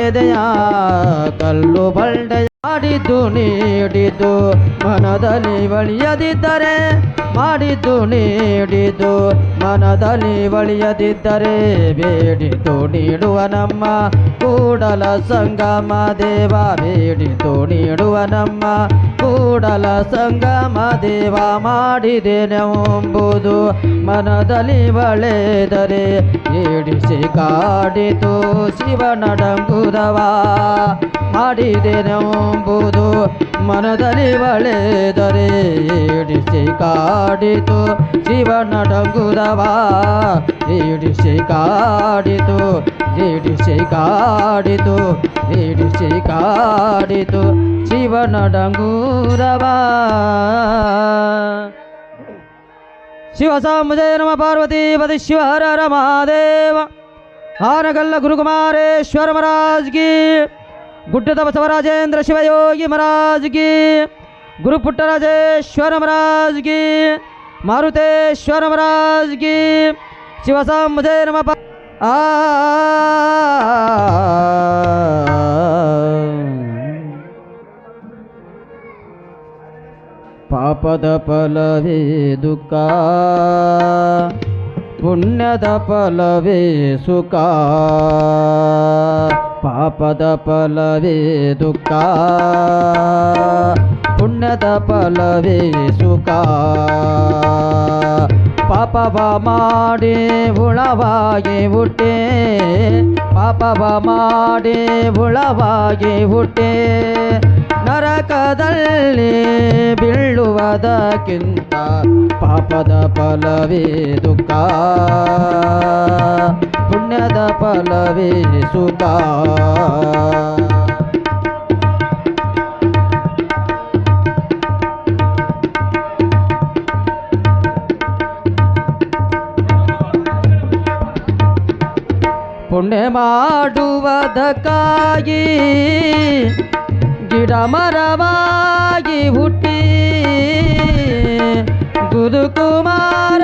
ಎದೆಯ ಕಲ್ಲು ಬಂಡೆಯ ಮಾಡಿದ್ದು ನೀಡಿದ್ದು ಮನದಲ್ಲಿ ಒಳಿಯದಿದ್ದರೆ ಮಾಡಿದ್ದು ನೀಡಿದ್ದು ಮನದಲ್ಲಿ ಒಳಿಯದಿದ್ದರೆ ಬೇಡಿದ್ದು ನೀಡುವ ನಮ್ಮ ಕೂಡಲ ಸಂಗಮ ದೇವ ಬೇಡಿದ್ದು ನೀಡುವ ನಮ್ಮ ಕೂಡಲ ಸಂಗಮ ದೇವ ಮಾಡಿದೆನೆಂಬುದು ಮನದಲ್ಲಿ ಒಳೆದರೆ ಏಡಿಸಿ ಕಾಡಿತು ಶಿವನಡಂಗುರವ ಮಾಡಿದೆನೆಂಬುದು ಮನದಲ್ಲಿ ಒಳೆದರೆ ಏಡಿಸಿ ಕಾಡಿತು ಶಿವನಡಂಗುರವ ಏಡಿಸಿ ಕಾಡಿತು ಏಡಿಸಿ ಕಾಡಿತು ಏಡಿಸಿ ಕಾಡಿತು ಶಿವನಡಂಗುರವ ಶಿವ ಸಾಂಬಜಯ ನಮ ಪಾರ್ವತಿ ಪತಿ ಶಿವ ಹರ ಹರ ಮಹಾದೇವ ಆನಗಲ್ಲ ಗುರುಕುಮಾರೇಶ್ವರ ಮಹಾರಾಜ್ ಕಿ ಗುಡ್ಡದ ಬಸವರಾಜೇಂದ್ರ ಶಿವಯೋಗಿ ಮಹಾರಾಜ್ ಕಿ ಗುರುಪುಟ್ಟರಾಜೇಶ್ವರ ಮಹಾರಾಜ್ ಕಿ ಮಾರುತೇಶ್ವರ ಮಹಾರಾಜ್ ಕಿ ಶಿವ ಸಾಂಬಜಯ ನಮ ಪಾಪದ ಫಲವೇ ದುಃಖ ಪುಣ್ಯದ ಫಲವೇ ಸುಖ ಪಾಪದ ಫಲವೇ ದುಃಖ ಪುಣ್ಯದ ಫಲವೇ ಸುಖ ಪಾಪವ ಮಾಡಿ ಹುಳವಾಗಿ ಹುಟ್ಟೆ ಪಾಪವ ಮಾಡಿ ಹುಳವಾಗಿ ಹುಟ್ಟೆ ನರಕದಲ್ಲಿ ಬೀಳುವುದಕ್ಕಿಂತ ಪಾಪದ ಫಲವೇ ದುಃಖ ಪುಣ್ಯದ ಫಲವೇ ಸುಖ ಪುಣ್ಯ ಮಾಡುವುದಕ್ಕಾಗಿ ಗಿಡ ಮರವಾಗಿ ಹುಟ್ಟಿ ಗುರುಕುಮಾರ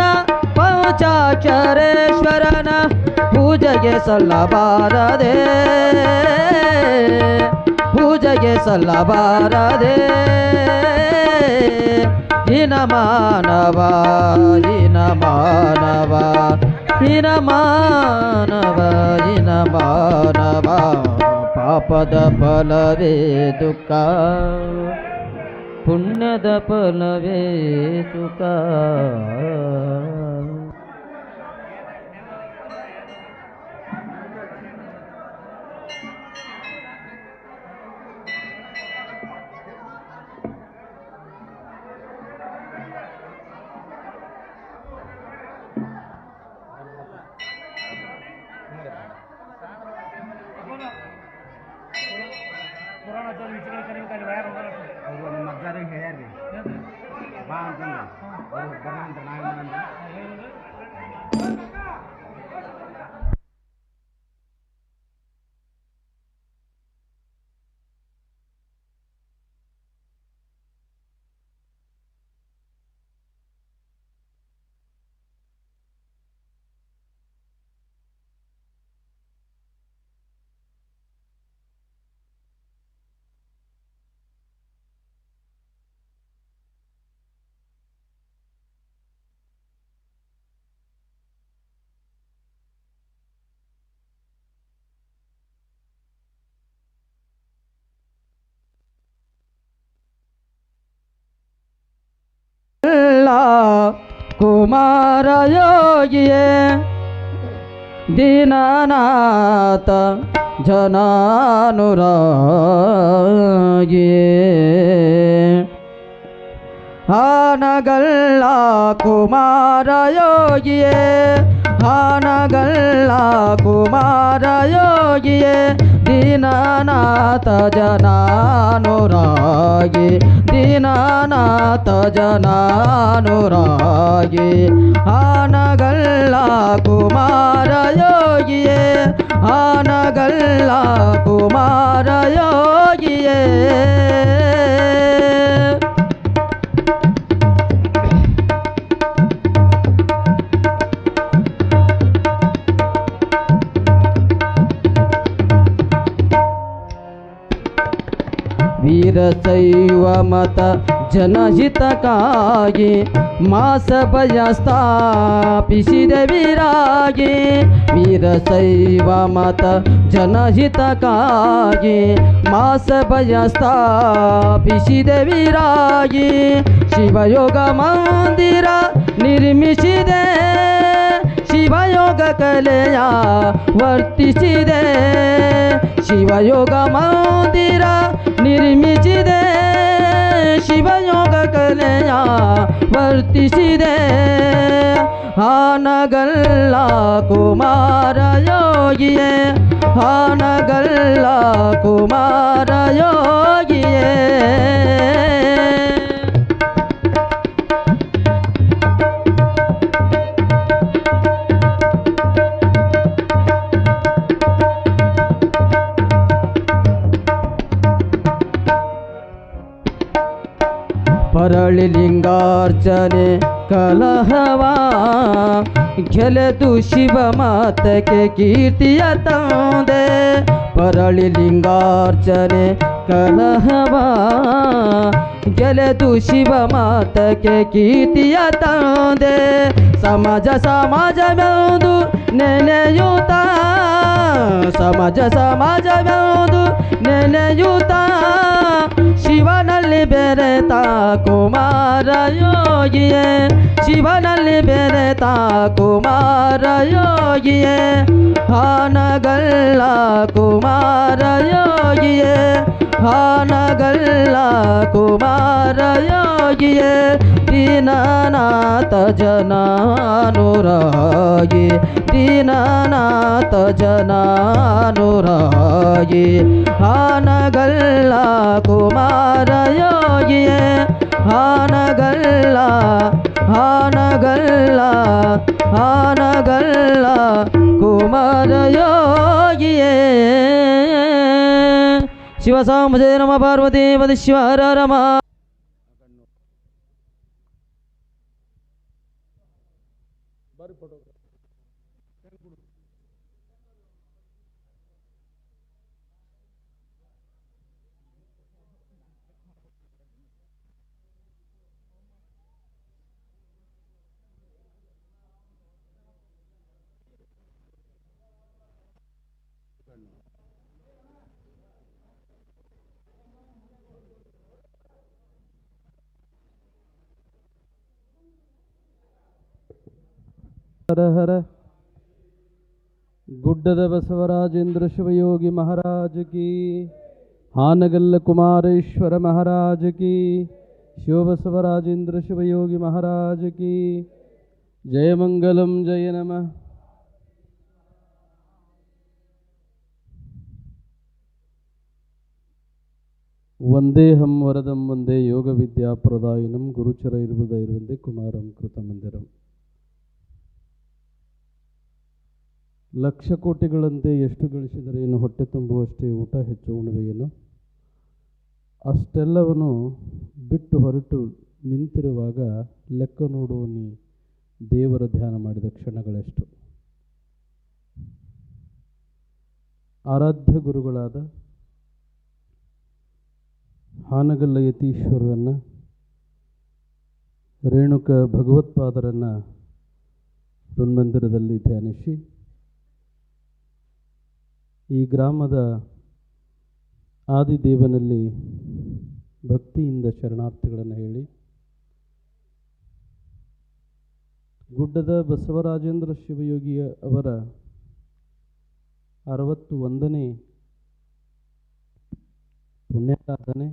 ಪಂಚಾಕ್ಷರೇಶ್ವರನ ಪೂಜೆಗೆ ಸಲ್ಲಬಾರದೆ ಪೂಜೆಗೆ ಸಲ್ಲಬಾರದೆ ಹೀನ ಮಾನವ ಹೀನ ಮಾನವ ಹೀನ ಮಾನವ ಹೀನ ಮಾನವ ಪಾಪದ ಫಲವೇ ದುಃಖ ಪುಣ್ಯದ ಫಲವೇ ಸುಖ ಕುಮಾರ ಯೋಗಿಯೇ ದೀನನಾಥ ಜನಾನುರಾಗಿಯೇ ಹಾನಗಲ್ಲ ಕುಮಾರ ಯೋಗಿಯೇ ಹಾನಗಲ್ಲ ಕುಮಾರ ಯೋಗಿಯೇ ದೀನನಾಥ ಜನಾನುರಾಗಿ ದೀನನಾಥ ಜನಾನುರಾಗಿ ಹಾನಗಲ್ಲ ಕುಮಾರ ಯೋಗಿಯೇ ಹಾನಗಲ್ಲ ಕುಮಾರ ಯೋಗಿಯೇ ವೀರಶೈವ ಮತ ಜನಹಿತಕ್ಕಾಗಿ ಮಾಸಭಯ ಸ್ಥಾಪಿಸಿದ ವೀರಾಗಿ. ವೀರಶೈವ ಮತ ಜನಹಿತಕ್ಕಾಗಿ ಮಾಸಭಯ ಸ್ಥಾಪಿಸಿದ ವೀರಾಗಿ. ಶಿವಯೋಗ ಮಂದಿರ ನಿರ್ಮಿಸಿದೆ, ಶಿವಯೋಗ ಕಲೆಯ ವರ್ತಿಸಿದೆ. ಶಿವಯೋಗ ಮಂದಿರ ನಿರ್ಮಿಸಿದೆ, ಶಿವಯೋಗ ಕಲೆಯ ವರ್ತಿಸಿದೆ. ಹಾನಗಲ್ಲ ಕುಮಾರ ಯೋಗಿಯೇ, ಹಾನಗಲ್ಲ ಕುಮಾರ ಯೋಗಿಯೇ. ಪರಳಿ ಲಿಂಗಾರ್ಚನೆ ಕಲಹವಾ ಗೆಲೆದು ಶಿವ ಮಾತಕ್ಕೆ ಕೀರ್ತಿಯ ತಂದೆ. ಪರಳಿ ಲಿಂಗಾರ್ಚನೆ ಕಲಹವಾ ಗೆಲೆದು ಶಿವ ಮಾತಕ್ಕೆ ಕೀರ್ತಿಯ ತಂದೆ. ಸಮಾಜವೆಂದು ನೆನೆಯುತ್ತ, ಸಮಾಜವೆಂದು ನೆನೆಯುತ್ತ ಶಿವನಲ್ಲಿ ಬೆರೆತ ಕುಮಾರ ಯೋಗಿಯೇ. ಶಿವನಲ್ಲಿ ಬೆರೆತ ಕುಮಾರ ಯೋಗಿಯೇ. ಹಾನಗಲ್ಲ ಕುಮಾರ ಯೋಗಿಯೇ, ಹಾನಗಲ್ಲ ಕುಮಾರ ಯೋಗಿಯೇ. ದೀನನಾಥ ಜನಾನುರಾಗಿ, ದೀನನಾಥ ಜನಾನುರಾಗಿ. ಹಾನಗಲ್ಲ ಕುಮಾರ ಯೋಗಿಯೇ, ಹಾನಗಲ್ಲ, ಹಾನಗಲ್ಲ, ಹಾನಗಲ್ಲ ಕುಮಾರ ಯೋಗಿಯೇ. ಶಿವ ಸಾಂಬಜಯ ನಮ ಪಾರ್ವತಿ ಪದ ಶಿವ ಹರ ರಮ. ಹರ ಹರ ಗುಡ್ಡದ ಬಸವರಾಜೇಂದ್ರ ಶಿವಯೋಗಿ ಮಹಾರಾಜ ಕಿ, ಹಾನಗಲ್ಲ ಕುಮಾರೇಶ್ವರ ಮಹಾರಾಜ ಕಿ, ಶಿವಬಸವರಾಜೇಂದ್ರ ಶಿವಯೋಗಿ ಮಹಾರಾಜ ಕಿ ಜಯ. ಮಂಗಲಂ ಜಯ ನಮಃ. ವಂದೇಹಂ ವರದಂ ವಂದೇ ಯೋಗ ವಿದ್ಯಾ ಪ್ರದಾಯಿನಂ ಗುರುಚರ ಇರುವುದೇ ಕುಮಾರಂ ಕೃತ ಮಂದಿರಂ. ಲಕ್ಷ ಕೋಟಿಗಳಂತೆ ಎಷ್ಟು ಗಳಿಸಿದರೇನು, ಹೊಟ್ಟೆ ತುಂಬುವಷ್ಟೇ ಊಟ ಹೆಚ್ಚು ಉಣುವೆಯೇನು, ಅಷ್ಟೆಲ್ಲವನ್ನು ಬಿಟ್ಟು ಹೊರಟು ನಿಂತಿರುವಾಗ ಲೆಕ್ಕ ನೋಡುವ ನೀ ದೇವರ ಧ್ಯಾನ ಮಾಡಿದ ಕ್ಷಣಗಳೆಷ್ಟು. ಆರಾಧ್ಯ ಗುರುಗಳಾದ ಹಾನಗಲ್ಲ ಯತೀಶ್ವರರನ್ನು, ರೇಣುಕ ಭಗವತ್ಪಾದರನ್ನು ಹೃನ್ಮಂದಿರದಲ್ಲಿ ಧ್ಯಾನಿಸಿ ಈ ಗ್ರಾಮದ ಆದಿದೇವನಲ್ಲಿ ಭಕ್ತಿಯಿಂದ ಶರಣಾರ್ಥಿಗಳನ್ನು ಹೇಳಿ, ಗುಡ್ಡದ ಬಸವರಾಜೇಂದ್ರ ಶಿವಯೋಗಿಯ ಅವರ 61ನೇ ಪುಣ್ಯಸಾಧನೆ,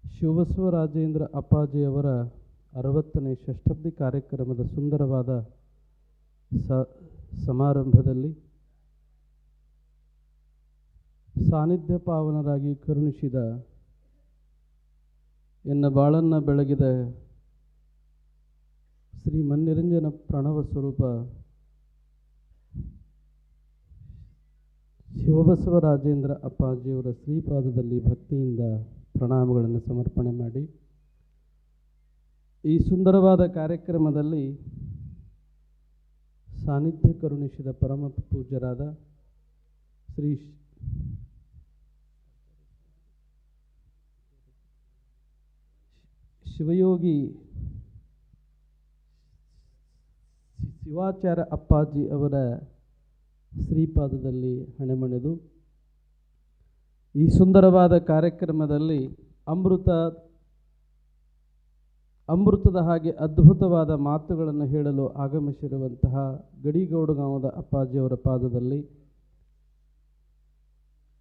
ಶಿವಬಸವರಾಜೇಂದ್ರ ಅಪ್ಪಾಜಿಯವರ 60ನೇ ಷಷ್ಠಬ್ದಿ ಕಾರ್ಯಕ್ರಮದ ಸುಂದರವಾದ ಸಮಾರಂಭದಲ್ಲಿ ಸಾನ್ನಿಧ್ಯ ಪಾವನರಾಗಿ ಕರುಣಿಸಿದ ಎನ್ನ ಬಾಳನ್ನ ಬೆಳಗಿದ ಶ್ರೀ ಮನ್ನಿರಂಜನ ಪ್ರಣವ ಸ್ವರೂಪ ಶಿವಬಸವರಾಜೇಂದ್ರ ಅಪ್ಪಾಜಿಯವರ ಶ್ರೀಪಾದದಲ್ಲಿ ಭಕ್ತಿಯಿಂದ ಪ್ರಣಾಮಗಳನ್ನು ಸಮರ್ಪಣೆ ಮಾಡಿ, ಈ ಸುಂದರವಾದ ಕಾರ್ಯಕ್ರಮದಲ್ಲಿ ಸಾನ್ನಿಧ್ಯ ಕರುಣಿಸಿದ ಪರಮ ಪೂಜ್ಯರಾದ ಶ್ರೀ ಶಿವಯೋಗಿ ಶಿವಾಚಾರ್ಯ ಅಪ್ಪಾಜಿ ಅವರ ಶ್ರೀಪಾದದಲ್ಲಿ ಹಣೆಮಣೆದು ಈ ಸುಂದರವಾದ ಕಾರ್ಯಕ್ರಮದಲ್ಲಿ ಅಮೃತದ ಹಾಗೆ ಅದ್ಭುತವಾದ ಮಾತುಗಳನ್ನು ಹೇಳಲು ಆಗಮಿಸಿರುವಂತಹ ಗಡಿಗೌಡಗಾಂವದ ಅಪ್ಪಾಜಿಯವರ ಪಾದದಲ್ಲಿ,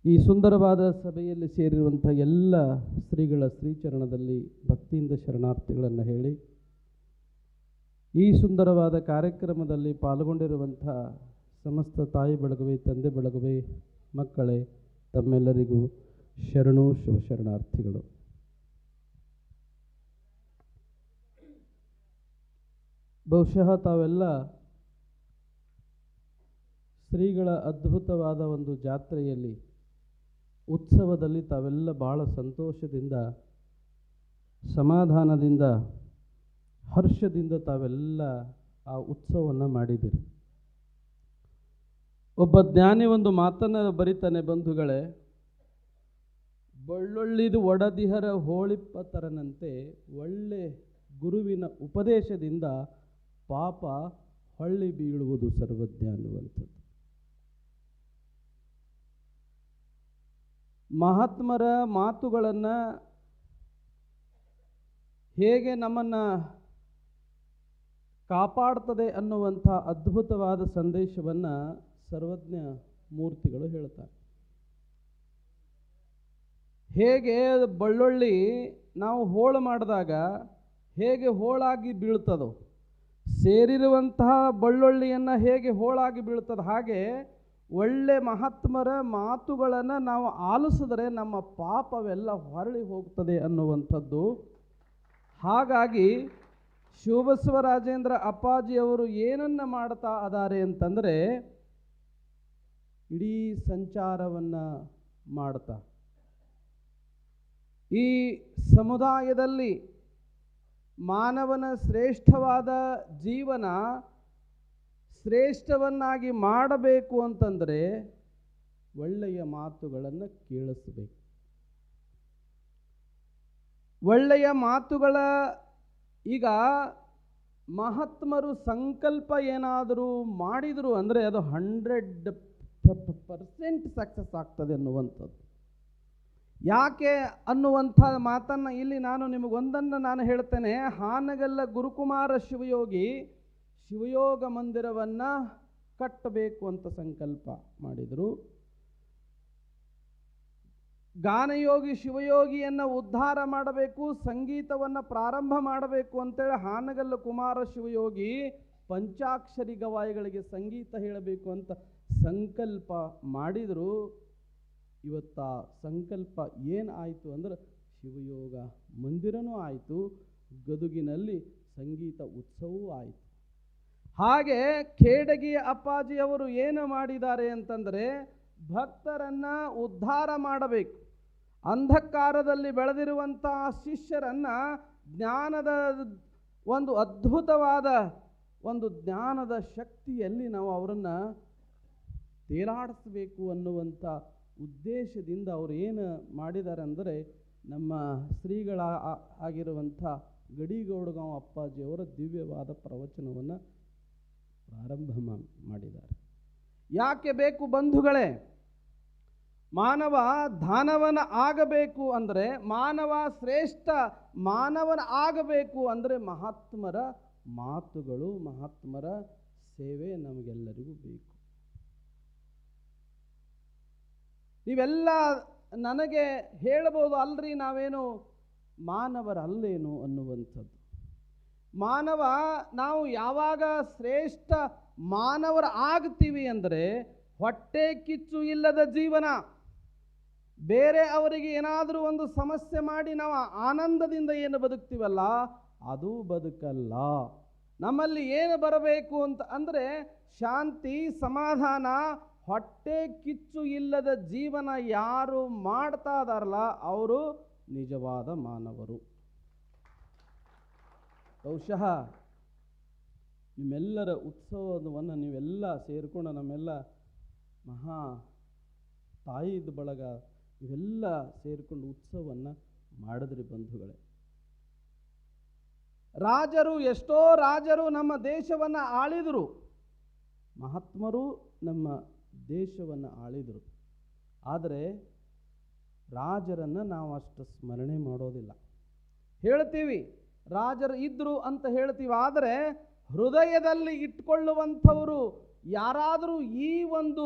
ಈ ಸುಂದರವಾದ ಸಭೆಯಲ್ಲಿ ಸೇರಿರುವಂಥ ಎಲ್ಲ ಶ್ರೀಗಳ ಶ್ರೀಚರಣದಲ್ಲಿ ಭಕ್ತಿಯಿಂದ ಶರಣಾರ್ಥಿಗಳನ್ನು ಹೇಳಿ, ಈ ಸುಂದರವಾದ ಕಾರ್ಯಕ್ರಮದಲ್ಲಿ ಪಾಲ್ಗೊಂಡಿರುವಂಥ ಸಮಸ್ತ ತಾಯಿ ಬೆಳಗುವೆ, ತಂದೆ ಬೆಳಗುವೆ, ಮಕ್ಕಳೇ, ತಮ್ಮೆಲ್ಲರಿಗೂ ಶರಣು ಶುಭ ಶರಣಾರ್ಥಿಗಳು. ಬಹುಶಃ ತಾವೆಲ್ಲ ಶ್ರೀಗಳ ಅದ್ಭುತವಾದ ಒಂದು ಜಾತ್ರೆಯಲ್ಲಿ, ಉತ್ಸವದಲ್ಲಿ ತಾವೆಲ್ಲ ಬಹಳ ಸಂತೋಷದಿಂದ, ಸಮಾಧಾನದಿಂದ, ಹರ್ಷದಿಂದ ತಾವೆಲ್ಲ ಆ ಉತ್ಸವವನ್ನು ಮಾಡಿದಿರಿ. ಒಬ್ಬ ಜ್ಞಾನಿ ಒಂದು ಮಾತನ್ನು ಬರಿತಾನೆ ಬಂಧುಗಳೇ, ಬಳ್ಳೊಳ್ಳಿದು ಒಡದಿಹರ ಹೋಳಿಪ್ಪತರನಂತೆ ಒಳ್ಳೆ ಗುರುವಿನ ಉಪದೇಶದಿಂದ ಪಾಪ ಹೊಳ್ಳಿ ಬೀಳುವುದು ಸರ್ವಜ್ಞ ಅನ್ನುವಂಥದ್ದು. ಮಹಾತ್ಮರ ಮಾತುಗಳನ್ನು ಹೇಗೆ ನಮ್ಮನ್ನು ಕಾಪಾಡ್ತದೆ ಅನ್ನುವಂಥ ಅದ್ಭುತವಾದ ಸಂದೇಶವನ್ನು ಸರ್ವಜ್ಞ ಮೂರ್ತಿಗಳು ಹೇಳ್ತಾರೆ. ಹೇಗೆ ಬಳ್ಳುಳ್ಳಿ ನಾವು ಹೋಳು ಮಾಡಿದಾಗ ಹೇಗೆ ಹೋಳಾಗಿ ಬೀಳ್ತದೋ, ಸೇರಿರುವಂತಹ ಬಳ್ಳುಳ್ಳಿಯನ್ನು ಹೇಗೆ ಹೋಳಾಗಿ ಬೀಳ್ತದೆ, ಹಾಗೆ ಒಳ್ಳೆ ಮಹಾತ್ಮರ ಮಾತುಗಳನ್ನು ನಾವು ಆಲಿಸಿದ್ರೆ ನಮ್ಮ ಪಾಪವೆಲ್ಲ ಹೊರಳಿ ಹೋಗ್ತದೆ ಅನ್ನುವಂಥದ್ದು. ಹಾಗಾಗಿ ಶಿವಬಸವರಾಜೇಂದ್ರ ಅಪ್ಪಾಜಿಯವರು ಏನನ್ನು ಮಾಡ್ತಾ ಅದಾರೆ ಅಂತಂದರೆ, ಇಡೀ ಸಂಚಾರವನ್ನು ಮಾಡ್ತಾ ಈ ಸಮುದಾಯದಲ್ಲಿ ಮಾನವನ ಶ್ರೇಷ್ಠವಾದ ಜೀವನ ಶ್ರೇಷ್ಠವನ್ನಾಗಿ ಮಾಡಬೇಕು ಅಂತಂದರೆ ಒಳ್ಳೆಯ ಮಾತುಗಳನ್ನು ಕೇಳಿಸಬೇಕು. ಒಳ್ಳೆಯ ಮಾತುಗಳ ಈಗ ಮಹಾತ್ಮರು ಸಂಕಲ್ಪ ಏನಾದರೂ ಮಾಡಿದರು ಅಂದರೆ ಅದು 100% ಸಕ್ಸಸ್ ಆಗ್ತದೆ ಅನ್ನುವಂಥದ್ದು. ಯಾಕೆ ಅನ್ನುವಂಥ ಮಾತನ್ನು ಇಲ್ಲಿ ನಾನು ನಿಮಗೊಂದನ್ನು ನಾನು ಹೇಳ್ತೇನೆ. ಹಾನಗಲ್ಲ ಗುರುಕುಮಾರ ಶಿವಯೋಗಿ ಶಿವಯೋಗ ಮಂದಿರವನ್ನು ಕಟ್ಟಬೇಕು ಅಂತ ಸಂಕಲ್ಪ ಮಾಡಿದರು. ಗಾನಯೋಗಿ ಶಿವಯೋಗಿಯನ್ನು ಉದ್ಧಾರ ಮಾಡಬೇಕು, ಸಂಗೀತವನ್ನು ಪ್ರಾರಂಭ ಮಾಡಬೇಕು ಅಂತೇಳಿ ಹಾನಗಲ್ಲ ಕುಮಾರ ಶಿವಯೋಗಿ ಪಂಚಾಕ್ಷರಿ ಗವಾಯಿಗಳಿಗೆ ಸಂಗೀತ ಹೇಳಬೇಕು ಅಂತ ಸಂಕಲ್ಪ ಮಾಡಿದರು. ಇವತ್ತ ಸಂಕಲ್ಪ ಏನಾಯಿತು ಅಂದ್ರೆ ಶಿವಯೋಗ ಮಂದಿರನೂ ಆಯಿತು, ಗದುಗಿನಲ್ಲಿ ಸಂಗೀತ ಉತ್ಸವವೂ ಆಯಿತು. ಹಾಗೆ ಖೇಡಗಿಯ ಅಪ್ಪಾಜಿಯವರು ಏನು ಮಾಡಿದ್ದಾರೆ ಅಂತಂದರೆ, ಭಕ್ತರನ್ನು ಉದ್ಧಾರ ಮಾಡಬೇಕು, ಅಂಧಕಾರದಲ್ಲಿ ಬೆಳೆದಿರುವಂಥ ಶಿಷ್ಯರನ್ನು ಜ್ಞಾನದ ಒಂದು ಅದ್ಭುತವಾದ ಒಂದು ಜ್ಞಾನದ ಶಕ್ತಿಯಲ್ಲಿ ನಾವು ಅವರನ್ನು ತೇಲಾಡಿಸಬೇಕು ಅನ್ನುವಂಥ ಉದ್ದೇಶದಿಂದ ಅವರು ಏನು ಮಾಡಿದ್ದಾರೆ ಅಂದರೆ, ನಮ್ಮ ಶ್ರೀಗಳ ಆಗಿರುವಂಥ ಗಡಿಗೌಡಗಾಂವ ಅಪ್ಪಾಜಿಯವರ ದಿವ್ಯವಾದ ಪ್ರವಚನವನ್ನು ಪ್ರಾರಂಭ ಮಾಡಿದ್ದಾರೆ. ಯಾಕೆ ಬೇಕು ಬಂಧುಗಳೇ? ಮಾನವ ದಾನವನ ಆಗಬೇಕು ಅಂದರೆ, ಮಾನವ ಶ್ರೇಷ್ಠ ಮಾನವನ ಆಗಬೇಕು ಅಂದರೆ ಮಹಾತ್ಮರ ಮಾತುಗಳು, ಮಹಾತ್ಮರ ಸೇವೆ ನಮಗೆಲ್ಲರಿಗೂ ಬೇಕು. ನೀವೆಲ್ಲ ನನಗೆ ಹೇಳಬಹುದು, ಅಲ್ರಿ ನಾವೇನು ಮಾನವರಲ್ಲೇನು ಅನ್ನುವಂಥದ್ದು. ಮಾನವ ನಾವು ಯಾವಾಗ ಶ್ರೇಷ್ಠ ಮಾನವರ ಆಗ್ತೀವಿ ಅಂದರೆ, ಹೊಟ್ಟೆ ಕಿಚ್ಚು ಇಲ್ಲದ ಜೀವನ, ಬೇರೆ ಅವರಿಗೆ ಏನಾದರೂ ಒಂದು ಸಮಸ್ಯೆ ಮಾಡಿ ನಾವು ಆನಂದದಿಂದ ಏನು ಬದುಕ್ತೀವಲ್ಲ ಅದು ಬದುಕಲ್ಲ. ನಮ್ಮಲ್ಲಿ ಏನು ಬರಬೇಕು ಅಂತ ಅಂದರೆ ಶಾಂತಿ, ಸಮಾಧಾನ, ಹೊಟ್ಟೆ ಕಿಚ್ಚು ಇಲ್ಲದ ಜೀವನ ಯಾರು ಮಾಡ್ತಾ ಇದಾರಲ್ಲ ಅವರು ನಿಜವಾದ ಮಾನವರು. ಬಹುಶಃ ನಿಮ್ಮೆಲ್ಲರ ಉತ್ಸವವನ್ನು ನೀವೆಲ್ಲ ಸೇರಿಕೊಂಡು ನಮ್ಮೆಲ್ಲ ಮಹಾ ತಾಯಿದ ಬಳಗ ಇವೆಲ್ಲ ಸೇರಿಕೊಂಡು ಉತ್ಸವವನ್ನು ಮಾಡಿದ್ರಿ ಬಂಧುಗಳೇ. ಎಷ್ಟೋ ರಾಜರು ನಮ್ಮ ದೇಶವನ್ನು ಆಳಿದರು, ಮಹಾತ್ಮರು ನಮ್ಮ ದೇಶವನ್ನು ಆಳಿದರು. ಆದರೆ ರಾಜರನ್ನು ನಾವು ಅಷ್ಟು ಸ್ಮರಣೆ ಮಾಡೋದಿಲ್ಲ. ಹೇಳ್ತೀವಿ ರಾಜರು ಇದ್ದರು ಅಂತ ಹೇಳ್ತೀವಿ, ಆದರೆ ಹೃದಯದಲ್ಲಿ ಇಟ್ಕೊಳ್ಳುವಂಥವರು ಯಾರಾದರೂ ಈ ಒಂದು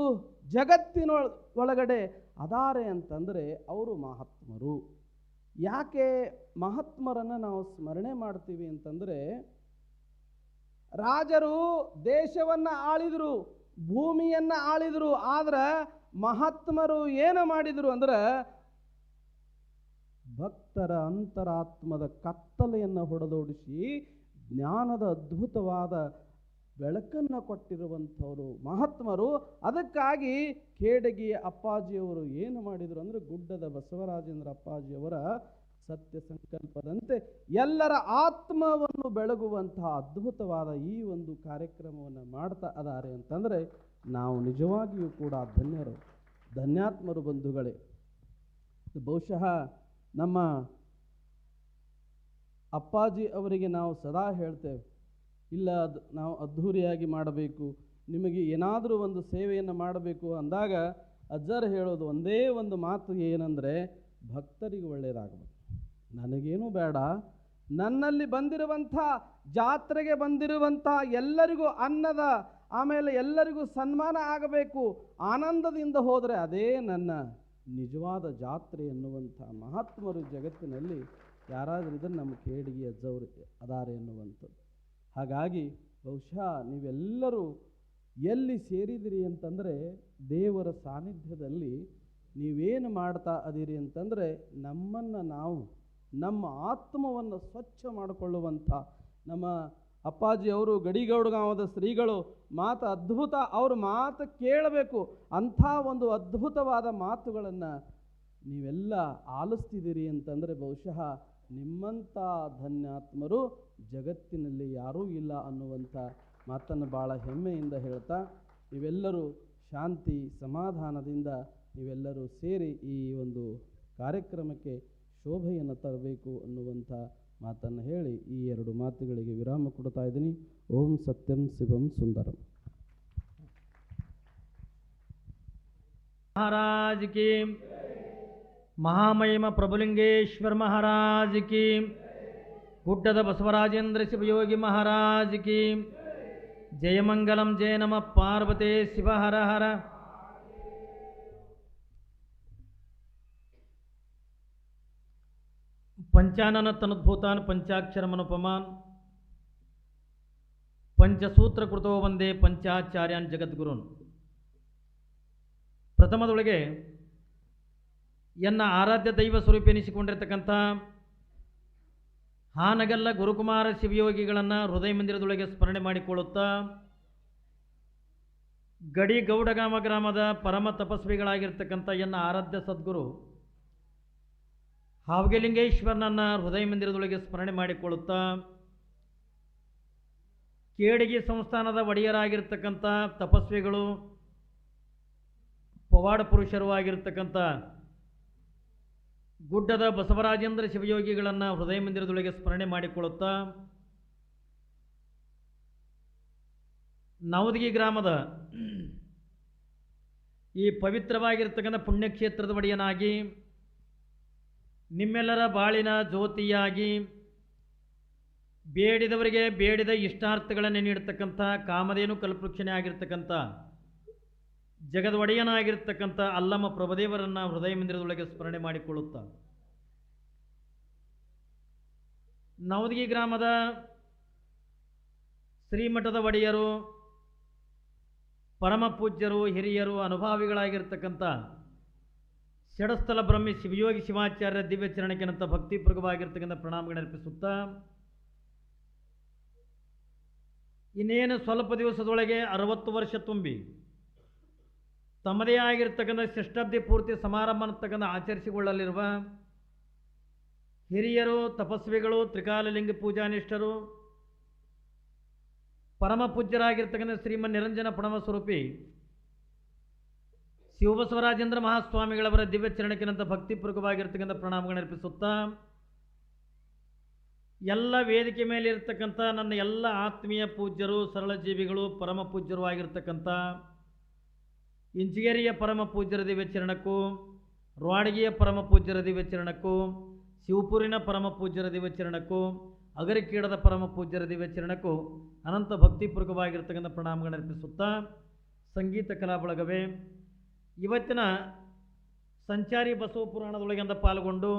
ಜಗತ್ತಿನೊಳಗಡೆ ಅದಾರೆ ಅಂತಂದರೆ ಅವರು ಮಹಾತ್ಮರು. ಯಾಕೆ ಮಹಾತ್ಮರನ್ನು ನಾವು ಸ್ಮರಣೆ ಮಾಡ್ತೀವಿ ಅಂತಂದರೆ, ರಾಜರು ದೇಶವನ್ನು ಆಳಿದರು, ಭೂಮಿಯನ್ನು ಆಳಿದರು, ಆದರೆ ಮಹಾತ್ಮರು ಏನು ಮಾಡಿದರು ಅಂದ್ರೆ ಭಕ್ತರ ಅಂತರಾತ್ಮದ ಕತ್ತಲೆಯನ್ನು ಹೊಡೆದೋಡಿಸಿ ಜ್ಞಾನದ ಅದ್ಭುತವಾದ ಬೆಳಕನ್ನು ಕೊಟ್ಟಿರುವಂಥವರು ಮಹಾತ್ಮರು. ಅದಕ್ಕಾಗಿ ಕೇಡಗಿ ಅಪ್ಪಾಜಿಯವರು ಏನು ಮಾಡಿದರು ಅಂದರೆ, ಗುಡ್ಡದ ಬಸವರಾಜೇಂದ್ರ ಅಪ್ಪಾಜಿಯವರ ಸತ್ಯ ಸಂಕಲ್ಪದಂತೆ ಎಲ್ಲರ ಆತ್ಮವನ್ನು ಬೆಳಗುವಂತಹ ಅದ್ಭುತವಾದ ಈ ಒಂದು ಕಾರ್ಯಕ್ರಮವನ್ನು ಮಾಡ್ತಾ ಅದಾರೆ ಅಂತಂದರೆ ನಾವು ನಿಜವಾಗಿಯೂ ಕೂಡ ಧನ್ಯಾತ್ಮರು ಬಂಧುಗಳೇ. ಬಹುಶಃ ನಮ್ಮ ಅಪ್ಪಾಜಿ ಅವರಿಗೆ ನಾವು ಸದಾ ಹೇಳ್ತೇವೆ, ಇಲ್ಲ ನಾವು ಅದ್ಧೂರಿಯಾಗಿ ಮಾಡಬೇಕು, ನಿಮಗೆ ಏನಾದರೂ ಒಂದು ಸೇವೆಯನ್ನು ಮಾಡಬೇಕು ಅಂದಾಗ ಅಜ್ಜರು ಹೇಳೋದು ಒಂದೇ ಒಂದು ಮಾತು ಏನಂದರೆ, ಭಕ್ತರಿಗೆ ಒಳ್ಳೆಯದಾಗಬೇಕು, ನನಗೇನೂ ಬೇಡ, ನನ್ನಲ್ಲಿ ಬಂದಿರುವಂಥ ಜಾತ್ರೆಗೆ ಬಂದಿರುವಂಥ ಎಲ್ಲರಿಗೂ ಅನ್ನದ ಆಮೇಲೆ ಎಲ್ಲರಿಗೂ ಸನ್ಮಾನ ಆಗಬೇಕು, ಆನಂದದಿಂದ ಹೋದರೆ ಅದೇ ನನ್ನ ನಿಜವಾದ ಜಾತ್ರೆ ಎನ್ನುವಂಥ ಮಹಾತ್ಮರು ಜಗತ್ತಿನಲ್ಲಿ ಯಾರಾದರೂ ಇದನ್ನು ನಮ್ಮ ಕೇಡಿಗೆ ಅಜ್ಜವರು ಅದಾರೆ ಎನ್ನುವಂಥದ್ದು. ಹಾಗಾಗಿ ಬಹುಶಃ ನೀವೆಲ್ಲರೂ ಎಲ್ಲಿ ಸೇರಿದಿರಿ ಅಂತಂದರೆ, ದೇವರ ಸಾನ್ನಿಧ್ಯದಲ್ಲಿ ನೀವೇನು ಮಾಡ್ತಾ ಅದೀರಿ ಅಂತಂದರೆ, ನಮ್ಮನ್ನು ನಾವು ನಮ್ಮ ಆತ್ಮವನ್ನು ಸ್ವಚ್ಛ ಮಾಡಿಕೊಳ್ಳುವಂಥ ನಮ್ಮ ಅಪ್ಪಾಜಿಯವರು ಗಡಿಗೌಡಗಾಂವದ ಶ್ರೀಗಳು ಮಾತು ಅದ್ಭುತ, ಅವ್ರ ಮಾತು ಕೇಳಬೇಕು. ಅಂಥ ಒಂದು ಅದ್ಭುತವಾದ ಮಾತುಗಳನ್ನು ನೀವೆಲ್ಲ ಆಲಿಸ್ತಿದ್ದೀರಿ ಅಂತಂದರೆ ಬಹುಶಃ ನಿಮ್ಮಂಥ ಧನ್ಯಾತ್ಮರು ಜಗತ್ತಿನಲ್ಲಿ ಯಾರೂ ಇಲ್ಲ ಅನ್ನುವಂಥ ಮಾತನ್ನು ಭಾಳ ಹೆಮ್ಮೆಯಿಂದ ಹೇಳ್ತಾ, ನೀವೆಲ್ಲರೂ ಶಾಂತಿ ಸಮಾಧಾನದಿಂದ ನೀವೆಲ್ಲರೂ ಸೇರಿ ಈ ಒಂದು ಕಾರ್ಯಕ್ರಮಕ್ಕೆ ಶೋಭೆಯನ್ನು ತರಬೇಕು ಅನ್ನುವಂಥ ಮಾತನ್ನು ಹೇಳಿ ಈ ಎರಡು ಮಾತುಗಳಿಗೆ ವಿರಾಮ ಕೊಡ್ತಾ ಇದ್ದೀನಿ. ಓಂ ಸತ್ಯಂ ಶಿವಂ ಸುಂದರಂ. महाराज की, महामहिम प्रभुलिंगेश्वर महाराज की, गुड्डद बसवराजेंद्र शिवयोगी महाराज की, जय मंगलम, जय नमः पार्वते शिव हर हर. पंचानन तनुद्भूतान पंचाक्षरमनुपमान पंचसूत्रकृतो वंदे पंचाचार्याನ್ ಜಗದ್ಗುರುನ್. ಪ್ರಥಮದೊಳಗೆ ಎನ್ನ ಆರಾಧ್ಯ ದೈವ ಸ್ವರೂಪ ಎನಿಸಿಕೊಂಡಿರತಕ್ಕಂಥ ಹಾನಗಲ್ಲ ಗುರುಕುಮಾರ ಶಿವಯೋಗಿಗಳನ್ನು ಹೃದಯ ಮಂದಿರದೊಳಗೆ ಸ್ಮರಣೆ ಮಾಡಿಕೊಳ್ಳುತ್ತಾ, ಗಡಿ ಗೌಡಗಾಮ ಗ್ರಾಮದ ಪರಮ ತಪಸ್ವಿಗಳಾಗಿರ್ತಕ್ಕಂಥ ಎನ್ನ ಆರಾಧ್ಯ ಸದ್ಗುರು ಹಾವಗೆಲಿಂಗೇಶ್ವರನನ್ನು ಹೃದಯ ಮಂದಿರದೊಳಗೆ ಸ್ಮರಣೆ ಮಾಡಿಕೊಳ್ಳುತ್ತಾ, ಕೇಡಗಿ ಸಂಸ್ಥಾನದ ಒಡೆಯರಾಗಿರ್ತಕ್ಕಂಥ ತಪಸ್ವಿಗಳು ಪವಾಡ ಪುರುಷರು ಆಗಿರ್ತಕ್ಕಂಥ ಗುಡ್ಡದ ಬಸವರಾಜೇಂದ್ರ ಶಿವಯೋಗಿಗಳನ್ನು ಹೃದಯ ಮಂದಿರದೊಳಗೆ ಸ್ಮರಣೆ ಮಾಡಿಕೊಳ್ಳುತ್ತಾ, ನವದಗಿ ಗ್ರಾಮದ ಈ ಪವಿತ್ರವಾಗಿರ್ತಕ್ಕಂಥ ಪುಣ್ಯಕ್ಷೇತ್ರದ ಒಡೆಯನಾಗಿ, ನಿಮ್ಮೆಲ್ಲರ ಬಾಳಿನ ಜ್ಯೋತಿಯಾಗಿ, ಬೇಡಿದವರಿಗೆ ಬೇಡಿದ ಇಷ್ಟಾರ್ಥಗಳನ್ನು ನೀಡತಕ್ಕಂಥ ಕಾಮಧೇನು ಕಲ್ಪವೃಕ್ಷನೇ ಆಗಿರ್ತಕ್ಕಂಥ ಜಗದ ಒಡೆಯನಾಗಿರ್ತಕ್ಕಂಥ ಅಲ್ಲಮ ಪ್ರಭುದೇವರನ್ನು ಹೃದಯ ಮಂದಿರದೊಳಗೆ ಸ್ಮರಣೆ ಮಾಡಿಕೊಳ್ಳುತ್ತಾ, ನವದಗಿ ಗ್ರಾಮದ ಶ್ರೀಮಠದ ಒಡೆಯರು, ಪರಮ ಪೂಜ್ಯರು, ಹಿರಿಯರು, ಅನುಭಾವಿಗಳಾಗಿರ್ತಕ್ಕಂಥ ಷಡಸ್ಥಲ ಬ್ರಹ್ಮಿ ಶಿವಯೋಗಿ ಶಿವಾಚಾರ್ಯ ದಿವ್ಯ ಚರಣಕ್ಕೆನಂತ ಭಕ್ತಿಪೂರ್ವಕವಾಗಿರ್ತಕ್ಕಂಥ ಪ್ರಣಾಮಗಳರ್ಪಿಸುತ್ತಾ, ಇನ್ನೇನು ಸ್ವಲ್ಪ ದಿವಸದೊಳಗೆ 60 ವರ್ಷ ತುಂಬಿ ತಮ್ಮದೇ ಆಗಿರ್ತಕ್ಕಂಥ ಷಷ್ಠಾಬ್ದಿ ಪೂರ್ತಿ ಸಮಾರಂಭ ಅಂತಕ್ಕಂಥ ಆಚರಿಸಿಕೊಳ್ಳಲಿರುವ ಹಿರಿಯರು, ತಪಸ್ವಿಗಳು, ತ್ರಿಕಾಲಲಿಂಗ ಪೂಜಾನಿಷ್ಠರು, ಪರಮ ಪೂಜ್ಯರಾಗಿರ್ತಕ್ಕಂಥ ಶ್ರೀಮನ್ ನಿರಂಜನ ಪ್ರಣವ ಸ್ವರೂಪಿ ಶಿವಬಸವರಾಜೇಂದ್ರ ಮಹಾಸ್ವಾಮಿಗಳವರ ದಿವ್ಯ ಚರಣಕ್ಕಿನಂತ ಭಕ್ತಿಪೂರ್ವಕವಾಗಿರ್ತಕ್ಕಂಥ ಪ್ರಣಾಮಗಳರ್ಪಿಸುತ್ತಾ, ಎಲ್ಲ ವೇದಿಕೆ ಮೇಲೆ ಇರ್ತಕ್ಕಂಥ ನನ್ನ ಎಲ್ಲ ಆತ್ಮೀಯ ಪೂಜ್ಯರು, ಸರಳ ಜೀವಿಗಳು, ಪರಮ ಪೂಜ್ಯರು ಆಗಿರ್ತಕ್ಕಂಥ ಇಂಚಿಗೇರಿಯ ಪರಮ ಪೂಜ್ಯರ ದಿವ್ಯಚರಣಕ್ಕೂ, ರೋಡಗಿಯ ಪರಮ ಪೂಜ್ಯರ ದಿವ್ಯಚರಣಕ್ಕೂ, ಶಿವಪುರಿನ ಪರಮ ಪೂಜ್ಯರ ದಿವ್ಯಚರಣಕ್ಕೂ, ಅಗರಿಕೀಡದ ಪರಮ ಪೂಜ್ಯರ ದಿವ್ಯಚರಣಕ್ಕೂ ಅನಂತ ಭಕ್ತಿಪೂರ್ವಕವಾಗಿರ್ತಕ್ಕಂಥ ಪ್ರಣಾಮಗಳನ್ನು ಅರ್ಪಿಸುತ್ತಾ, ಸಂಗೀತ ಕಲಾ ಬಳಗವೇ ಇವತ್ತಿನ ಸಂಚಾರಿ ಬಸವ ಪುರಾಣದೊಳಗಿಂದ ಪಾಲ್ಗೊಂಡು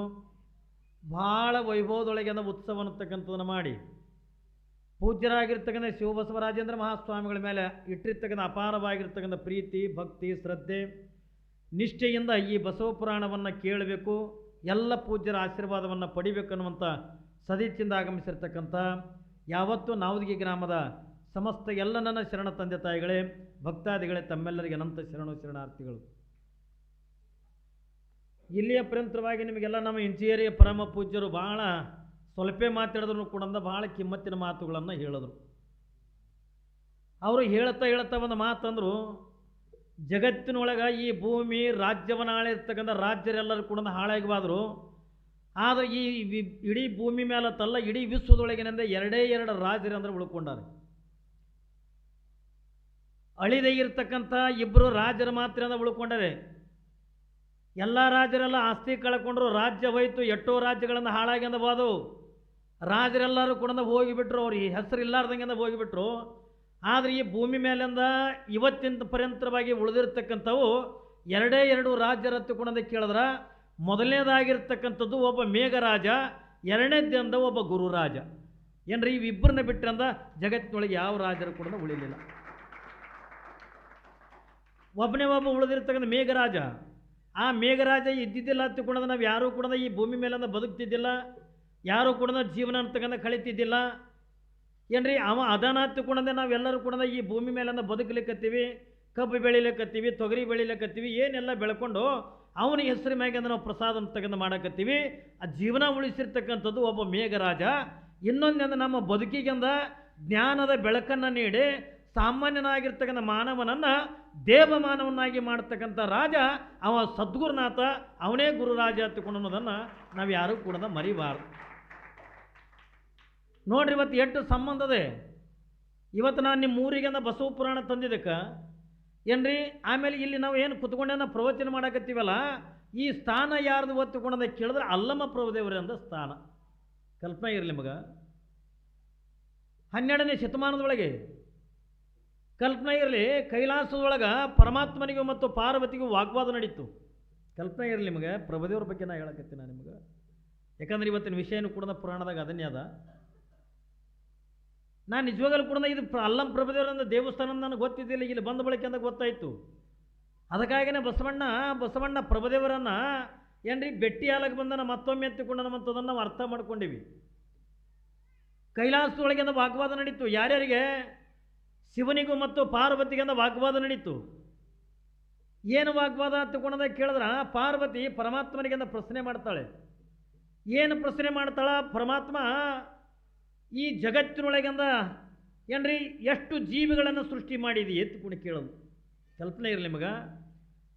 ಭಾಳ ವೈಭವದೊಳಗಿಂದ ಉತ್ಸವ ಅನ್ನತಕ್ಕಂಥದ್ದನ್ನು ಮಾಡಿ ಪೂಜ್ಯರಾಗಿರ್ತಕ್ಕಂಥ ಶಿವಬಸವರಾಜೇಂದ್ರ ಮಹಾಸ್ವಾಮಿಗಳ ಮೇಲೆ ಇಟ್ಟಿರ್ತಕ್ಕಂಥ ಅಪಾರವಾಗಿರ್ತಕ್ಕಂಥ ಪ್ರೀತಿ, ಭಕ್ತಿ, ಶ್ರದ್ಧೆ, ನಿಷ್ಠೆಯಿಂದ ಈ ಬಸವ ಪುರಾಣವನ್ನು ಕೇಳಬೇಕು, ಎಲ್ಲ ಪೂಜ್ಯರ ಆಶೀರ್ವಾದವನ್ನು ಪಡಿಬೇಕು ಅನ್ನುವಂಥ ಸದಿಚ್ಛೆಯಿಂದ ಆಗಮಿಸಿರ್ತಕ್ಕಂಥ ಯಾವತ್ತೂ ನಾವದಗಿ ಗ್ರಾಮದ ಸಮಸ್ತ ಎಲ್ಲ ನನ್ನ ಶರಣ ತಂದೆ ತಾಯಿಗಳೇ, ಭಕ್ತಾದಿಗಳೇ, ತಮ್ಮೆಲ್ಲರಿಗೆ ಅನಂತ ಶರಣಾರ್ಥಿಗಳು. ಇಲ್ಲಿಯ ಪರ್ಯಂತರವಾಗಿ ನಿಮಗೆಲ್ಲ ನಮ್ಮ ಇಂಚಿಗೇರಿಯ ಪರಮ ಪೂಜ್ಯರು ಭಾಳ ಸ್ವಲ್ಪೇ ಮಾತಾಡಿದ್ರು ಕೂಡ ಭಾಳ ಕಿಮ್ಮತ್ತಿನ ಮಾತುಗಳನ್ನು ಹೇಳಿದ್ರು. ಅವರು ಹೇಳ್ತಾ ಒಂದು ಮಾತಂದರು, ಜಗತ್ತಿನೊಳಗೆ ಈ ಭೂಮಿ ರಾಜ್ಯವನ್ನು ಆಳಿರ್ತಕ್ಕಂಥ ರಾಜ್ಯರೆಲ್ಲರೂ ಕೂಡ ಹಾಳಾಗಿವಾದರು. ಆದರೆ ಈ ಇಡೀ ಭೂಮಿ ಮೇಲತ್ತಲ್ಲ, ಇಡೀ ವಿಶ್ವದೊಳಗಿನಿಂದ ಎರಡೇ ರಾಜರಂದ್ರೆ ಉಳ್ಕೊಂಡಾರೆ. ಅಳಿದೇ ಇರ್ತಕ್ಕಂಥ ಇಬ್ಬರು ರಾಜರು ಮಾತ್ರ ಉಳ್ಕೊಂಡರೆ. ಎಲ್ಲ ರಾಜರೆಲ್ಲ ಆಸ್ತಿ ಕಳ್ಕೊಂಡ್ರು, ರಾಜ್ಯ ಹೋಯ್ತು, ಎಷ್ಟೋ ರಾಜ್ಯಗಳನ್ನು ಹಾಳಾಗಿ ಅಂದಬಾದು. ರಾಜರೆಲ್ಲರೂ ಕೂಡ ಹೋಗಿಬಿಟ್ರು, ಅವ್ರ ಹೆಸರು ಇಲ್ಲಾರ್ದಂಗೆ ಹೋಗಿಬಿಟ್ರು. ಆದರೆ ಈ ಭೂಮಿ ಮೇಲಿಂದ ಇವತ್ತಿನ ಪರ್ಯಂತರವಾಗಿ ಉಳಿದಿರ್ತಕ್ಕಂಥವು ಎರಡೇ ರಾಜ್ಯರತ್ತು ಕೂಡ ಕೇಳಿದ್ರೆ, ಮೊದಲನೇದಾಗಿರ್ತಕ್ಕಂಥದ್ದು ಒಬ್ಬ ಮೇಘರಾಜ, ಎರಡನೇದ್ದಂದ ಒಬ್ಬ ಗುರುರಾಜ. ಏನ್ರಿ ಇವಿಬ್ಬರನ್ನ ಬಿಟ್ಟಂದ ಜಗತ್ತಿನೊಳಗೆ ಯಾವ ರಾಜರು ಕೂಡ ಉಳಿಲಿಲ್ಲ. ಒಬ್ಬನೇ ಒಬ್ಬ ಉಳಿದಿರ್ತಕ್ಕಂಥ ಮೇಘರಾಜ. ಆ ಮೇಘರಾಜ ಇದ್ದಿದ್ದಿಲ್ಲ ಹತ್ತುಕೊಂಡ ನಾವು ಯಾರೂ ಕೂಡ ಈ ಭೂಮಿ ಮೇಲಿಂದ ಬದುಕ್ತಿದ್ದಿಲ್ಲ, ಯಾರೂ ಕೂಡ ಜೀವನ ಅಂತಕ್ಕಂಥ ಕಳೀತಿದ್ದಿಲ್ಲ. ಏನ್ರಿ ಅವ ಅದನ್ನ ಹತ್ತುಕೊಂಡಂದೆ ನಾವೆಲ್ಲರೂ ಕೂಡ ಈ ಭೂಮಿ ಮೇಲಿಂದ ಬದುಕಲಿಕ್ಕತ್ತೀವಿ, ಕಬ್ಬು ಬೆಳಿಲಿಕ್ಕತ್ತೀವಿ, ತೊಗರಿ ಬೆಳಿಲಿಕ್ಕತ್ತೀವಿ, ಏನೆಲ್ಲ ಬೆಳ್ಕೊಂಡು ಅವನ ಹೆಸರು ಮ್ಯಾಗಿಂದ ನಾವು ಪ್ರಸಾದ ಅಂತಕ್ಕಂಥ ಮಾಡಕತ್ತೀವಿ. ಆ ಜೀವನ ಉಳಿಸಿರ್ತಕ್ಕಂಥದ್ದು ಒಬ್ಬ ಮೇಘರಾಜ. ಇನ್ನೊಂದಿಂದ ನಮ್ಮ ಬದುಕಿಗಿಂದ ಜ್ಞಾನದ ಬೆಳಕನ್ನು ನೀಡಿ ಸಾಮಾನ್ಯನಾಗಿರ್ತಕ್ಕಂಥ ಮಾನವನನ್ನು ದೇವಮಾನವನ್ನಾಗಿ ಮಾಡ್ತಕ್ಕಂಥ ರಾಜ ಅವ ಸದ್ಗುರುನಾಥ, ಅವನೇ ಗುರುರಾಜ ಹತ್ತುಕೊಂಡು ಅನ್ನೋದನ್ನು ನಾವು ಯಾರೂ ಕೂಡ ಮರಿಬಾರ್ದು. ನೋಡ್ರಿ ಇವತ್ತು ಎಷ್ಟು ಸಂಬಂಧದೆ. ಇವತ್ತು ನಾನು ನಿಮ್ಮ ಊರಿಗೆಂದ ಬಸವ ಪುರಾಣ ತಂದಿದ್ದಕ್ಕೆ ಏನ್ರಿ, ಆಮೇಲೆ ಇಲ್ಲಿ ನಾವು ಏನು ಕುತ್ಕೊಂಡೇನ ಪ್ರವಚನ ಮಾಡಕತ್ತೀವಲ್ಲ, ಈ ಸ್ಥಾನ ಯಾರ್ದು ಒತ್ತುಕೊಂಡಂದ ಕೇಳಿದ್ರೆ ಅಲ್ಲಮ್ಮ ಪ್ರಭುದೇವರಿಂದ ಸ್ಥಾನ. ಕಲ್ಪನೆ ಇರಲಿ ಮಗ, 12ನೇ ಶತಮಾನದೊಳಗೆ ಕಲ್ಪನೆ ಇರಲಿ, ಕೈಲಾಸದೊಳಗೆ ಪರಮಾತ್ಮನಿಗೂ ಮತ್ತು ಪಾರ್ವತಿಗೂ ವಾಗ್ವಾದ ನಡೀತು. ಕಲ್ಪನೆ ಇರಲಿ ನಿಮಗೆ, ಪ್ರಭುದೇವ್ರ ಬಗ್ಗೆ ನಾ ಹೇಳಕತ್ತೀನಿ ನಾನು ನಿಮಗೆ. ಯಾಕಂದ್ರೆ ಇವತ್ತಿನ ವಿಷಯನೂ ಕೂಡ ಪುರಾಣದಾಗ ಅದನ್ನೇ ಅದ. ನಾನು ನಿಜವಾಗಲೂ ಕೂಡ ಇದು ಅಲ್ಲಂ ಪ್ರಭುದೇವರಿಂದ ದೇವಸ್ಥಾನ ನನಗೆ ಗೊತ್ತಿದ್ದಿಲ್ಲ, ಇಲ್ಲಿ ಬಂದ ಬಳಿಕ ಅಂತ ಗೊತ್ತಾಯಿತು. ಅದಕ್ಕಾಗಿಯೇ ಬಸವಣ್ಣ ಪ್ರಭುದೇವರನ್ನು ಏನ್ರಿ ಬೆಟ್ಟಿ ಹಾಲಕ್ಕೆ ಬಂದನ ಮತ್ತೊಮ್ಮೆ ಎತ್ತಿಕೊಂಡ ನಮ್ಮಂಥದನ್ನು ನಾವು ಅರ್ಥ ಮಾಡ್ಕೊಂಡಿವಿ. ಕೈಲಾಸದೊಳಗಿಂದ ವಾಗ್ವಾದ ನಡೀತು. ಯಾರ್ಯಾರಿಗೆ? ಶಿವನಿಗೂ ಮತ್ತು ಪಾರ್ವತಿಗಿಂದ ವಾಗ್ವಾದ ನಡೀತು. ಏನು ವಾಗ್ವಾದ ಹತ್ತುಕೊಂಡದ ಕೇಳಿದ್ರೆ, ಪಾರ್ವತಿ ಪರಮಾತ್ಮನಿಗಿಂದ ಪ್ರಶ್ನೆ ಮಾಡ್ತಾಳೆ. ಏನು ಪ್ರಶ್ನೆ ಮಾಡ್ತಾಳ? ಪರಮಾತ್ಮ ಈ ಜಗತ್ತಿನೊಳಗಿಂದ ಏನ್ರಿ ಎಷ್ಟು ಜೀವಿಗಳನ್ನು ಸೃಷ್ಟಿ ಮಾಡಿದೀಯ ಎತ್ತುಕೊಂಡು ಕೇಳೋದು. ಕಲ್ಪನೆ ಇರಲಿ ಮಗ,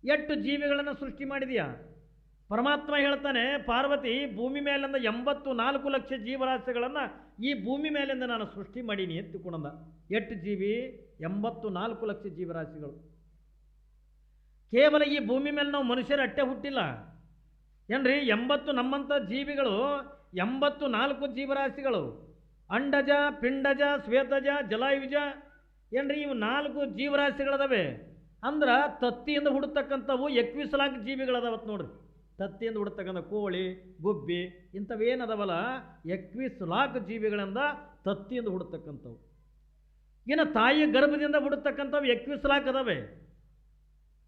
ಎಷ್ಟು ಜೀವಿಗಳನ್ನು ಸೃಷ್ಟಿ ಮಾಡಿದೀಯಾ? ಪರಮಾತ್ಮ ಹೇಳ್ತಾನೆ, ಪಾರ್ವತಿ ಭೂಮಿ ಮೇಲಿಂದ 84 ಲಕ್ಷ ಜೀವರಾಶಿಗಳನ್ನು ಈ ಭೂಮಿ ಮೇಲಿಂದ ನಾನು ಸೃಷ್ಟಿ ಮಾಡೀನಿ ಎತ್ತುಕೊಂಡ. ಎಷ್ಟು ಜೀವಿ? 84 ಲಕ್ಷ ಜೀವರಾಶಿಗಳು. ಕೇವಲ ಈ ಭೂಮಿ ಮೇಲೆ ನಾವು ಮನುಷ್ಯರ ಅಟ್ಟೆ ಹುಟ್ಟಿಲ್ಲ ಏನ್ರಿ, 80 ನಮ್ಮಂಥ ಜೀವಿಗಳು, 84 ಜೀವರಾಶಿಗಳು. ಅಂಡಜ, ಪಿಂಡಜ, ಶ್ವೇತಜ, ಜಲಾಯುಜ ಏನ್ರಿ, ಇವು 4 ಜೀವರಾಶಿಗಳದಾವೆ. ಅಂದ್ರೆ ತತ್ತಿಯಿಂದ ಹುಡ್ತಕ್ಕಂಥವು 21 ಲಾಖ ಜೀವಿಗಳದಾವತ್ತು ನೋಡ್ರಿ. ತತ್ತಿಯಿಂದ ಹುಡ್ತಕ್ಕಂಥ ಕೋಳಿ, ಗುಬ್ಬಿ ಇಂಥವೇನದವಲ್ಲ 21 ಲಾಖ ಜೀವಿಗಳಿಂದ ತತ್ತಿಯಿಂದ ಹುಡ್ತಕ್ಕಂಥವು. ಇನ್ನು ತಾಯಿ ಗರ್ಭದಿಂದ ಹುಡ್ತಕ್ಕಂಥವು 21 ಲಾಖ ಅದಾವೆ.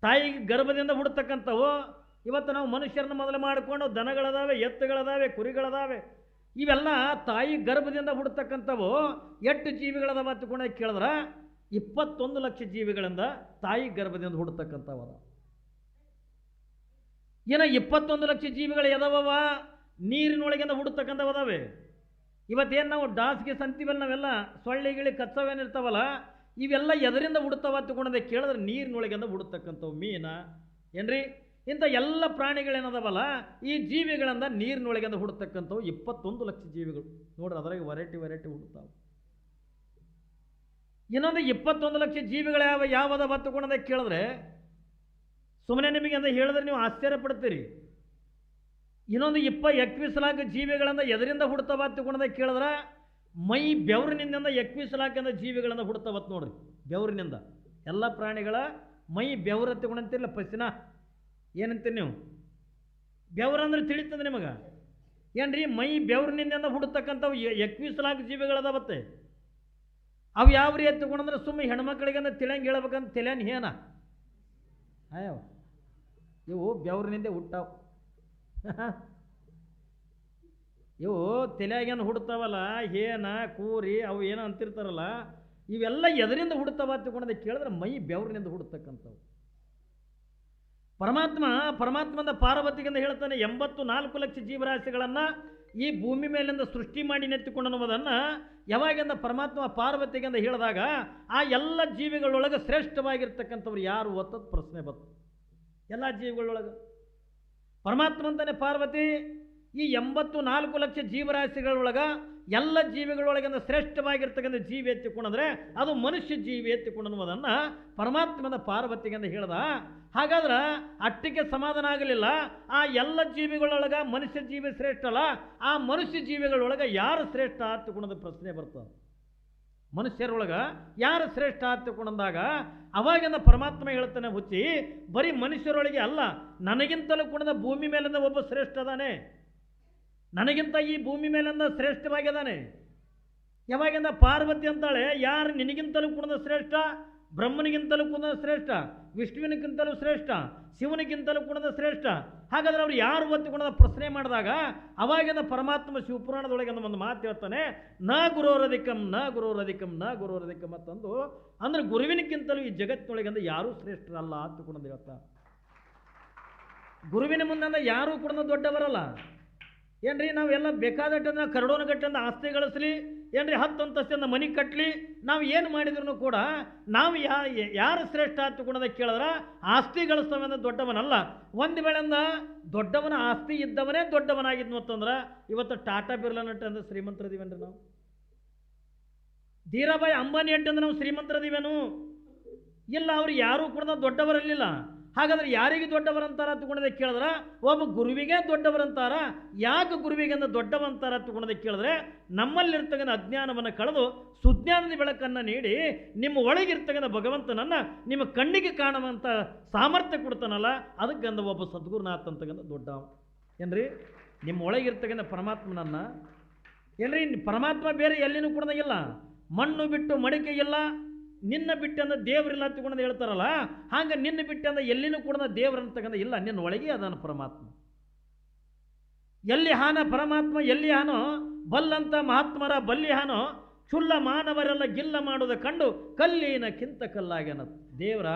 ತಾಯಿ ಗರ್ಭದಿಂದ ಹುಡ್ತಕ್ಕಂಥವು ಇವತ್ತು ನಾವು ಮನುಷ್ಯರನ್ನ ಮೊದಲು ಮಾಡಿಕೊಂಡು ದನಗಳದಾವೆ, ಎತ್ತುಗಳದಾವೆ, ಕುರಿಗಳದಾವೆ. ಇವೆಲ್ಲ ತಾಯಿ ಗರ್ಭದಿಂದ ಹುಡ್ತಕ್ಕಂಥವು ಎಷ್ಟು ಜೀವಿಗಳದಾವ ಹತ್ತುಕೊಂಡ ಕೇಳಿದ್ರೆ 21 ಲಕ್ಷ ಜೀವಿಗಳಿಂದ ತಾಯಿ ಗರ್ಭದಿಂದ ಹುಡ್ತಕ್ಕಂಥವ. ಏನೋ 21 ಲಕ್ಷ ಜೀವಿಗಳು ಎದವವ ನೀರಿನೊಳಗಿಂದ ಹುಡ್ತಕ್ಕಂಥವು ಅದಾವೆ. ಇವತ್ತೇನು ನಾವು ಡಾಸ್ಗೆ ಸಂತೀವಲ್ಲ, ನಾವೆಲ್ಲ ಸೊಳ್ಳೆಗಿಳಿ ಕಚ್ಚವೇನಿರ್ತಾವಲ್ಲ, ಇವೆಲ್ಲ ಎದರಿಂದ ಹುಡ್ತಾವ ಹತ್ತುಕೊಂಡದೆ ಕೇಳಿದ್ರೆ ನೀರಿನೊಳಗಿಂದ ಹುಡ್ತಕ್ಕಂಥವು. ಮೀನ ಏನ್ರಿ, ಇಂಥ ಎಲ್ಲ ಪ್ರಾಣಿಗಳೇನದವಲ್ಲ ಈ ಜೀವಿಗಳಿಂದ ನೀರಿನೊಳಗಿಂದ ಹುಡ್ತಕ್ಕಂಥವು 21 ಲಕ್ಷ ಜೀವಿಗಳು ನೋಡ್ರಿ. ಅದ್ರಾಗ ವೆರೈಟಿ ಹುಡ್ತಾವೆ. ಇನ್ನೊಂದು 21 ಲಕ್ಷ ಜೀವಿಗಳು ಯಾವದ ಬತ್ತುಕೊಂಡದ ಕೇಳಿದ್ರೆ ಸುಮ್ಮನೆ ನಿಮಗೆ ಅಂತ ಹೇಳಿದ್ರೆ ನೀವು ಆಶ್ಚರ್ಯ ಪಡ್ತೀರಿ. ಇನ್ನೊಂದು 21 ಲಾಖ ಜೀವಿಗಳಿಂದ ಎದರಿಂದ ಹುಡ್ತಾವ ಹತ್ತುಕೊಂಡದ ಕೇಳಿದ್ರೆ ಮೈ ಬೆವರಿನಿಂದ 21 ಲಾಖ ಜೀವಿಗಳಿಂದ ಹುಡ್ತಾವತ್ತು ನೋಡ್ರಿ. ಬೆವರಿನಿಂದ ಎಲ್ಲ ಪ್ರಾಣಿಗಳ ಮೈ ಬೆವರು ಹತ್ತುಕೊಂಡಂತಿರಲ್ಲ ಪಸಿನ ಏನಂತೀರಿ ನೀವು? ಬೆವರಂದ್ರೆ ತಿಳಿತದೆ ನಿಮಗೆ ಏನ್ರಿ? ಮೈ ಬೆವರಿನಿಂದ ಹುಡ್ತಕ್ಕಂಥವು 21 ಲಾಖ ಜೀವಿಗಳದಾವತ್ತೆ. ಅವು ಯಾವ ರೀತಿ ಎತ್ತುಕೊಂಡ್ರೆ ಸುಮ್ಮನೆ ಹೆಣ್ಮಕ್ಳಿಗೆ ತಿಳಿಯಂಗೆ ಹೇಳ್ಬೇಕಂತ ತಿಳಿಯನ್ ಏನ ಅಯ್ಯವ ಇವು ಬೆವ್ರಿನಿಂದ ಹುಟ್ಟಾವ. ಇವು ತಲೆಯಾಗೇನು ಹುಡ್ತಾವಲ್ಲ ಏನ ಕೂರಿ ಅವು ಏನೋ ಅಂತಿರ್ತಾರಲ್ಲ ಇವೆಲ್ಲ ಎದರಿಂದ ಹುಡ್ತಾವ ಹತ್ತುಕೊಂಡದ ಕೇಳಿದ್ರೆ ಮೈ ಬೆವ್ರಿನಿಂದ ಹುಡ್ತಕ್ಕಂಥವು. ಪರಮಾತ್ಮಂದ ಪಾರ್ವತಿಗಿಂದ ಹೇಳ್ತಾನೆ 84 ಲಕ್ಷ ಜೀವರಾಶಿಗಳನ್ನು ಈ ಭೂಮಿ ಮೇಲಿಂದ ಸೃಷ್ಟಿ ಮಾಡಿ ನೆತ್ತಿಕೊಂಡು ಅನ್ನೋದನ್ನು ಯಾವಾಗಿಂದ ಪರಮಾತ್ಮ ಪಾರ್ವತಿಗಿಂದ ಹೇಳಿದಾಗ ಆ ಎಲ್ಲ ಜೀವಿಗಳೊಳಗೆ ಶ್ರೇಷ್ಠವಾಗಿರ್ತಕ್ಕಂಥವ್ರು ಯಾರು ಒತ್ತದ ಪ್ರಶ್ನೆ ಬಂತು. ಎಲ್ಲ ಜೀವಿಗಳೊಳಗೆ ಪರಮಾತ್ಮ ಅಂತಾನೆ ಪಾರ್ವತಿ ಈ 84 ಲಕ್ಷ ಜೀವರಾಶಿಗಳೊಳಗೆ ಎಲ್ಲ ಜೀವಿಗಳೊಳಗಿಂದ ಶ್ರೇಷ್ಠವಾಗಿರ್ತಕ್ಕಂಥ ಜೀವಿ ಎತ್ತಿಕೊಂಡ್ರೆ ಅದು ಮನುಷ್ಯ ಜೀವಿ ಎತ್ತಿಕೊಂಡು ಅನ್ನೋದನ್ನು ಪರಮಾತ್ಮನ ಪಾರ್ವತಿಗಿಂದ ಹೇಳ್ದ. ಹಾಗಾದ್ರೆ ಅಟ್ಟಿಗೆ ಸಮಾಧಾನ ಆಗಲಿಲ್ಲ. ಆ ಎಲ್ಲ ಜೀವಿಗಳೊಳಗೆ ಮನುಷ್ಯ ಜೀವಿ ಶ್ರೇಷ್ಠ ಅಲ್ಲ, ಆ ಮನುಷ್ಯ ಜೀವಿಗಳೊಳಗೆ ಯಾರು ಶ್ರೇಷ್ಠ ಹತ್ತುಕೊಂಡದ ಪ್ರಶ್ನೆ ಬರ್ತದೆ. ಮನುಷ್ಯರೊಳಗೆ ಯಾರು ಶ್ರೇಷ್ಠ ಹತ್ತುಕೊಂಡಂದಾಗ ಅವಾಗಿಂದ ಪರಮಾತ್ಮ ಹೇಳ್ತಾನೆ ಹುಚ್ಚಿ ಬರೀ ಮನುಷ್ಯರೊಳಗೆ ಅಲ್ಲ, ನನಗಿಂತಲೂ ಕೂಡ ಭೂಮಿ ಮೇಲಿಂದ ಒಬ್ಬ ಶ್ರೇಷ್ಠ ಅದಾನೆ, ನನಗಿಂತ ಈ ಭೂಮಿ ಮೇಲಿಂದ ಶ್ರೇಷ್ಠವಾಗಿದ್ದಾನೆ. ಯಾವಾಗಿಂದ ಪಾರ್ವತಿ ಅಂತಾಳೆ ಯಾರು ನಿನಗಿಂತಲೂ ಕೂಡ ಶ್ರೇಷ್ಠ, ಬ್ರಹ್ಮನಿಗಿಂತಲೂ ಕೂಡ ಶ್ರೇಷ್ಠ, ವಿಷ್ಣುವಿನಕ್ಕಿಂತಲೂ ಶ್ರೇಷ್ಠ, ಶಿವನಿಗಿಂತಲೂ ಕೂಡ ಶ್ರೇಷ್ಠ. ಹಾಗಾದ್ರೆ ಅವ್ರು ಯಾರು ಒತ್ತುಕೊಂಡ ಪ್ರಶ್ನೆ ಮಾಡಿದಾಗ ಅವಾಗಿಂದ ಪರಮಾತ್ಮ ಶಿವಪುರಾಣದೊಳಗೆ ಒಂದು ಮಾತು ಹೇಳ್ತಾನೆ, ನ ಗುರೋರಧಿಕಂ ನ ಗುರೋರಧಿಕಂ ನ ಗುರೋರಧಿಕಂ ಅಂತಂದು. ಅಂದ್ರೆ ಗುರುವಿನಕ್ಕಿಂತಲೂ ಈ ಜಗತ್ತಿನೊಳಗಿಂದ ಯಾರೂ ಶ್ರೇಷ್ಠರಲ್ಲ ಹತ್ತುಕೊಂಡಂದು ಹೇಳ್ತಾ. ಗುರುವಿನ ಮುಂದೆ ಯಾರೂ ಕೂಡ ದೊಡ್ಡವರಲ್ಲ. ಏನ್ರಿ ನಾವೆಲ್ಲ ಬೇಕಾದಟ್ಟಂದ್ರೆ ಕರಡೋನ ಗಟ್ಟಂದ ಆಸ್ತಿ ಗಳಿಸ್ಲಿ, ಏನ್ರಿ 10 ಅಂತಸ್ತಿಂದ ಮನೆ ಕಟ್ಟಲಿ, ನಾವು ಏನು ಮಾಡಿದ್ರು ಕೂಡ ನಾವು ಯಾರು ಶ್ರೇಷ್ಠ ಹತ್ತುಕೊಂಡದ ಕೇಳಿದ್ರೆ ಆಸ್ತಿ ಗಳಿಸ್ತವೆ ದೊಡ್ಡವನಲ್ಲ. ಒಂದು ವೇಳೆಯಿಂದ ದೊಡ್ಡವನ ಆಸ್ತಿ ಇದ್ದವನೇ ದೊಡ್ಡವನಾಗಿದ್ನು ಅಂತಂದ್ರೆ ಇವತ್ತು ಟಾಟಾ ಬಿರ್ಲಾ ನಟ್ ಅಂದ್ರೆ ಶ್ರೀಮಂತರದೀವೇನ್ರಿ ನಾವು? ಧೀರಾಬಾಯಿ ಅಂಬಾನಿ ಅಡ್ಡಂದ್ರೆ ನಾವು ಶ್ರೀಮಂತರದೀವೇನು? ಇಲ್ಲ, ಅವ್ರು ಯಾರೂ ಕೂಡ ದೊಡ್ಡವರಲ್ಲಿಲ್ಲ. ಹಾಗಾದ್ರೆ ಯಾರಿಗೆ ದೊಡ್ಡವರಂತಾರ ಹತ್ತುಕೊಂಡದ ಕೇಳಿದ್ರೆ ಒಬ್ಬ ಗುರುವಿಗೆ ದೊಡ್ಡವರಂತಾರ. ಯಾಕೆ ಗುರುವಿಗೆ ದೊಡ್ಡವಂತಾರ ಹತ್ತುಕೊಂಡದ ಕೇಳಿದ್ರೆ ನಮ್ಮಲ್ಲಿರ್ತಕ್ಕಂಥ ಅಜ್ಞಾನವನ್ನು ಕಳೆದು ಸುಜ್ಞಾನದ ಬೆಳಕನ್ನು ನೀಡಿ ನಿಮ್ಮ ಒಳಗಿರ್ತಕ್ಕಂಥ ಭಗವಂತನನ್ನು ನಿಮ್ಮ ಕಣ್ಣಿಗೆ ಕಾಣುವಂಥ ಸಾಮರ್ಥ್ಯ ಕೊಡ್ತಾನಲ್ಲ, ಅದಕ್ಕೆ ಅಂದ ಒಬ್ಬ ಸದ್ಗುರುನಾಥ್ ಅಂತಕ್ಕಂಥ ದೊಡ್ಡವ. ಏನ್ರಿ ನಿಮ್ಮ ಒಳಗಿರ್ತಕ್ಕಂಥ ಪರಮಾತ್ಮನನ್ನು ಏನ್ರಿ ಪರಮಾತ್ಮ ಬೇರೆ ಎಲ್ಲಿನೂ ಕೂಡ ಇಲ್ಲ, ಮಣ್ಣು ಬಿಟ್ಟು ಮಡಿಕೆ ಇಲ್ಲ, ನಿನ್ನ ಬಿಟ್ಟಂದ ದೇವರಿಲ್ಲ ಹತ್ತುಕೊಂಡ ಹೇಳ್ತಾರಲ್ಲ, ಹಾಗೆ ನಿನ್ನ ಬಿಟ್ಟಂದ ಎಲ್ಲಿನೂ ಕೂಡ ದೇವ್ರ ಅಂತಕ್ಕಂಥ ಇಲ್ಲ, ನಿನ್ನ ಒಳಗೆ ಅದಾನ ಪರಮಾತ್ಮ. ಎಲ್ಲಿ ಹಾನ ಪರಮಾತ್ಮ ಎಲ್ಲಿ ಹಾನೋ ಬಲ್ಲಂತ ಮಹಾತ್ಮರ ಬಲ್ಲಿ ಹಾನೋ ಚುಲ್ಲ ಮಾನವರೆಲ್ಲ ಗಿಲ್ಲ ಮಾಡೋದ ಕಂಡು ಕಲ್ಲಿನಕ್ಕಿಂತ ಕಲ್ಲಾಗ್ಯಾನ. ದೇವರ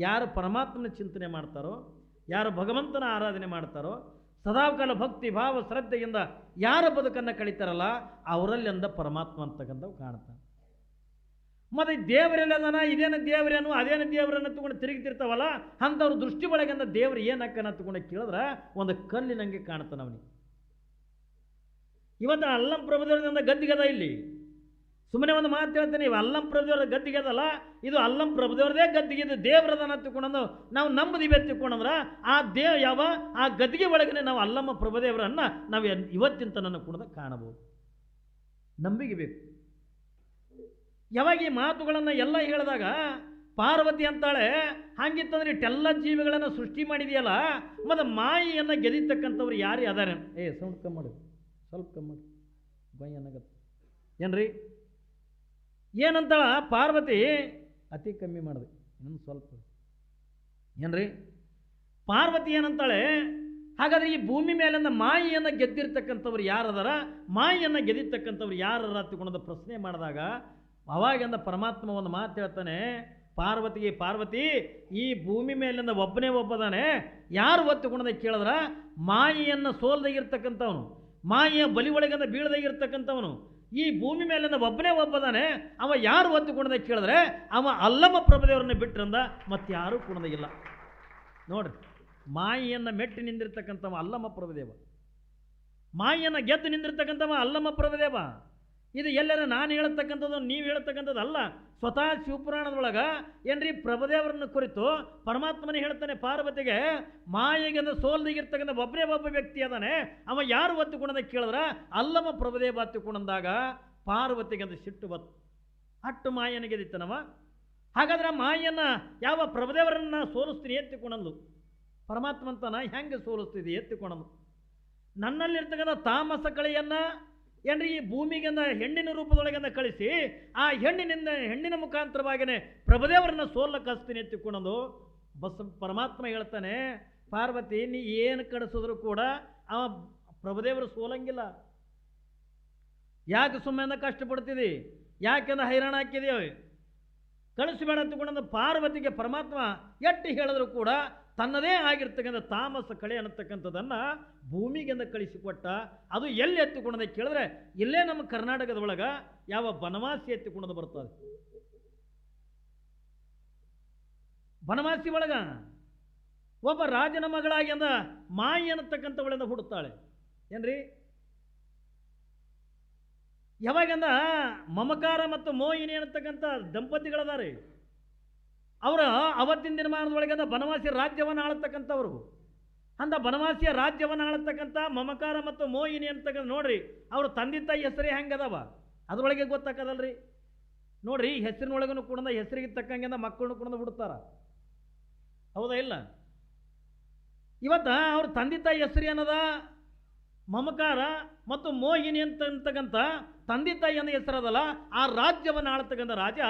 ಯಾರು ಪರಮಾತ್ಮನ ಚಿಂತನೆ ಮಾಡ್ತಾರೋ, ಯಾರು ಭಗವಂತನ ಆರಾಧನೆ ಮಾಡ್ತಾರೋ, ಸದಾಕಾಲ ಭಕ್ತಿ ಭಾವ ಶ್ರದ್ಧೆಯಿಂದ ಯಾರ ಬದುಕನ್ನು ಕಳೀತಾರಲ್ಲ ಅವರಲ್ಲಿಂದ ಪರಮಾತ್ಮ ಅಂತಕ್ಕಂಥವು ಕಾಣ್ತಾನೆ. ಮತ್ತು ದೇವರೆಲ್ಲದನ ಇದೇನು ದೇವರೇನು ಅದೇನು ದೇವರನ್ನು ತಗೊಂಡು ತಿರುಗಿತಿರ್ತಾವಲ್ಲ ಅಂಥವ್ರ ದೃಷ್ಟಿ ಒಳಗಿಂದ ದೇವ್ರು ಏನಕ್ಕನ್ನ ತಗೊಂಡು ಕೇಳಿದ್ರೆ ಒಂದು ಕಲ್ಲಿನಂಗೆ ಕಾಣ್ತಾನೆ ಅವನಿಗೆ. ಇವತ್ತು ಅಲ್ಲಂ ಪ್ರಭುದೇವರಿಂದ ಗದ್ದಿಗದ ಇಲ್ಲಿ ಸುಮ್ಮನೆ ಒಂದು ಮಾತು ಹೇಳ್ತೇನೆ, ಇವು ಅಲ್ಲಂ ಪ್ರಭುದೇವರ ಗದ್ದಿಗೆದಲ್ಲ, ಇದು ಅಲ್ಲಂ ಪ್ರಭುದೇವ್ರದೇ ಗದ್ದಿಗೆ ದೇವ್ರದನ್ನ ತಿಳ್ಕೊಂಡು ನಾವು ನಂಬುದಿವೆ ತಿಳ್ಕೊಂಡ್ರೆ ಆ ಗದ್ದಿಗೆ ಒಳಗನೆ ನಾವು ಅಲ್ಲಮ್ಮ ಪ್ರಭುದೇವರನ್ನು ನಾವು ಇವತ್ತಿನ ತನಕ ಕೂಡ ಕಾಣಬಹುದು. ನಂಬಿಕೆ ಬೇಕು. ಯಾವಾಗ ಈ ಮಾತುಗಳನ್ನು ಎಲ್ಲ ಹೇಳಿದಾಗ ಪಾರ್ವತಿ ಅಂತಾಳೆ ಹಂಗಿತ್ತಂದ್ರೆ ಇಟ್ಟೆಲ್ಲ ಜೀವಿಗಳನ್ನು ಸೃಷ್ಟಿ ಮಾಡಿದೆಯಲ್ಲ, ಮತ್ತು ಮಾಯಿಯನ್ನು ಗೆದಿತಕ್ಕಂಥವ್ರು ಯಾರೇ ಅದಾರೆ? ಸೌಂಡ್ ಕಮ್ಮಿ ಮಾಡಿ, ಸ್ವಲ್ಪ ಕಮ್ಮಿ ಮಾಡಿ, ಬೈ ಅನ್ನಗತ್ತೆ ಏನ್ರಿ? ಏನಂತಾಳ ಪಾರ್ವತಿ? ಅತಿ ಕಮ್ಮಿ ಮಾಡಿದೆ, ಇನ್ನೊಂದು ಸ್ವಲ್ಪ ಏನ್ರಿ? ಪಾರ್ವತಿ ಏನಂತಾಳೆ? ಹಾಗಾದ್ರೆ ಈ ಭೂಮಿ ಮೇಲಿಂದ ಮಾಯಿಯನ್ನು ಗೆದ್ದಿರ್ತಕ್ಕಂಥವ್ರು ಯಾರದಾರ, ಮಾಯಿಯನ್ನು ಗೆದಿರ್ತಕ್ಕಂಥವ್ರು ಯಾರು ಹತ್ತುಕೊಂಡ ಪ್ರಶ್ನೆ ಮಾಡಿದಾಗ ಅವಾಗಿಂದ ಪರಮಾತ್ಮ ಒಂದು ಮಾತು ಹೇಳ್ತಾನೆ ಪಾರ್ವತಿಗೆ, ಪಾರ್ವತಿ ಈ ಭೂಮಿ ಮೇಲಿಂದ ಒಬ್ಬನೇ ಒಬ್ಬದಾನೆ, ಯಾರು ಒತ್ತುಕೊಂಡದ ಕೇಳಿದ್ರೆ ಮಾಯಿಯನ್ನು ಸೋಲ್ದಾಗಿರ್ತಕ್ಕಂಥವನು, ಮಾಯಿಯ ಬಲಿ ಒಳಗಿಂದ ಬೀಳದಾಗಿರ್ತಕ್ಕಂಥವನು, ಈ ಭೂಮಿ ಮೇಲಿಂದ ಒಬ್ಬನೇ ಒಬ್ಬದಾನೆ. ಅವ ಯಾರು ಒತ್ತುಕೊಂಡದ ಕೇಳಿದ್ರೆ ಅವ ಅಲ್ಲಮ್ಮ ಪ್ರಭುದೇವರನ್ನ ಬಿಟ್ಟರಂದ ಮತ್ತೆ ಯಾರೂ ಕುಣದಾಗಿಲ್ಲ. ನೋಡ್ರಿ, ಮಾಯಿಯನ್ನು ಮೆಟ್ಟಿ ನಿಂದಿರ್ತಕ್ಕಂಥವ ಅಲ್ಲಮ್ಮ ಪ್ರಭುದೇವ, ಮಾಯಿಯನ್ನು ಗೆದ್ದು ನಿಂದಿರ್ತಕ್ಕಂಥವ ಅಲ್ಲಮ್ಮ ಪ್ರಭುದೇವ. ಇದು ಎಲ್ಲರ ನಾನು ಹೇಳ್ತಕ್ಕಂಥದ್ದು ನೀವು ಹೇಳ್ತಕ್ಕಂಥದ್ದು ಅಲ್ಲ. ಸ್ವತಃ ಶಿವಪುರಾಣದೊಳಗೆ ಏನ್ರಿ ಪ್ರಭುದೇವರನ್ನು ಕುರಿತು ಪರಮಾತ್ಮನೇ ಹೇಳ್ತಾನೆ ಪಾರ್ವತಿಗೆ, ಮಾಯೆಗೆಂದು ಸೋಲ್ದಿಗಿರ್ತಕ್ಕಂಥ ಒಬ್ಬನೇ ಒಬ್ಬ ವ್ಯಕ್ತಿ ಅದಾನೆ, ಅವ ಯಾರು ಒತ್ತುಕೊಂಡದ ಕೇಳಿದ್ರ ಅಲ್ಲಮ್ಮ ಪ್ರಭುದೇವ ಹತ್ತಿಕೊಂಡಂದಾಗ ಪಾರ್ವತಿಗೆಂದು ಸಿಟ್ಟು ಬತ್ತು. ಅಟ್ಟು ಮಾಯನ ಗೆದಿತ್ತನವ. ಹಾಗಾದ್ರೆ ಆ ಮಾಯನ್ನು ಯಾವ ಪ್ರಭುದೇವರನ್ನು ಸೋಲಿಸ್ತೀನಿ ಎತ್ತಿಕೊಂಡಂದು ಪರಮಾತ್ಮ ಅಂತಾನ ಹೆಂಗೆ ಸೋಲಿಸ್ತಿದೆ ಎತ್ತಿಕೊಂಡಂದು. ನನ್ನಲ್ಲಿರ್ತಕ್ಕಂಥ ತಾಮಸ ಕಳೆಯನ್ನು ಏನ್ರಿ ಈ ಭೂಮಿಗೆಂದ ಹೆಣ್ಣಿನ ರೂಪದೊಳಗೆಂದ ಕಳಿಸಿ ಆ ಹೆಣ್ಣಿನ ಮುಖಾಂತರವಾಗಿಯೇ ಪ್ರಭುದೇವರನ್ನ ಸೋಲಕ್ಕೆ ಹಸ್ತೀನಿ ಎತ್ತಿಕೊಂಡಂದು ಪರಮಾತ್ಮ ಹೇಳ್ತಾನೆ, ಪಾರ್ವತಿ ನೀ ಏನು ಕಳಿಸಿದ್ರು ಕೂಡ ಆ ಪ್ರಭುದೇವರು ಸೋಲಂಗಿಲ್ಲ. ಯಾಕೆ ಸುಮ್ಮನೆ ಕಷ್ಟಪಡ್ತಿದ್ದಿ, ಯಾಕೆಂದ ಹೈರಾಣ ಹಾಕಿದೆಯೋ, ಕಳಿಸಬೇಡ ಅಂತಕೊಂಡ ಪಾರ್ವತಿಗೆ ಪರಮಾತ್ಮ ಎಟ್ಟಿ ಹೇಳಿದ್ರು ಕೂಡ ತನ್ನದೇ ಆಗಿರ್ತಕ್ಕಂಥ ತಾಮಸ ಕಳೆ ಅನ್ನತಕ್ಕಂಥದ್ದನ್ನು ಭೂಮಿಗೆಂದ ಕಳಿಸಿಕೊಟ್ಟ. ಅದು ಎಲ್ಲಿ ಎತ್ತಿಕೊಂಡದ ಕೇಳಿದ್ರೆ ಇಲ್ಲೇ ನಮ್ಮ ಕರ್ನಾಟಕದ ಒಳಗೆ ಯಾವ ಬನವಾಸಿ ಎತ್ತಿಕೊಂಡದು ಬರ್ತದೆ. ಬನವಾಸಿ ಒಳಗ ಒಬ್ಬ ರಾಜನ ಮಗಳಾಗಿ ಅಂದ ಮಾಯಿ ಅನ್ನತಕ್ಕಂಥವಳಿಂದ ಹುಡುತ್ತಾಳೆ. ಏನ್ರಿ ಯಾವಾಗಂದ ಮಮಕಾರ ಮತ್ತು ಮೋಹಿನಿ ಅನ್ನತಕ್ಕಂಥ ದಂಪತಿಗಳದಾರೆ. ಅವರ ಅವತ್ತಿನ ದಿನಮಾನದೊಳಗಂದ ಬನವಾಸಿ ರಾಜ್ಯವನ್ನು ಆಳತಕ್ಕಂಥವ್ರು. ಅಂದ ಬನವಾಸಿಯ ರಾಜ್ಯವನ್ನು ಆಳತಕ್ಕಂಥ ಮಮಕಾರ ಮತ್ತು ಮೋಹಿನಿ ಅಂತಕ್ಕಂಥ ನೋಡ್ರಿ, ಅವ್ರ ತಂದೆ ತಾಯಿ ಹೆಸರೇ ಹೆಂಗದವ ಅದ್ರೊಳಗೆ ಗೊತ್ತಾಕದಲ್ರಿ. ನೋಡ್ರಿ ಹೆಸರಿನೊಳಗನು ಕೂಡ ಹೆಸರಿಗೆ ತಕ್ಕಂಗೆ ಮಕ್ಕಳನ್ನು ಕೂಡ ಬಿಡ್ತಾರ, ಹೌದಾ ಇಲ್ಲ? ಇವತ್ತ ಅವ್ರ ತಂದೆ ತಾಯಿ ಹೆಸರು ಏನದ ಮಮಕಾರ ಮತ್ತು ಮೋಹಿನಿ ಅಂತಕ್ಕಂಥ ತಂದೆ ತಾಯಿ ಅನ್ನೋ ಹೆಸರದಲ್ಲ. ಆ ರಾಜ್ಯವನ್ನು ಆಳ್ತಕ್ಕಂಥ ರಾಜ,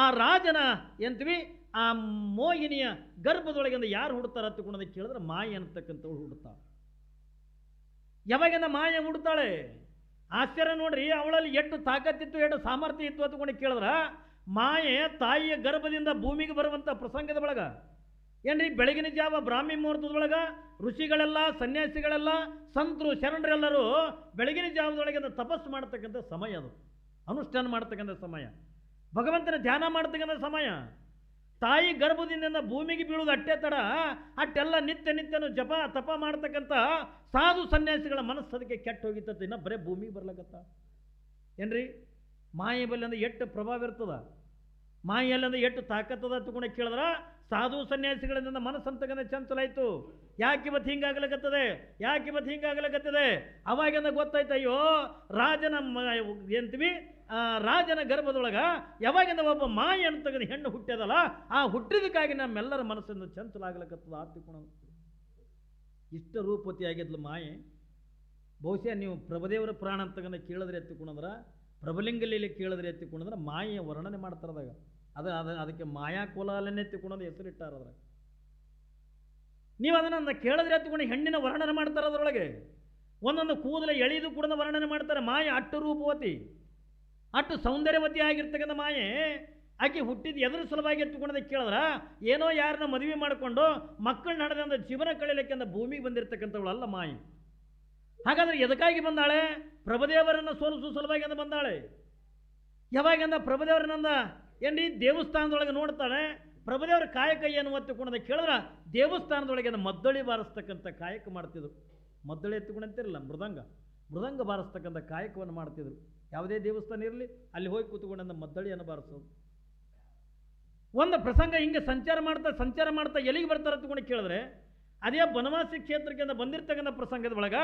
ಆ ರಾಜನ ಎಂತೀವಿ ಆ ಮೋಹಿನಿಯ ಗರ್ಭದೊಳಗಿಂದ ಯಾರು ಹುಡ್ತಾರ ಅಂತಕೊಂಡೋದಕ್ಕೆ ಕೇಳಿದ್ರೆ ಮಾಯಿ ಅನ್ನತಕ್ಕಂಥವ್ಳು ಹುಡ್ತಾಳೆ. ಯಾವಾಗಿಂದ ಮಾಯ ಹುಡ್ತಾಳೆ ಆಶ್ಚರ್ಯ ನೋಡ್ರಿ. ಅವಳಲ್ಲಿ ಎಷ್ಟು ತಾಕತ್ತಿತ್ತು, ಎಷ್ಟು ಸಾಮರ್ಥ್ಯ ಇತ್ತು ಅಂತಕೊಂಡು ಕೇಳಿದ್ರೆ ಮಾಯೆ ತಾಯಿಯ ಗರ್ಭದಿಂದ ಭೂಮಿಗೆ ಬರುವಂಥ ಪ್ರಸಂಗದ ಒಳಗ ಏನ್ರಿ ಬೆಳಗಿನ ಜಾವ ಬ್ರಾಹ್ಮಿ ಮುಹೂರ್ತದೊಳಗ ಋಷಿಗಳೆಲ್ಲ ಸನ್ಯಾಸಿಗಳೆಲ್ಲ ಸಂತರು ಶರಣರೆಲ್ಲರೂ ಬೆಳಗಿನ ಜಾವದೊಳಗೆ ತಪಸ್ಸು ಮಾಡ್ತಕ್ಕಂಥ ಸಮಯ, ಅದು ಅನುಷ್ಠಾನ ಮಾಡ್ತಕ್ಕಂಥ ಸಮಯ, ಭಗವಂತನ ಧ್ಯಾನ ಮಾಡ್ತಕ್ಕಂಥ ಸಮಯ. ತಾಯಿ ಗರ್ಭದಿಂದ ಭೂಮಿಗೆ ಬೀಳುವುದು ಅಟ್ಟೆ ತಡ, ಅಟ್ಟೆಲ್ಲ ನಿತ್ಯನೂ ಜಪ ತಪ ಮಾಡ್ತಕ್ಕಂಥ ಸಾಧು ಸನ್ಯಾಸಿಗಳ ಮನಸ್ಸು ಅದಕ್ಕೆ ಕೆಟ್ಟ ಹೋಗಿತ್ತ, ಇನ್ನ ಬರೇ ಭೂಮಿಗೆ ಬರ್ಲಕತ್ತ. ಏನ್ರಿ ಮಾಯಿ ಬಲ್ಲಿ ಅಂದ್ರೆ ಎಷ್ಟು ಪ್ರಭಾವ ಇರ್ತದ, ಮಾಯಲ್ಲಂದ್ರೆ ಎಷ್ಟು ತಾಕತ್ತದ ಅಂತಕೊಂಡು ಕೇಳಿದ್ರ ಸಾಧು ಸನ್ಯಾಸಿಗಳಿಂದ ಮನಸ್ಸಂತಕ್ಕಂಥ ಚಂಚಲ ಆಯಿತು. ಯಾಕೆ ಇವತ್ತು ಹಿಂಗಾಗಲಕತ್ತದೆ ಅವಾಗಿಂದ ಗೊತ್ತಾಯ್ತು, ಅಯ್ಯೋ ರಾಜನ ಎಂತೀವಿ ರಾಜನ ಗರ್ಭದೊಳಗ ಯಾವಾಗಿಂದ ಒಬ್ಬ ಮಾಯಿ ಅಂತಕ್ಕಂಥ ಹೆಣ್ಣು ಹುಟ್ಟ್ಯದಲ್ಲ, ಆ ಹುಟ್ಟಿದಕ್ಕಾಗಿ ನಮ್ಮೆಲ್ಲರ ಮನಸ್ಸಿಂದ ಚಂಚಲ ಆಗ್ಲಕತ್ತದ ಆತಿಕೊಂಡು ಇಷ್ಟ ರೂಪತಿ ಆಗಿದ್ಲು ಮಾಯೆ. ಬಹುಶಃ ನೀವು ಪ್ರಭುದೇವರ ಪುರಾಣ ಅಂತಕ್ಕಂಥ ಕೇಳಿದ್ರೆ ಎತ್ತಿಕೊಂಡ್ರ, ಪ್ರಭುಲಿಂಗಲೀಲೆ ಕೇಳಿದ್ರೆ ಎತ್ತಿಕೊಂಡ್ರೆ ಮಾಯೆಯ ವರ್ಣನೆ ಮಾಡ್ತಾರದಾಗ ಅದಕ್ಕೆ ಮಾಯಾ ಕೋಲಾಲನೆ ಎತ್ತಿಕೊಂಡೋದು ಹೆಸರಿಟ್ಟಾರದ್ರ. ನೀವು ಅದನ್ನು ಕೇಳಿದ್ರೆ ಎತ್ತಿಕೊಂಡು ಹೆಣ್ಣಿನ ವರ್ಣನೆ ಮಾಡ್ತಾರೆ. ಅದರೊಳಗೆ ಒಂದೊಂದು ಕೂದಲ ಎಳೆದು ಕೂಡ ವರ್ಣನೆ ಮಾಡ್ತಾರೆ. ಮಾಯೆ ಅಟ್ಟು ರೂಪವತಿ, ಅಟ್ಟು ಸೌಂದರ್ಯವತಿ ಆಗಿರ್ತಕ್ಕಂಥ ಮಾಯೆ. ಆಕೆ ಹುಟ್ಟಿದ ಎದುರು ಸಲುವಾಗಿ ಎತ್ತುಕೊಂಡೋದಕ್ಕೆ ಕೇಳಿದ್ರ ಏನೋ ಯಾರನ್ನ ಮದುವೆ ಮಾಡಿಕೊಂಡು ಮಕ್ಕಳು ನಡೆದಂಥ ಜೀವನ ಕಳೆಯಲಿಕ್ಕೆ ಭೂಮಿಗೆ ಬಂದಿರತಕ್ಕಂಥವಳು ಅಲ್ಲ ಮಾಯೆ. ಹಾಗಾದ್ರೆ ಎದಕ್ಕಾಗಿ ಬಂದಾಳೆ? ಪ್ರಭುದೇವರನ್ನು ಸೋಲಿಸುವ ಸಲುವಾಗಿ ಅಂತ ಬಂದಾಳೆ. ಯಾವಾಗಂದ ಪ್ರಭುದೇವರನ್ನ ಏನ್ರಿ ದೇವಸ್ಥಾನದೊಳಗೆ ನೋಡ್ತಾಳೆ. ಪ್ರಭುದೇವರ ಕಾಯಕ ಏನು ಒತ್ತುಕೊಂಡೋದಕ್ಕೆ ಕೇಳಿದ್ರೆ ದೇವಸ್ಥಾನದೊಳಗೆ ಮದ್ದಳಿ ಬಾರಿಸ್ತಕ್ಕಂಥ ಕಾಯಕ ಮಾಡ್ತಿದ್ರು. ಮದ್ದಳಿ ಎತ್ತುಕೊಂಡಂತಿರಲ್ಲ, ಮೃದಂಗ ಬಾರಿಸ್ತಕ್ಕಂಥ ಕಾಯಕವನ್ನು ಮಾಡ್ತಿದ್ರು. ಯಾವುದೇ ದೇವಸ್ಥಾನ ಇರಲಿ ಅಲ್ಲಿ ಹೋಗಿ ಕೂತ್ಕೊಂಡ ಮದ್ದಳಿಯನ್ನು ಬಾರಿಸೋದು. ಒಂದು ಪ್ರಸಂಗ ಹಿಂಗೆ ಸಂಚಾರ ಮಾಡ್ತಾ ಎಲ್ಲಿಗೆ ಬರ್ತಾರೆ ಅಂತಕೊಂಡು ಕೇಳಿದ್ರೆ ಅದೇ ಬನವಾಸಿ ಕ್ಷೇತ್ರಕ್ಕೆ ಬಂದಿರ್ತಕ್ಕಂಥ ಪ್ರಸಂಗದ ಒಳಗ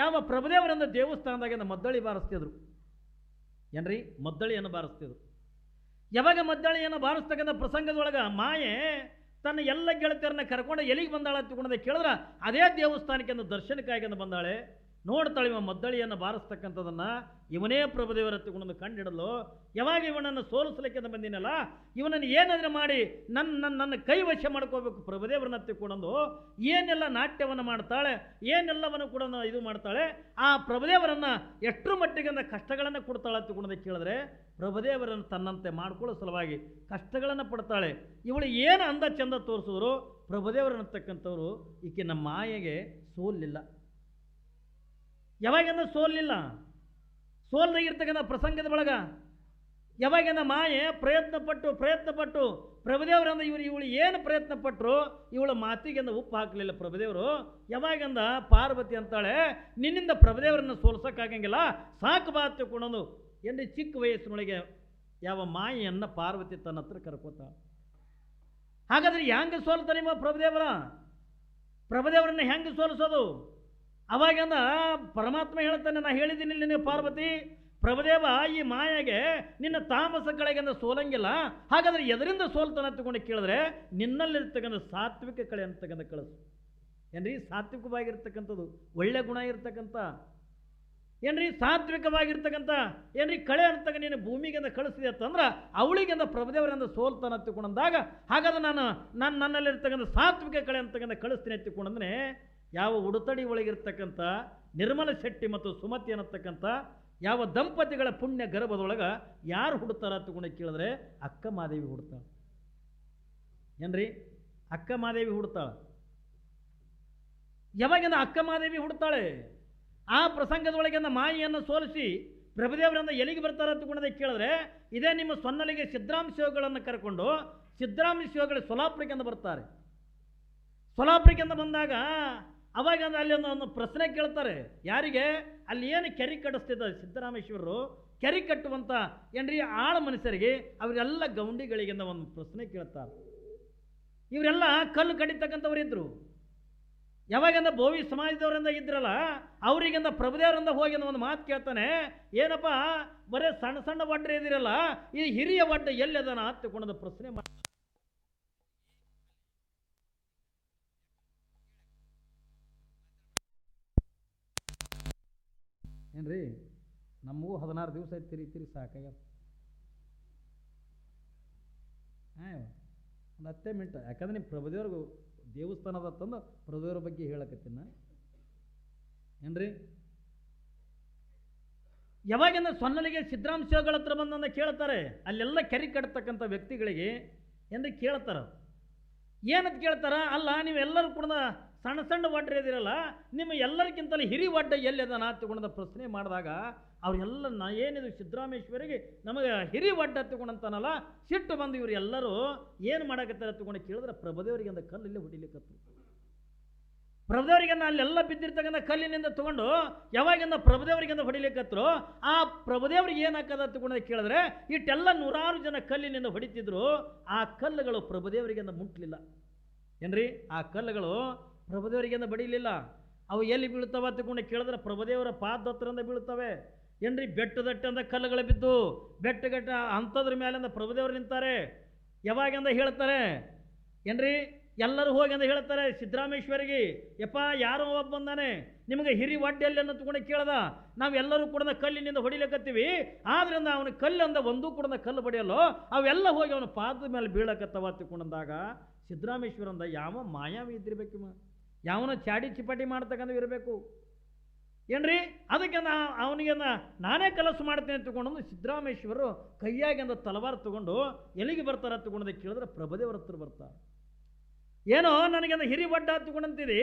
ಯಾವ ಪ್ರಭುದೇವರನ್ನ ದೇವಸ್ಥಾನದಾಗ ಮದ್ದಳಿ ಬಾರಿಸ್ತಿದ್ರು. ಏನ್ರಿ ಮದ್ದಳಿಯನ್ನು ಬಾರಿಸ್ತಿದ್ರು. ಯಾವಾಗ ಮದ್ದಳಿಯನ್ನು ಬಾರಿಸ್ತಕ್ಕಂಥ ಪ್ರಸಂಗದೊಳಗ ಮಾಯೆ ತನ್ನ ಎಲ್ಲ ಗೆಳತಿಯರನ್ನ ಕರ್ಕೊಂಡು ಎಲ್ಲಿಗೆ ಬಂದಾಳ ಅಂತಕೊಂಡ ಕೇಳಿದ್ರೆ ಅದೇ ದೇವಸ್ಥಾನಕ್ಕೆ ದರ್ಶನಕ್ಕಾಗಿ ಬಂದಾಳೆ. ನೋಡ್ತಾಳೆ ಇವ ಮದ್ದಳಿಯನ್ನು ಬಾರಿಸ್ತಕ್ಕಂಥದನ್ನು. ಇವನೇ ಪ್ರಭುದೇವರ ಹತ್ತಿಕೊಂಡು ಕಂಡಿಡಲು ಯಾವಾಗ ಇವನನ್ನು ಸೋಲಿಸಲಿಕ್ಕೆ ಬಂದಿನಲ್ಲ, ಇವನನ್ನು ಏನಾದರೂ ಮಾಡಿ ನನ್ನ ಕೈ ವಶ ಮಾಡ್ಕೋಬೇಕು ಪ್ರಭುದೇವರನ್ನ ಹತ್ತಿಕೊಂಡು ಏನೆಲ್ಲ ನಾಟ್ಯವನ್ನು ಮಾಡ್ತಾಳೆ, ಏನೆಲ್ಲವನ್ನು ಕೂಡ ಇದು ಮಾಡ್ತಾಳೆ. ಆ ಪ್ರಭುದೇವರನ್ನು ಎಷ್ಟರ ಮಟ್ಟಿಗೆ ಕಷ್ಟಗಳನ್ನು ಕೊಡ್ತಾಳೆ ಹತ್ತಿಕೊಂಡು ಕೇಳಿದ್ರೆ ಪ್ರಭುದೇವರನ್ನು ತನ್ನಂತೆ ಮಾಡ್ಕೊಳ್ಳೋ ಸಲುವಾಗಿ ಕಷ್ಟಗಳನ್ನು ಪಡ್ತಾಳೆ. ಇವಳು ಏನು ಅಂದ ಚಂದ ತೋರಿಸಿದ್ರು ಪ್ರಭುದೇವರನ್ನತಕ್ಕಂಥವ್ರು ಈಕೆ ನಮ್ಮ ಮಾಯೆಗೆ ಸೋಲಿಲ್ಲ. ಯಾವಾಗಿಂದ ಸೋಲಿಲ್ಲ, ಸೋಲ್ದಾಗಿರ್ತಕ್ಕಂಥ ಪ್ರಸಂಗದ ಒಳಗ ಯಾವಾಗಿಂದ ಮಾಯೆ ಪ್ರಯತ್ನ ಪಟ್ಟು ಪ್ರಭುದೇವರಂದ ಇವಳು ಏನು ಪ್ರಯತ್ನ ಪಟ್ಟರು, ಇವಳ ಮಾತಿಗೆಂದ ಉಪ್ಪು ಹಾಕಲಿಲ್ಲ ಪ್ರಭುದೇವರು. ಯಾವಾಗಂದ ಪಾರ್ವತಿ ಅಂತಾಳೆ, ನಿನ್ನಿಂದ ಪ್ರಭುದೇವರನ್ನು ಸೋಲ್ಸೋಕ್ಕಾಗಂಗಿಲ್ಲ, ಸಾಕು ಬಾ ತಿಳ್ಕೊಂಡೊಂದು ಎಂದು ಚಿಕ್ಕ ವಯಸ್ಸಿನೊಳಗೆ ಯಾವ ಮಾಯೆಯನ್ನು ಪಾರ್ವತಿ ತನ್ನ ಹತ್ರ ಕರ್ಕೋತ. ಹಾಗಾದ್ರೆ ಹೆಂಗೆ ಸೋಲ್ತಾನೆ ಪ್ರಭುದೇವರನ್ನ ಹೆಂಗೆ ಸೋಲಿಸೋದು? ಅವಾಗಂದ ಪರಮಾತ್ಮ ಹೇಳ್ತಾನೆ, ನಾ ಹೇಳಿದ್ದೀನಿ ನಿನಗೆ ಪಾರ್ವತಿ, ಪ್ರಭುದೇವ ಈ ಮಾಯೆಗೆ ನಿನ್ನ ತಾಮಸ ಕಳೆಗೆಂದ ಸೋಲಂಗಿಲ್ಲ. ಹಾಗಾದ್ರೆ ಎದರಿಂದ ಸೋಲ್ತಾನೆ ಅಂತಕೊಂಡು ಕೇಳಿದ್ರೆ, ನಿನ್ನಲ್ಲಿರ್ತಕ್ಕಂಥ ಸಾತ್ವಿಕ ಕಳೆ ಅಂತಕ್ಕಂಥ ಕಳಿಸು. ಏನ್ರಿ ಸಾತ್ವಿಕವಾಗಿರ್ತಕ್ಕಂಥದ್ದು, ಒಳ್ಳೆ ಗುಣ ಇರ್ತಕ್ಕಂಥ ಏನ್ರಿ ಸಾತ್ವಿಕವಾಗಿರ್ತಕ್ಕಂಥ ಏನ್ರಿ ಕಳೆ ಅಂತಕ್ಕ ನೀನು ಭೂಮಿಗೆಂದ ಕಳಿಸಿದೆ ಅಂತಂದ್ರೆ ಅವಳಿಗೆಂದ ಪ್ರಭುದೇವರಿಂದ ಸೋಲ್ತಾನೆ ಹತ್ತಿಕೊಂಡಂದಾಗ, ಹಾಗಾದ್ರೆ ನನ್ನಲ್ಲಿರ್ತಕ್ಕಂಥ ಸಾತ್ವಿಕ ಕಳೆ ಅಂತಕ್ಕಂಥ ಕಳಿಸ್ತೀನಿ ಹತ್ತಿಕೊಂಡಂದ್ರೆ, ಯಾವ ಉಡುತಡಿ ಒಳಗಿರ್ತಕ್ಕಂಥ ನಿರ್ಮಲ ಶೆಟ್ಟಿ ಮತ್ತು ಸುಮತಿ ಅನ್ನತಕ್ಕಂಥ ಯಾವ ದಂಪತಿಗಳ ಪುಣ್ಯ ಗರ್ಭದೊಳಗೆ ಯಾರು ಹುಡ್ತಾರ ಹತ್ತುಕೊಂಡು ಕೇಳಿದ್ರೆ ಅಕ್ಕ ಮಾದೇವಿ ಹುಡ್ತಾಳೆ. ಏನ್ರಿ ಅಕ್ಕ ಮಾದೇವಿ ಹುಡ್ತಾಳೆ. ಯಾವಾಗಿಂದ ಅಕ್ಕ ಮಾದೇವಿ ಹುಡ್ತಾಳೆ, ಆ ಪ್ರಸಂಗದೊಳಗಿಂದ ಮಾಯಿಯನ್ನು ಸೋಲಿಸಿ ಪ್ರಭುದೇವರಿಂದ ಎಲ್ಲಿಗೆ ಬರ್ತಾರೆ ಅಂತಕೊಂಡದೆ ಕೇಳಿದ್ರೆ, ಇದೇ ನಿಮ್ಮ ಸೊನ್ನಲಿಗೆ ಸಿದ್ದರಾಮ ಶಿವಗಳನ್ನು ಕರ್ಕೊಂಡು ಸಿದ್ದರಾಮ ಶಿವಗಳು ಸೊಲಾಪುರಕ್ಕಿಂದ ಬರ್ತಾರೆ. ಸೊಲಾಪುರಕ್ಕಿಂದ ಬಂದಾಗ ಅವಾಗ ಅಲ್ಲಿ ಒಂದು ಪ್ರಶ್ನೆ ಕೇಳ್ತಾರೆ. ಯಾರಿಗೆ? ಅಲ್ಲಿ ಏನು ಕೆರೆ ಕಟ್ಟಿಸ್ತಿದ್ದ ಸಿದ್ದರಾಮೇಶ್ವರರು, ಕೆರೆ ಕಟ್ಟುವಂಥ ಏನ್ರಿ ಆಳ ಮನುಷ್ಯರಿಗೆ ಅವರೆಲ್ಲ ಗೌಂಡಿಗಳಿಗಿಂದ ಒಂದು ಪ್ರಶ್ನೆ ಕೇಳ್ತಾರೆ. ಇವರೆಲ್ಲ ಕಲ್ಲು ಕಡಿತಕ್ಕಂಥವ್ರು ಇದ್ರು. ಯಾವಾಗಂದ ಬೋವಿ ಸಮಾಜದವರಿಂದ ಇದ್ರಲ್ಲ, ಅವರಿಗಿಂದ ಪ್ರಭುದೇವರಿಂದ ಹೋಗಿ ಒಂದು ಮಾತು ಕೇಳ್ತಾನೆ, ಏನಪ್ಪ ಬರೇ ಸಣ್ಣ ಸಣ್ಣ ಒಡ್ರೆ ಇದಿರಲ್ಲ, ಈ ಹಿರಿಯ ಒಡ್ಡ ಎಲ್ಲದನ ಹತ್ತುಕೊಂಡ ಪ್ರಶ್ನೆ ಏನ್ರಿ ನಮಗೂ 16 ದಿವಸ ಆಯ್ತು ತಿರಿ ಸಾಕಾಗ ಒಂದು 10 ಮಿನಿಟ್. ಯಾಕಂದ್ರೆ ನೀವು ಪ್ರಭುದೇವ್ರಿಗೂ ದೇವಸ್ಥಾನದ ತಂದು ಪ್ರಭುದೇವ್ರ ಬಗ್ಗೆ ಹೇಳಕತ್ತೀನ ಏನ್ರಿ. ಯಾವಾಗಿಂದ ಸೊನ್ನಲಿಗೆ ಸಿದ್ದರಾಮ ಶಿವಗಳ ಹತ್ರ ಬಂದಂದ ಕೇಳ್ತಾರೆ, ಅಲ್ಲೆಲ್ಲ ಕೆರೆ ಕಟ್ತಕ್ಕಂಥ ವ್ಯಕ್ತಿಗಳಿಗೆ ಏನ್ರಿ ಕೇಳ್ತಾರ. ಏನಂತ ಕೇಳ್ತಾರ, ಅಲ್ಲ ನೀವೆಲ್ಲರೂ ಕೂಡ ಸಣ್ಣ ಸಣ್ಣ ಒಡ್ರೆ ಇದಿರಲ್ಲ, ನಿಮ್ಮ ಎಲ್ಲರಿಗಿಂತಲೂ ಹಿರಿ ಒಡ್ಡ ಎಲ್ಲಿದನ ಹತ್ತುಕೊಂಡ ಪ್ರಶ್ನೆ ಮಾಡಿದಾಗ ಅವರೆಲ್ಲ ಏನಿದು ಸಿದ್ದರಾಮೇಶ್ವರಿಗೆ ನಮಗೆ ಹಿರಿ ಒಡ್ಡ ಹತ್ತುಕೊಂಡಂತಾನಲ್ಲ, ಸಿಟ್ಟು ಬಂದು ಇವರು ಎಲ್ಲರೂ ಏನು ಮಾಡಕತ್ತಾರೆ ಹತ್ತುಕೊಂಡು ಕೇಳಿದ್ರೆ ಪ್ರಭುದೇವರಿಗೆ ಅಂದ ಕಲ್ಲಲ್ಲಿ ಹೊಡಿಲಿಕ್ಕತ್ತು. ಪ್ರಭುದೇವರಿಗೆಂದ ಅಲ್ಲೆಲ್ಲ ಬಿದ್ದಿರ್ತಕ್ಕಂಥ ಕಲ್ಲಿನಿಂದ ತಗೊಂಡು ಯಾವಾಗಿಂದ ಪ್ರಭುದೇವರಿಗಿಂದ ಹೊಡಿಲಿಕ್ಕತ್ತರು, ಆ ಪ್ರಭುದೇವರಿಗೆ ಏನಾಕದ ಹತ್ತುಕೊಂಡ ಕೇಳಿದ್ರೆ ಇಟ್ಟೆಲ್ಲ 100 ಜನ ಕಲ್ಲಿನಿಂದ ಹೊಡಿತಿದ್ರು. ಆ ಕಲ್ಲುಗಳು ಪ್ರಭುದೇವರಿಗಿಂದ ಮುಟ್ಲಿಲ್ಲ ಏನ್ರಿ. ಆ ಕಲ್ಲುಗಳು ಪ್ರಭುದೇವರಿಗಿಂದ ಬಡಿಲಿಲ್ಲ. ಅವು ಎಲ್ಲಿ ಬೀಳ್ತಾವ ಹತ್ತುಕೊಂಡು ಕೇಳಿದ್ರೆ ಪ್ರಭುದೇವರ ಪಾದ ಹತ್ತಿರಂದ ಬೀಳ್ತವೆ ಏನ್ರಿ. ಬೆಟ್ಟದಟ್ಟಂದ ಕಲ್ಲುಗಳು ಬಿದ್ದು ಬೆಟ್ಟಗಟ್ಟ ಅಂಥದ್ರ ಮೇಲಿಂದ ಪ್ರಭುದೇವರು ನಿಂತಾರೆ. ಯಾವಾಗಿಂದ ಹೇಳ್ತಾರೆ ಏನ್ರಿ, ಎಲ್ಲರೂ ಹೋಗಿ ಅಂತ ಹೇಳ್ತಾರೆ ಸಿದ್ದರಾಮೇಶ್ವರಿಗೆ, ಯಪ್ಪ ಯಾರೋ ಒಬ್ಬ ಬಂದಾನೆ, ನಿಮಗೆ ಹಿರಿ ಒಡ್ಡೆಲ್ಲಿ ಅನ್ನತ್ಕೊಂಡು ಕೇಳ್ದ, ನಾವೆಲ್ಲರೂ ಕೂಡ ಕಲ್ಲಿನಿಂದ ಹೊಡಿಲಿಕ್ಕತ್ತೀವಿ, ಆದ್ರಿಂದ ಅವನ ಕಲ್ಲಂದ ಒಂದೂ ಕೂಡ ಕಲ್ಲು ಬಡಿಯಲ್ಲೋ, ಅವೆಲ್ಲ ಹೋಗಿ ಅವನ ಪಾದದ ಮೇಲೆ ಬೀಳಕತ್ತವ ಹತ್ತಿಕೊಂಡಂದಾಗ ಸಿದ್ದರಾಮೇಶ್ವರಂದ ಯಾವ ಮಾಯಾವಿ ಇದ್ದಿರ್ಬೇಕು, ಯಾವನ ಚಾಡಿ ಚಿಪಾಟಿ ಮಾಡ್ತಕ್ಕಂಥ ಇರಬೇಕು ಏನ್ರಿ. ಅದಕ್ಕೆ ಅವನಿಗೆ ನಾನೇ ಕೆಲಸ ಮಾಡ್ತೇನೆ ಅಂತಕೊಂಡು ಸಿದ್ದರಾಮೇಶ್ವರರು ಕೈಯಾಗಿಂದ ತಲವಾರು ತಗೊಂಡು ಎಲ್ಲಿಗೆ ಬರ್ತಾರೆ ಹತ್ತುಕೊಂಡದ ಕೇಳಿದ್ರೆ ಪ್ರಭುದೇವರ ಹತ್ರ ಬರ್ತಾರೆ. ಏನೋ ನನಗೆ ಹಿರಿ ಒಡ್ಡ ಹತ್ತುಕೊಂಡಂತಿದಿ,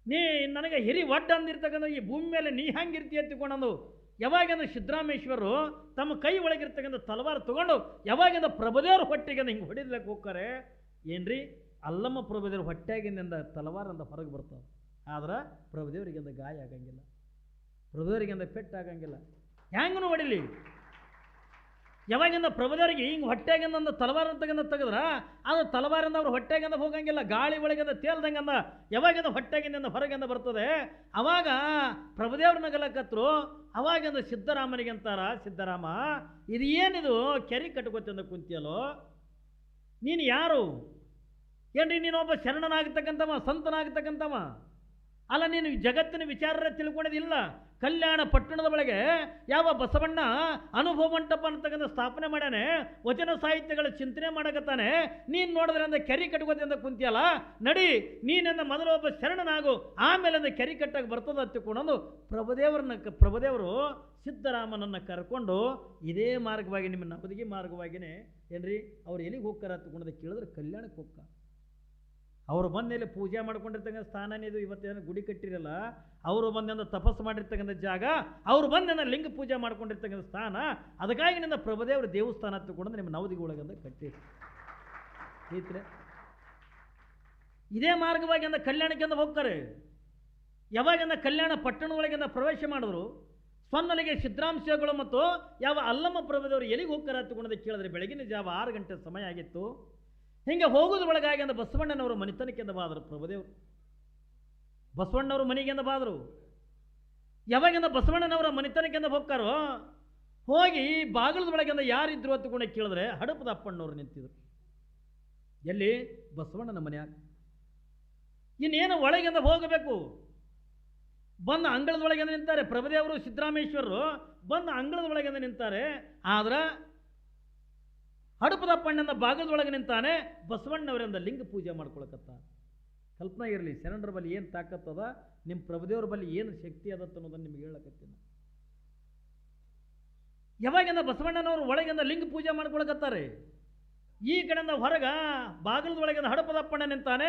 ನೀ ನನಗೆ ಹಿರಿ ಒಡ್ಡ ಅಂದಿರ್ತಕ್ಕಂಥ ಈ ಭೂಮಿ ಮೇಲೆ ನೀ ಹೆಂಗಿರ್ತಿ ಹತ್ತಿಕೊಂಡಂದು. ಯಾವಾಗಿಂದ ಸಿದ್ದರಾಮೇಶ್ವರರು ತಮ್ಮ ಕೈ ಒಳಗಿರ್ತಕ್ಕಂಥ ತಲವಾರು ತಗೊಂಡು ಯಾವಾಗಿಂದ ಪ್ರಭುದೇವ್ರ ಹೊಟ್ಟೆಗೆ ಹಿಂಗೆ ಹೊಡಿಲಿಕ್ಕೆ ಹೋಗ್ತಾರೆ ಏನ್ರಿ. ಅಲ್ಲಮ್ಮ ಪ್ರಭುದೇವ್ರ ಹೊಟ್ಟೆಗಿಂದ ತಲವಾರಿಂದ ಹೊರಗೆ ಬರ್ತಾವೆ. ಆದ್ರೆ ಪ್ರಭುದೇವರಿಗಿಂದ ಗಾಯ ಆಗಂಗಿಲ್ಲ, ಪ್ರಭುದೇವರಿಗಿಂದ ಪೆಟ್ಟಾಗಂಗಿಲ್ಲ. ಹೆಂಗೂ ಹೊಡಿಲಿ, ಯಾವಾಗಿಂದ ಪ್ರಭುದೇವರಿಗೆ ಹಿಂಗೆ ಹೊಟ್ಟೆಗಿಂದ ಒಂದು ತಲವಾರ ಅಂತಗಂದ ತೆಗೆದ್ರ ಅದು ತಲವಾರಿಂದ ಅವ್ರ ಹೊಟ್ಟೆಗಿಂದ ಹೋಗಂಗಿಲ್ಲ, ಗಾಳಿ ಒಳಗಿಂದ ತೇಲ್ದಂಗಂದ ಯಾವಾಗಿಂದ ಹೊಟ್ಟೆಗಿಂದ ಹೊರಗಿಂದ ಬರ್ತದೆ. ಅವಾಗ ಪ್ರಭುದೇವ್ರ ನಗಲಕತ್ರು. ಅವಾಗಿಂದ ಸಿದ್ದರಾಮನಿಗೆ ಅಂತಾರ, ಸಿದ್ದರಾಮ ಇದು ಏನಿದು ಕೆರೆ ಕಟ್ಕೋತಿಂದ ಕುಂತಿಯಲ್ಲೋ, ನೀನು ಯಾರು ಏನ್ರಿ, ನೀನೊಬ್ಬ ಶರಣನಾಗತಕ್ಕಂಥವ, ಸಂತನಾಗತಕ್ಕಂಥವ ಅಲ್ಲ, ನೀನು ಜಗತ್ತಿನ ವಿಚಾರ ತಿಳ್ಕೊಂಡಿದ್ದಿಲ್ಲ. ಕಲ್ಯಾಣ ಪಟ್ಟಣದ ಒಳಗೆ ಯಾವ ಬಸವಣ್ಣ ಅನುಭವ ಮಂಟಪ ಅಂತಕ್ಕಂಥ ಸ್ಥಾಪನೆ ಮಾಡ್ಯಾನೆ, ವಚನ ಸಾಹಿತ್ಯಗಳ ಚಿಂತನೆ ಮಾಡಕತ್ತಾನೆ. ನೀನು ನೋಡಿದ್ರೆ ಅಂದ ಕೆರೆ ಕಟ್ಕೋತಿಂದ ಕುಂತಿಯಲ್ಲ, ನಡಿ ನೀನೆಂದ ಮೊದಲು ಒಬ್ಬ ಶರಣನಾಗು, ಆಮೇಲೆ ಕೆರೆ ಕಟ್ಟಾಗಿ ಬರ್ತದ ಹತ್ತಿಕೊಂಡು ಪ್ರಭುದೇವರು ಸಿದ್ದರಾಮನನ್ನು ಕರ್ಕೊಂಡು ಇದೇ ಮಾರ್ಗವಾಗಿ ನಿಮ್ಮ ನವದಗಿ ಮಾರ್ಗವಾಗಿಯೇ ಏನ್ರಿ ಅವ್ರು ಎಲ್ಲಿಗೆ ಹೋಗ್ತಾರೆ ಹತ್ತುಕೊಂಡದ ಕೇಳಿದ್ರೆ ಕಲ್ಯಾಣಕ್ಕೆ ಹೋಗ್ತಾರೆ. ಅವರು ಬಂದೇಲಿ ಪೂಜೆ ಮಾಡ್ಕೊಂಡಿರ್ತಕ್ಕಂಥ ಸ್ಥಾನನೇ ಇದು. ಇವತ್ತೇನು ಗುಡಿ ಕಟ್ಟಿರಲ್ಲ, ಅವರು ಬಂದಿಂದ ತಪಸ್ಸು ಮಾಡಿರ್ತಕ್ಕಂಥ ಜಾಗ, ಅವರು ಬಂದಿಂದ ಲಿಂಗ ಪೂಜೆ ಮಾಡ್ಕೊಂಡಿರ್ತಕ್ಕಂಥ ಸ್ಥಾನ. ಅದಕ್ಕಾಗಿ ನಿನ್ನ ಪ್ರಭುದೇವರ ದೇವಸ್ಥಾನ ತಗೊಂಡು ನಿಮ್ಮ ನವದಿಗೆ ಒಳಗಂದ ಕಟ್ಟಿ ಐತ್ರೆ. ಇದೇ ಮಾರ್ಗವಾಗಿ ಅಂದ ಕಲ್ಯಾಣಕ್ಕೆಂದ ಹೋಗ್ತಾರೆ. ಯಾವಾಗಿಂದ ಕಲ್ಯಾಣ ಪಟ್ಟಣದೊಳಗಿಂದ ಪ್ರವೇಶ ಮಾಡಿದ್ರು, ಸ್ವನ್ನಲಿಗೆ ಸಿದ್ದರಾಮಶಿವಗಳು ಮತ್ತು ಯಾವ ಅಲ್ಲಮ್ಮ ಪ್ರಭುದೇವರು ಎಲ್ಲಿಗೆ ಹೋಗ್ತಾರೆ ಹತ್ತುಕೊಂಡದೆ ಕೇಳಿದ್ರೆ ಬೆಳಗಿನ ಜಾವ 6 ಗಂಟೆ ಸಮಯ ಆಗಿತ್ತು. ಹಿಂಗೆ ಹೋಗೋದ್ರ ಒಳಗಾಗಿ ಅಂದ ಬಸವಣ್ಣನವರು ಮನೆತನಕ್ಕೆಂದ ಬಾದರು. ಪ್ರಭುದೇವರು ಬಸವಣ್ಣವ್ರ ಮನೆಗೆಂದ ಬಾದರು. ಯಾವಾಗಿಂದ ಬಸವಣ್ಣನವರ ಮನೆತನಕ್ಕೆಂದ ಹೋಗ್ತಾರೋ, ಹೋಗಿ ಬಾಗಿಲದ ಒಳಗಿಂದ ಯಾರಿದ್ರು ಹತ್ತುಕೊಂಡೆ ಕೇಳಿದ್ರೆ ಹಡಪದ ಅಪ್ಪಣ್ಣವ್ರು ನಿಂತಿದ್ರು. ಎಲ್ಲಿ? ಬಸವಣ್ಣನ ಮನೆಯಾಗ. ಇನ್ನೇನು ಒಳಗಿಂದ ಹೋಗಬೇಕು. ಬಂದ ಅಂಗಳದೊಳಗಿಂದ ನಿಂತಾರೆ ಪ್ರಭುದೇವರು, ಸಿದ್ದರಾಮೇಶ್ವರರು ಬಂದ ಅಂಗಳದೊಳಗಿಂದ ನಿಂತಾರೆ. ಆದ್ರೆ ಹಡಪದಪ್ಪಣ್ಣನ ಬಾಗಲದೊಳಗೆ ನಿಂತಾನೆ. ಬಸವಣ್ಣವರಿಂದ ಲಿಂಗ ಪೂಜೆ ಮಾಡ್ಕೊಳಕತ್ತ. ಕಲ್ಪನಾ ಇರಲಿ, ಶರಣರ ಬಳಿ ಏನು ತಾಕತ್ತದ, ನಿಮ್ಮ ಪ್ರಭುದೇವ್ರ ಬಳಿ ಏನು ಶಕ್ತಿ ಅದತ್ತ ಅನ್ನೋದನ್ನು ನಿಮ್ಗೆ ಹೇಳಕತ್ತೀನಿ. ಯಾವಾಗಿಂದ ಬಸವಣ್ಣನವರು ಒಳಗಿಂದ ಲಿಂಗ ಪೂಜೆ ಮಾಡ್ಕೊಳಕತ್ತಾರೆ. ಈ ಕಡೆಯಿಂದ ಹೊರಗ ಬಾಗಿಲದೊಳಗಿಂದ ಹಡಪದಪ್ಪಣ್ಣ ನಿಂತಾನೆ.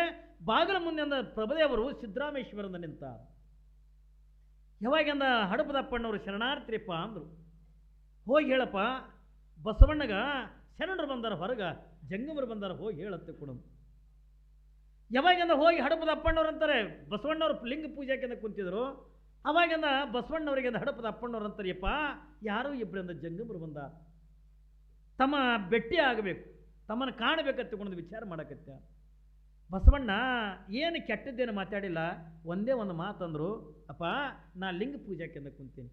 ಬಾಗಿಲ ಮುಂದೆ ಪ್ರಭುದೇವರು ಸಿದ್ದರಾಮೇಶ್ವರಿಂದ ನಿಂತಾರೆ. ಯಾವಾಗಿಂದ ಹಡಪದಪ್ಪಣ್ಣವರು ಶರಣಾರ್ಥಿರಿಪ್ಪ ಅಂದರು. ಹೋಗಿ ಹೇಳಪ್ಪ ಬಸವಣ್ಣಗ ಶರಣರು ಬಂದಾರ, ಹೊರಗ ಜಂಗಮರು ಬಂದಾರ, ಹೋಗಿ ಹೇಳತ್ತೆ ಕೊಡು. ಯಾವಾಗಿಂದ ಹೋಗಿ ಹಡಪದಪ್ಪಣ್ಣವ್ರು ಅಂತಾರೆ. ಬಸವಣ್ಣವ್ರು ಲಿಂಗ ಪೂಜೆಕೆಂದ ಕುಂತಿದ್ರು. ಅವಾಗಿಂದ ಬಸವಣ್ಣವರಿಗಿಂದ ಹಡಪದಪ್ಪಣ್ಣವ್ರು ಅಂತಾರೆಯಪ್ಪ, ಯಾರೋ ಇಬ್ಬರಿಂದ ಜಂಗಮರು ಬಂದ, ತಮ್ಮ ಭೇಟಿ ಆಗಬೇಕು, ತಮ್ಮನ್ನು ಕಾಣಬೇಕತ್ತುಕೊಂಡು ವಿಚಾರ ಮಾಡಕತ್ತ. ಬಸವಣ್ಣ ಏನು ಕೆಟ್ಟದ್ದೇನು ಮಾತಾಡಿಲ್ಲ, ಒಂದೇ ಒಂದು ಮಾತಂದರು. ಅಪ್ಪ ನಾ ಲಿಂಗ ಪೂಜೆಕೆಂದ ಕುಂತೀನಿ.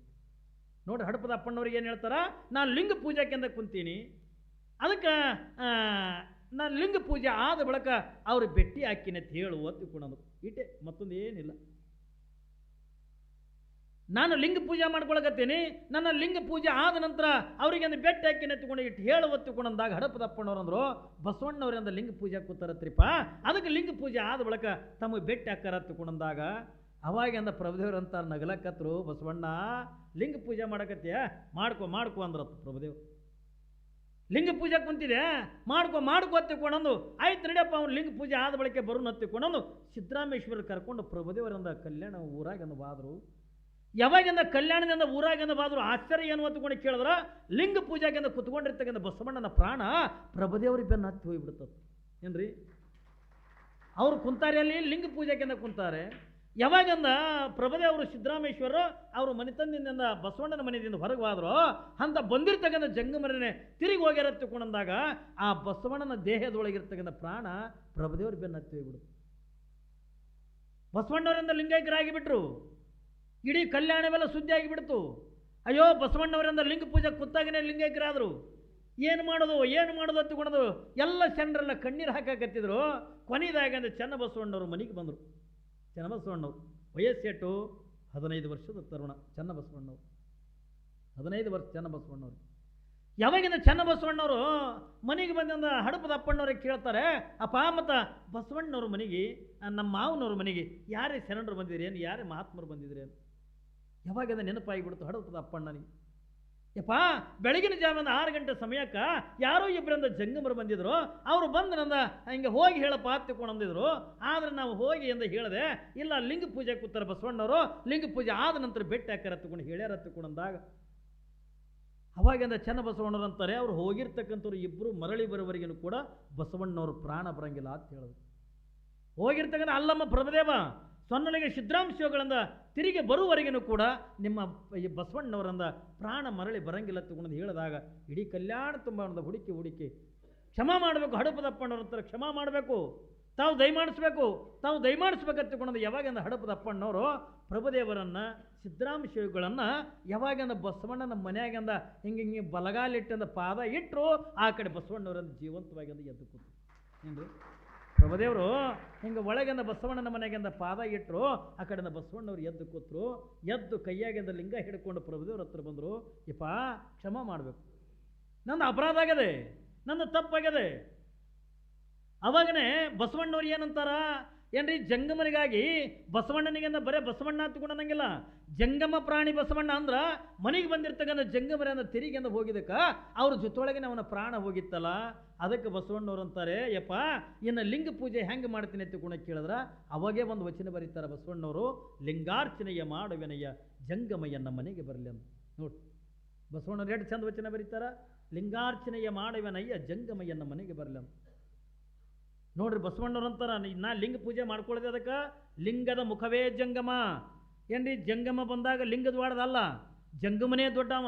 ನೋಡ್ರಿ ಹಡಪದ ಅಪ್ಪಣ್ಣವ್ರಿಗೆ ಏನು ಹೇಳ್ತಾರ, ನಾನು ಲಿಂಗ ಪೂಜೆಕೆಂದ ಕುಂತೀನಿ. ಅದಕ್ಕೆ ನಾನು ಲಿಂಗ ಪೂಜೆ ಆದ ಬಳಿಕ ಅವ್ರು ಭೇಟಿ ಹಾಕಿನ ಅಂತ ಹೇಳು ಒತ್ತಿಕೊಂಡಂದ್ರು. ಇಟೆ, ಮತ್ತೊಂದು ಏನಿಲ್ಲ. ನಾನು ಲಿಂಗ ಪೂಜೆ ಮಾಡ್ಕೊಳಕತ್ತೀನಿ, ನನ್ನ ಲಿಂಗ ಪೂಜೆ ಆದ ನಂತರ ಅವರಿಗೆ ಒಂದು ಬೆಟ್ಟ ಹಾಕಿನ ಎತ್ತುಕೊಂಡು ಇಟ್ಟು ಹೇಳು ಒತ್ತುಕೊಂಡಂದಾಗ ಹಡಪದಪ್ಪಣ್ಣವ್ರು ಅಂದರು, ಬಸವಣ್ಣವರಿಂದ ಲಿಂಗ ಪೂಜೆ ಕೂತಾರತ್ರಿಪ್ಪ, ಅದಕ್ಕೆ ಲಿಂಗ ಪೂಜೆ ಆದ ಬಳಿಕ ತಮಗೆ ಬೆಟ್ಟ ಹಾಕಾರ ಹತ್ತುಕೊಂಡಂದಾಗ ಅವಾಗಿಂದ ಪ್ರಭುದೇವ್ರು ಅಂತ ನಗಲಕತ್ರು. ಬಸವಣ್ಣ ಲಿಂಗ ಪೂಜೆ ಮಾಡಕತ್ತೀಯ, ಮಾಡ್ಕೊ ಅಂದ್ರತ್ತು ಪ್ರಭುದೇವ್ರು. ಲಿಂಗ ಪೂಜೆ ಕುಂತಿದೆ, ಮಾಡ್ಕೊ ಹತ್ತಿಕೊಂಡಂದು ಆಯ್ತು ನಡಿಯಪ್ಪ, ಅವ್ನು ಲಿಂಗ ಪೂಜೆ ಆದ ಬಳಿಕ ಬರೋನು ಹತ್ತಿಕೊಂಡಂದು ಸಿದ್ದರಾಮೇಶ್ವರ ಕರ್ಕೊಂಡು ಪ್ರಭುದೇವರಿಂದ ಕಲ್ಯಾಣ ಊರಾಗಂದು ಬಾದರು. ಯಾವಾಗಿಂದ ಕಲ್ಯಾಣದಿಂದ ಊರಾಗಿಂದ ಬಾದ್ರು ಆಶ್ಚರ್ಯ ಏನು ಹೊತ್ತುಕೊಂಡು ಕೇಳಿದ್ರ, ಲಿಂಗ ಪೂಜೆಗಿಂದ ಕುತ್ಕೊಂಡಿರ್ತಕ್ಕಂಥ ಬಸವಣ್ಣನ ಪ್ರಾಣ ಪ್ರಭುದೇವ್ರಿಗೆ ಬೆನ್ನು ಹತ್ತಿ ಹೋಗಿಬಿಡ್ತದೆ. ಏನ್ರಿ, ಅವ್ರು ಕುಂತಾರೆ ಅಲ್ಲಿ ಲಿಂಗ ಪೂಜೆಗಿಂದ ಕುಂತಾರೆ. ಯಾವಾಗಿಂದ ಪ್ರಭುದೇವರು ಸಿದ್ದರಾಮೇಶ್ವರರು ಅವರು ಮನೆತನದಿಂದ ಬಸವಣ್ಣನ ಮನೆಯಿಂದ ಹೊರಗೆ ಹೋದ್ರು, ಅಂತ ಬಂದಿರ್ತಕ್ಕಂಥ ಜಂಗಮರನೇ ತಿರುಗಿ ಹೋಗ್ಯಾರತ್ತುಕೊಂಡಂದಾಗ ಆ ಬಸವಣ್ಣನ ದೇಹದೊಳಗಿರ್ತಕ್ಕಂಥ ಪ್ರಾಣ ಪ್ರಭುದೇವ್ರ ಬೆನ್ನು ಹತ್ತಿ ಹೋಗಿಬಿಡ್ತು. ಬಸವಣ್ಣವರಿಂದ ಲಿಂಗೈಕ್ಯರಾಗಿಬಿಟ್ರು. ಇಡೀ ಕಲ್ಯಾಣವೆಲ್ಲ ಸುದ್ದಿ ಆಗಿಬಿಡ್ತು. ಅಯ್ಯೋ ಬಸವಣ್ಣವರಿಂದ ಲಿಂಗ ಪೂಜೆ ಕುತ್ತಾಗನೇ ಲಿಂಗೈಕ್ಯರಾದರು. ಏನು ಮಾಡೋದು ಹತ್ತುಕೊಂಡದು ಎಲ್ಲ ಜನರೆಲ್ಲ ಕಣ್ಣೀರು ಹಾಕಕತ್ತಿದ್ರು. ಕೊನೆಯದಾಗಂದ್ರೆ ಚನ್ನಬಸವಣ್ಣವ್ರು ಮನೆಗೆ ಬಂದರು. ಚನ್ನಬಸವಣ್ಣವ್ರು ವಯಸ್ಸೆಟ್ಟು 15 ವರ್ಷದ ತರುಣ. ಚನ್ನಬಸವಣ್ಣವ್ರು 15 ವರ್ಷ. ಚನ್ನಬಸವಣ್ಣವ್ರು ಯಾವಾಗಿಂದ ಚನ್ನಬಸವಣ್ಣವರು ಮನೆಗೆ ಬಂದಿಂದ ಹಡಪದ ಅಪ್ಪಣ್ಣವ್ರಿಗೆ ಕೇಳ್ತಾರೆ, ಅಪ್ಪ ಮತ್ತು ಬಸವಣ್ಣವ್ರ ಮನೆಗೆ, ನಮ್ಮ ಮಾವನವ್ರ ಮನೆಗೆ ಯಾರೇ ಶರಣರು ಬಂದಿದ್ರೇನು, ಯಾರೇ ಮಹಾತ್ಮರು ಬಂದಿದ್ರೇನು? ಯಾವಾಗಿಂದ ನೆನಪಾಗಿಬಿಡ್ತು ಹಡಪದ ಅಪ್ಪಣ್ಣನಿಗೆ. ಯಪ್ಪ ಬೆಳಗಿನ ಜಾವನ 6 ಗಂಟೆ ಸಮಯಕ್ಕೆ ಯಾರೋ ಇಬ್ಬರಿಂದ ಜಂಗಮರು ಬಂದಿದ್ರು. ಅವರು ಬಂದು ನಂದ ಹಿಂಗೆ ಹೋಗಿ ಹೇಳಪ್ಪ ಹತ್ತಿಕೊಂಡಂದಿದ್ರು. ಆದರೆ ನಾವು ಹೋಗಿ ಎಂದು ಹೇಳಿದೆ, ಇಲ್ಲ ಲಿಂಗ ಪೂಜೆ ಕೂತಾರೆ ಬಸವಣ್ಣವರು, ಲಿಂಗ ಪೂಜೆ ಆದ ನಂತರ ಬೆಟ್ಟ ಹಾಕಾರ ಹತ್ತುಕೊಂಡು ಹೇಳ್ಯಾರ ಹತ್ತುಕೊಂಡಂದಾಗ ಅವಾಗಿಂದ ಚನ್ನಬಸವಣ್ಣವ್ರು ಅಂತಾರೆ, ಅವ್ರು ಹೋಗಿರ್ತಕ್ಕಂಥವ್ರು ಇಬ್ಬರು ಮರಳಿ ಬರೋವರೆಗೂ ಕೂಡ ಬಸವಣ್ಣವ್ರ ಪ್ರಾಣ ಬರಂಗಿಲ್ಲ ಅಂತ ಹೇಳಿದ್ರು. ಹೋಗಿರ್ತಕ್ಕಂಥ ಅಲ್ಲಮ್ಮ ಪ್ರಭುದೇವ ಸೊನ್ನಲಿಗೆ ಸಿದ್ದರಾಮಶಿವಗಳಿಂದ ತಿರುಗಿ ಬರುವವರೆಗೂ ಕೂಡ ನಿಮ್ಮ ಈ ಬಸವಣ್ಣವರಿಂದ ಪ್ರಾಣ ಮರಳಿ ಬರಂಗಿಲ್ಲ ತಗೊಂಡು ಹೇಳಿದಾಗ ಇಡೀ ಕಲ್ಯಾಣ ತುಂಬ ಹುಡುಕಿ ಕ್ಷಮಾ ಮಾಡಬೇಕು. ಹಡಪದಪ್ಪಣ್ಣವ್ರ ಹತ್ರ ಕ್ಷಮಾ ಮಾಡಬೇಕು, ತಾವು ದಯಮಾಡಿಸ್ಬೇಕಂತಕೊಂಡು ಯಾವಾಗಿಂದ ಹಡಪದಪ್ಪಣ್ಣವರು ಪ್ರಭುದೇವರನ್ನು ಸಿದ್ದರಾಮಶಿವಗಳನ್ನು ಯಾವಾಗಿಂದ ಬಸವಣ್ಣನ ಮನೆಯಾಗಿಂದ ಹಿಂಗೆ ಬಲಗಾಲಿಟ್ಟಂದ ಪಾದ ಇಟ್ಟರು, ಆ ಕಡೆ ಬಸವಣ್ಣವರಿಂದ ಜೀವಂತವಾಗಿಂದ ಎದ್ದು ಕೂತು. ಏನ್ರಿ ಪ್ರಭುದೇವರು ಹಿಂಗೆ ಒಳಗಿಂದ ಬಸವಣ್ಣನ ಮನೆಗಿಂದ ಪಾದ ಇಟ್ಟರು, ಆ ಕಡೆಯಿಂದ ಬಸವಣ್ಣವ್ರು ಎದ್ದು ಕೂತರು. ಎದ್ದು ಕೈಯಾಗಿಂದ ಲಿಂಗ ಹಿಡ್ಕೊಂಡು ಪ್ರಭುದೇವ್ರ ಹತ್ರ ಬಂದರು, ಯಪ್ಪ ಕ್ಷಮಾ ಮಾಡಬೇಕು, ನನ್ನ ಅಪರಾಧ ಆಗಿದೆ, ನನ್ನ ತಪ್ಪಾಗಿದೆ. ಅವಾಗನೇ ಬಸವಣ್ಣವ್ರು ಏನಂತಾರ, ಏನ್ರಿ ಜಂಗಮನಿಗಾಗಿ ಬಸವಣ್ಣನಿಗೆಂದ ಬರೇ ಬಸವಣ್ಣ ಹತ್ಕೊಂಡಂಗಿಲ್ಲ, ಜಂಗಮ ಪ್ರಾಣಿ ಬಸವಣ್ಣ ಅಂದ್ರೆ ಮನೆಗೆ ಬಂದಿರ್ತಕ್ಕಂಥ ಜಂಗಮರಿ ಅಂದ್ರೆ ತಿರಿಗೆಂದ ಹೋಗಿದ್ದಕ್ಕ ಅವ್ರ ಜೊತೆಯೊಳಗೆ ಅವನ ಪ್ರಾಣ ಹೋಗಿತ್ತಲ್ಲ, ಅದಕ್ಕೆ ಬಸವಣ್ಣವ್ರು ಅಂತಾರೆ, ಯಪ್ಪ ಇನ್ನು ಲಿಂಗ ಪೂಜೆ ಹೆಂಗೆ ಮಾಡ್ತೀನಿ ಅಂತ ಕೂಡ ಕೇಳಿದ್ರೆ ಅವಾಗೇ ಒಂದು ವಚನ ಬರೀತಾರೆ ಬಸವಣ್ಣವರು, ಲಿಂಗಾರ್ಚನೆಯ ಮಾಡುವೆನಯ್ಯ ಜಂಗಮಯ್ಯನ ಮನೆಗೆ ಬರಲಿ ಅಂತ. ನೋಡಿ ಬಸವಣ್ಣವ್ರು ಎಷ್ಟು ಚಂದ ವಚನ ಬರೀತಾರ, ಲಿಂಗಾರ್ಚನೆಯ ಮಾಡುವೆನಯ್ಯ ಜಂಗಮಯ್ಯನ ಮನೆಗೆ ಬರಲಿ ಅಂತ. ನೋಡ್ರಿ ಬಸವಣ್ಣವ್ರು ಅಂತಾರ, ನಾ ಲಿಂಗ ಪೂಜೆ ಮಾಡ್ಕೊಳ್ಳೋದು ಅದಕ್ಕೆ ಲಿಂಗದ ಮುಖವೇ ಜಂಗಮ. ಏನ್ರಿ ಜಂಗಮ ಬಂದಾಗ ಲಿಂಗದ ವಾಡದಲ್ಲ, ಜಂಗಮನೇ ದೊಡ್ಡವ.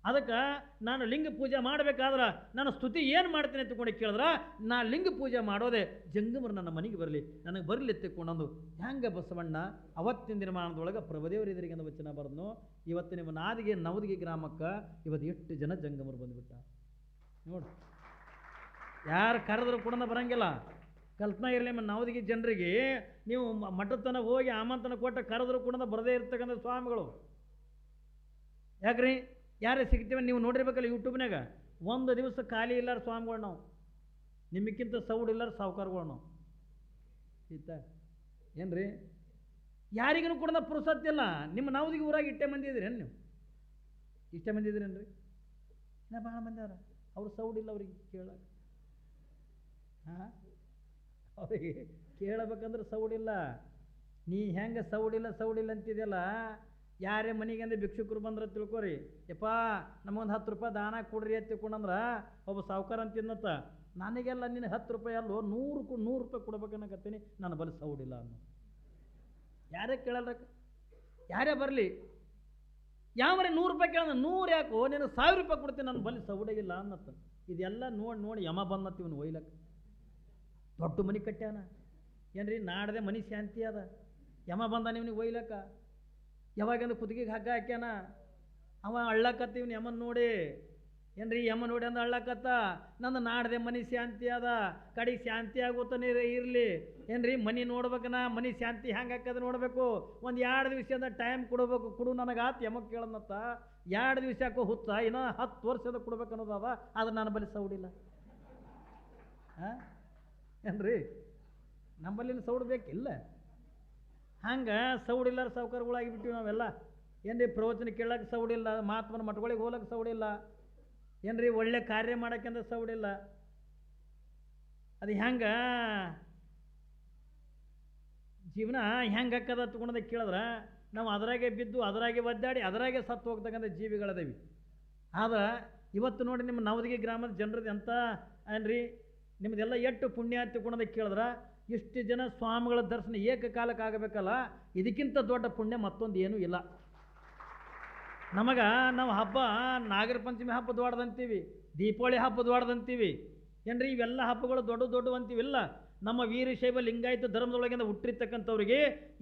ಅದಕ್ಕೆ ನಾನು ಲಿಂಗ ಪೂಜೆ ಮಾಡಬೇಕಾದ್ರೆ ನಾನು ಸ್ತುತಿ ಏನು ಮಾಡ್ತೀನಿ ಅಂತಕೊಂಡು ಕೇಳಿದ್ರೆ, ನಾ ಲಿಂಗ ಪೂಜೆ ಮಾಡೋದೆ ಜಂಗಮರು ನನ್ನ ಮನೆಗೆ ಬರಲಿ, ನನಗೆ ಬರಲಿ ಎತ್ತಿಕೊಂಡಂದು ಹೆಂಗೆ ಬಸವಣ್ಣ ಅವತ್ತಿನ ದಿನಮಾನದೊಳಗೆ ಪ್ರಭುದೇವರು ಎದುರಿಗೆ ವಚನ ಬರೆದ್ನು. ಇವತ್ತು ನಿಮ್ಮ ನವದಗಿ ಗ್ರಾಮಕ್ಕೆ ಇವತ್ತು ಎಷ್ಟು ಜನ ಜಂಗಮರು ಬಂದುಬಿಟ್ಟ ನೋಡಿ. ಯಾರು ಕರೆದ್ರು ಕೂಡ ಬರೋಂಗಿಲ್ಲ. ಕಲ್ಪನಾ ಇರಲಿ, ನಿಮ್ಮ ನವದಗಿ ಜನರಿಗೆ ನೀವು ಮಠತನ ಹೋಗಿ ಆಮಂತ್ರಣ ಕೊಟ್ಟ ಕರೆದ್ರು ಕೂಡ ಬರದೇ ಇರ್ತಕ್ಕಂಥ ಸ್ವಾಮಿಗಳು. ಯಾಕ್ರಿ ಯಾರೇ ಸಿಗ್ತೀವಿ ನೀವು ನೋಡಿರ್ಬೇಕಲ್ಲ ಯೂಟ್ಯೂಬ್ನಾಗ, ಒಂದು ದಿವಸ ಖಾಲಿ ಇಲ್ಲಾರ ಸ್ವಾಮಿಗಳು ನಾವು, ನಿಮಗಿಂತ ಸೌಡ್ ಇಲ್ಲಾರ ಸಾವುಕಾರಗಳು ನಾವು. ಈತ ಏನ್ರಿ ಯಾರಿಗೂ ಕೂಡ ಪುರುಸತ್ತಿಲ್ಲ. ನಿಮ್ಮ ನವದಗಿ ಊರಾಗ ಇಷ್ಟೇ ಮಂದಿ ಇದ್ದೀರೇನು ನೀವು? ಇಷ್ಟೇ ಮಂದಿ ಇದ್ದೀರೇನ್ರಿ? ನಾ ಭಾಳ ಮಂದಿ ಅದಾರ, ಅವ್ರು ಸೌಡ್ ಇಲ್ಲ ಅವ್ರಿಗೆ ಕೇಳಕ್ಕೆ. ಹಾಂ, ಅವ್ರಿಗೆ ಕೇಳಬೇಕಂದ್ರೆ ಸೌಡಿಲ್ಲ. ನೀ ಹೆಂಗೆ ಸೌಡಿಲ್ಲ ಅಂತಿದೆಯಲ್ಲ, ಯಾರೇ ಮನೆಗೆ ಅಂದ್ರೆ ಭಿಕ್ಷುಕರು ಬಂದ್ರೆ ತಿಳ್ಕೊರಿ, ಯಪ್ಪ ನಮಗೊಂದು 10 ರೂಪಾಯಿ ದಾನ ಕೊಡ್ರಿ ಅಂತ ತಿಳ್ಕೊಂಡಂದ್ರೆ ಒಬ್ಬ ಸಾವುಕಾರ ಅಂತಿದ್ನತ್ತ, ನನಗೆಲ್ಲ ನಿನ್ನ 10 ರೂಪಾಯಿ ಅಲ್ಲೋ 100 ರೂಪಾಯಿ ಕೊಡ್ಬೇಕನ್ನಕತ್ತೀನಿ, ನಾನು ಬರೀ ಸೌಡಿಲ್ಲ ಅನ್ನೋ. ಯಾರೇ ಕೇಳಲ್ಲ, ಯಾರೇ ಬರಲಿ, ಯಾವರೇ 100 ರೂಪಾಯಿ ಕೇಳ, 100 ಯಾಕೋ ನೀನು 1000 ರೂಪಾಯಿ ಕೊಡ್ತೀನಿ, ನಾನು ಬಲ್ಲಿ ಸೌಡಿಗಿಲ್ಲ ಅನ್ನತ್ತ. ಇದೆಲ್ಲ ನೋಡಿ ಯಮ ಬಂದತ್ತೀವನು ಒಯ್ಲಕ್ಕೆ. ದೊಡ್ಡ ಮನೆ ಕಟ್ಟ್ಯಾನ ಏನ್ರಿ, ನಾಡದೆ ಮನೆ ಶಾಂತಿ ಅದ, ಯಮ ಬಂದ ನಿವ್ನಿಗೆ ಒಯ್ಲಕ್ಕ. ಯಾವಾಗಂದ್ರೆ ಕುತ್ತಿಗೆಗೆ ಹಗ್ಗ ಹಾಕ್ಯಾನ, ಅವ ಅಳ್ಳಕತ್ತೀವ್ನಿ ಯಮನ್ ನೋಡಿ. ಏನ್ರಿ ಯಮ ನೋಡಿ ಅಂದ್ರೆ ಅಳ್ಳಕತ್ತ, ನಂದು ನಾಡದೆ ಮನೆ ಶಾಂತಿ ಅದ, ಕಡೆಗೆ ಶಾಂತಿ ಆಗುತ್ತಾನೆ ಇರಲಿ. ಏನ್ರಿ ಮನೆ ನೋಡ್ಬೇಕನ, ಮನೆ ಶಾಂತಿ ಹೆಂಗೆ ಹಾಕದ ನೋಡಬೇಕು. ಒಂದು 2 ದಿವಸದ ಟೈಮ್ ಕೊಡಬೇಕು, ಕೊಡು ನನಗಾತು ಯಮಕ್ಕೆ ಕೇಳನ್ನತ್ತ. 2 ದಿವಸ ಯಾಕೋ ಹುತ್ತ, ಇನ್ನೂ 10 ವರ್ಷದ ಕೊಡ್ಬೇಕು ಅನ್ನೋದು ಅದ, ಆದ್ರೆ ನಾನು ಬಳಿ ಸೌಡಿಲ್ಲ. ಹಾಂ ಏನ್ರಿ ನಮ್ಮಲ್ಲಿನ ಸೌಡ್ ಬೇಕಿಲ್ಲ. ಹಂಗೆ ಸೌಡಿಲ್ಲಾರ ಸಾವುಕಾರಗಳಾಗಿಬಿಟ್ಟಿವಿ ನಾವೆಲ್ಲ. ಏನ್ರಿ ಪ್ರವಚನ ಕೇಳಕ್ಕೆ ಸೌಡಿಲ್ಲ, ಮಹಾತ್ಮನ ಮಠಗಳಿಗೆ ಹೋಗಕ್ಕೆ ಸೌಡಿಲ್ಲ, ಏನ್ರಿ ಒಳ್ಳೆ ಕಾರ್ಯ ಮಾಡೋಕ್ಕೆಂದ್ರೆ ಸೌಡಿಲ್ಲ. ಅದು ಹೆಂಗೆ ಜೀವನ ಹೆಂಗೆ ಹಾಕದ ತಗೊಂಡದ ಕೇಳಿದ್ರೆ, ನಾವು ಅದರಾಗೆ ಬಿದ್ದು ಅದರಾಗೆ ಒದ್ದಾಡಿ ಅದರಾಗೆ ಸತ್ತು ಹೋಗ್ತಕ್ಕಂಥ ಜೀವಿಗಳದೇವಿ. ಆದ್ರೆ ಇವತ್ತು ನೋಡಿ ನಿಮ್ಮ ನವದಗಿ ಗ್ರಾಮದ ಜನರದ್ದು ಎಂಥ ಏನ್ರಿ ನಿಮ್ಮದೆಲ್ಲ ಎಷ್ಟು ಪುಣ್ಯ ತಿಳ್ಕೊಳೋದ ಕೇಳಿದ್ರೆ, ಇಷ್ಟು ಜನ ಸ್ವಾಮಿಗಳ ದರ್ಶನ ಏಕಕಾಲಕ್ಕೆ ಆಗಬೇಕಲ್ಲ, ಇದಕ್ಕಿಂತ ದೊಡ್ಡ ಪುಣ್ಯ ಮತ್ತೊಂದು ಏನೂ ಇಲ್ಲ. ನಾವು ಹಬ್ಬ ನಾಗರ ಪಂಚಮಿ ಹಬ್ಬ ದೊಡ್ಡದಂತೀವಿ, ದೀಪಾವಳಿ ಹಬ್ಬ ದೊಡ್ಡದಂತೀವಿ ಏನ್ರಿ, ಇವೆಲ್ಲ ಹಬ್ಬಗಳು ದೊಡ್ಡ ಅಂತೀವಿಲ್ಲ. ನಮ್ಮ ವೀರಶೈವ ಲಿಂಗಾಯತ ಧರ್ಮದೊಳಗಿಂದ ಹುಟ್ಟಿರ್ತಕ್ಕಂಥವ್ರಿಗೆ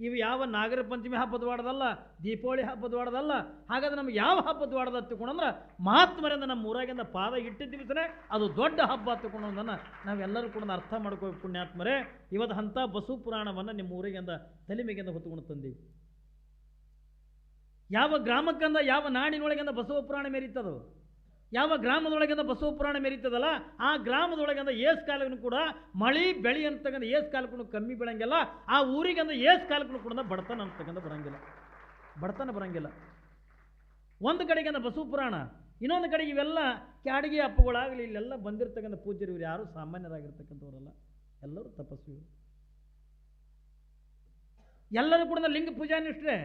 ಇವು ಯಾವ ನಾಗರ ಪಂಚಮಿ ಹಬ್ಬದ ವಾಡದಲ್ಲ, ದೀಪಾವಳಿ ಹಬ್ಬದ ವಾಡದಲ್ಲ. ಹಾಗಾದ್ರೆ ನಮ್ಗೆ ಯಾವ ಹಬ್ಬದ ವಾಡದ ಹತ್ತಿಕೊಂಡ್ರೆ ಮಹಾತ್ಮರಿಂದ ನಮ್ಮ ಊರಾಗಿಂದ ಪಾದ ಇಟ್ಟಿದ್ದ ದಿವಸನೇ ಅದು ದೊಡ್ಡ ಹಬ್ಬ ಹತ್ತಿಕೊಂಡೋದನ್ನು ನಾವೆಲ್ಲರೂ ಕೂಡ ಅರ್ಥ ಮಾಡ್ಕೋಬೇಕು ಪುಣ್ಯಾತ್ಮರೇ. ಇವತ್ತು ಅಂಥ ಬಸವ ಪುರಾಣವನ್ನು ನಿಮ್ಮ ಊರಿಗಿಂದ ತಲೆಮೆಗಿಂದ ಹೊತ್ತುಕೊಂಡು ತಂದೀವಿ. ಯಾವ ಗ್ರಾಮಕ್ಕಂದ ಯಾವ ನಾಡಿನೊಳಗಿಂದ ಬಸವ ಪುರಾಣ ಮೆರೀತದೋ, ಯಾವ ಗ್ರಾಮದೊಳಗಿಂದ ಬಸವ ಪುರಾಣ ಮೆರೀತದಲ್ಲ, ಆ ಗ್ರಾಮದೊಳಗಿಂದ ಏಸ್ ಕಾಲಕ್ಕೂ ಕೂಡ ಮಳೆ ಬೆಳೆ ಅಂತಕ್ಕಂಥ ಏಸ್ ಕಾಲಕ್ಕೂ ಕಮ್ಮಿ ಬೀಳಂಗಿಲ್ಲ. ಆ ಊರಿಗಂದ ಏಸ್ ಕಾಲಕ್ಕೂ ಕೂಡ ಬಡತನ ಅಂತಕ್ಕಂಥ ಬರಂಗಿಲ್ಲ. ಒಂದು ಕಡೆಗಿಂದ ಬಸವ ಪುರಾಣ, ಇನ್ನೊಂದು ಕಡೆಗೆ ಇವೆಲ್ಲ ಕ್ಯಾಡಿಗೆ ಅಪ್ಪಗಳಾಗಲಿ ಇಲ್ಲೆಲ್ಲ ಬಂದಿರತಕ್ಕಂಥ ಪೂಜ್ಯರು ಇವರು ಯಾರು ಸಾಮಾನ್ಯರಾಗಿರ್ತಕ್ಕಂಥವರಲ್ಲ, ಎಲ್ಲರೂ ತಪಸ್ವಿಗಳು. ಎಲ್ಲರೂ ಕೂಡ ಲಿಂಗ ಪೂಜಾನಿಷ್ಠರೇ.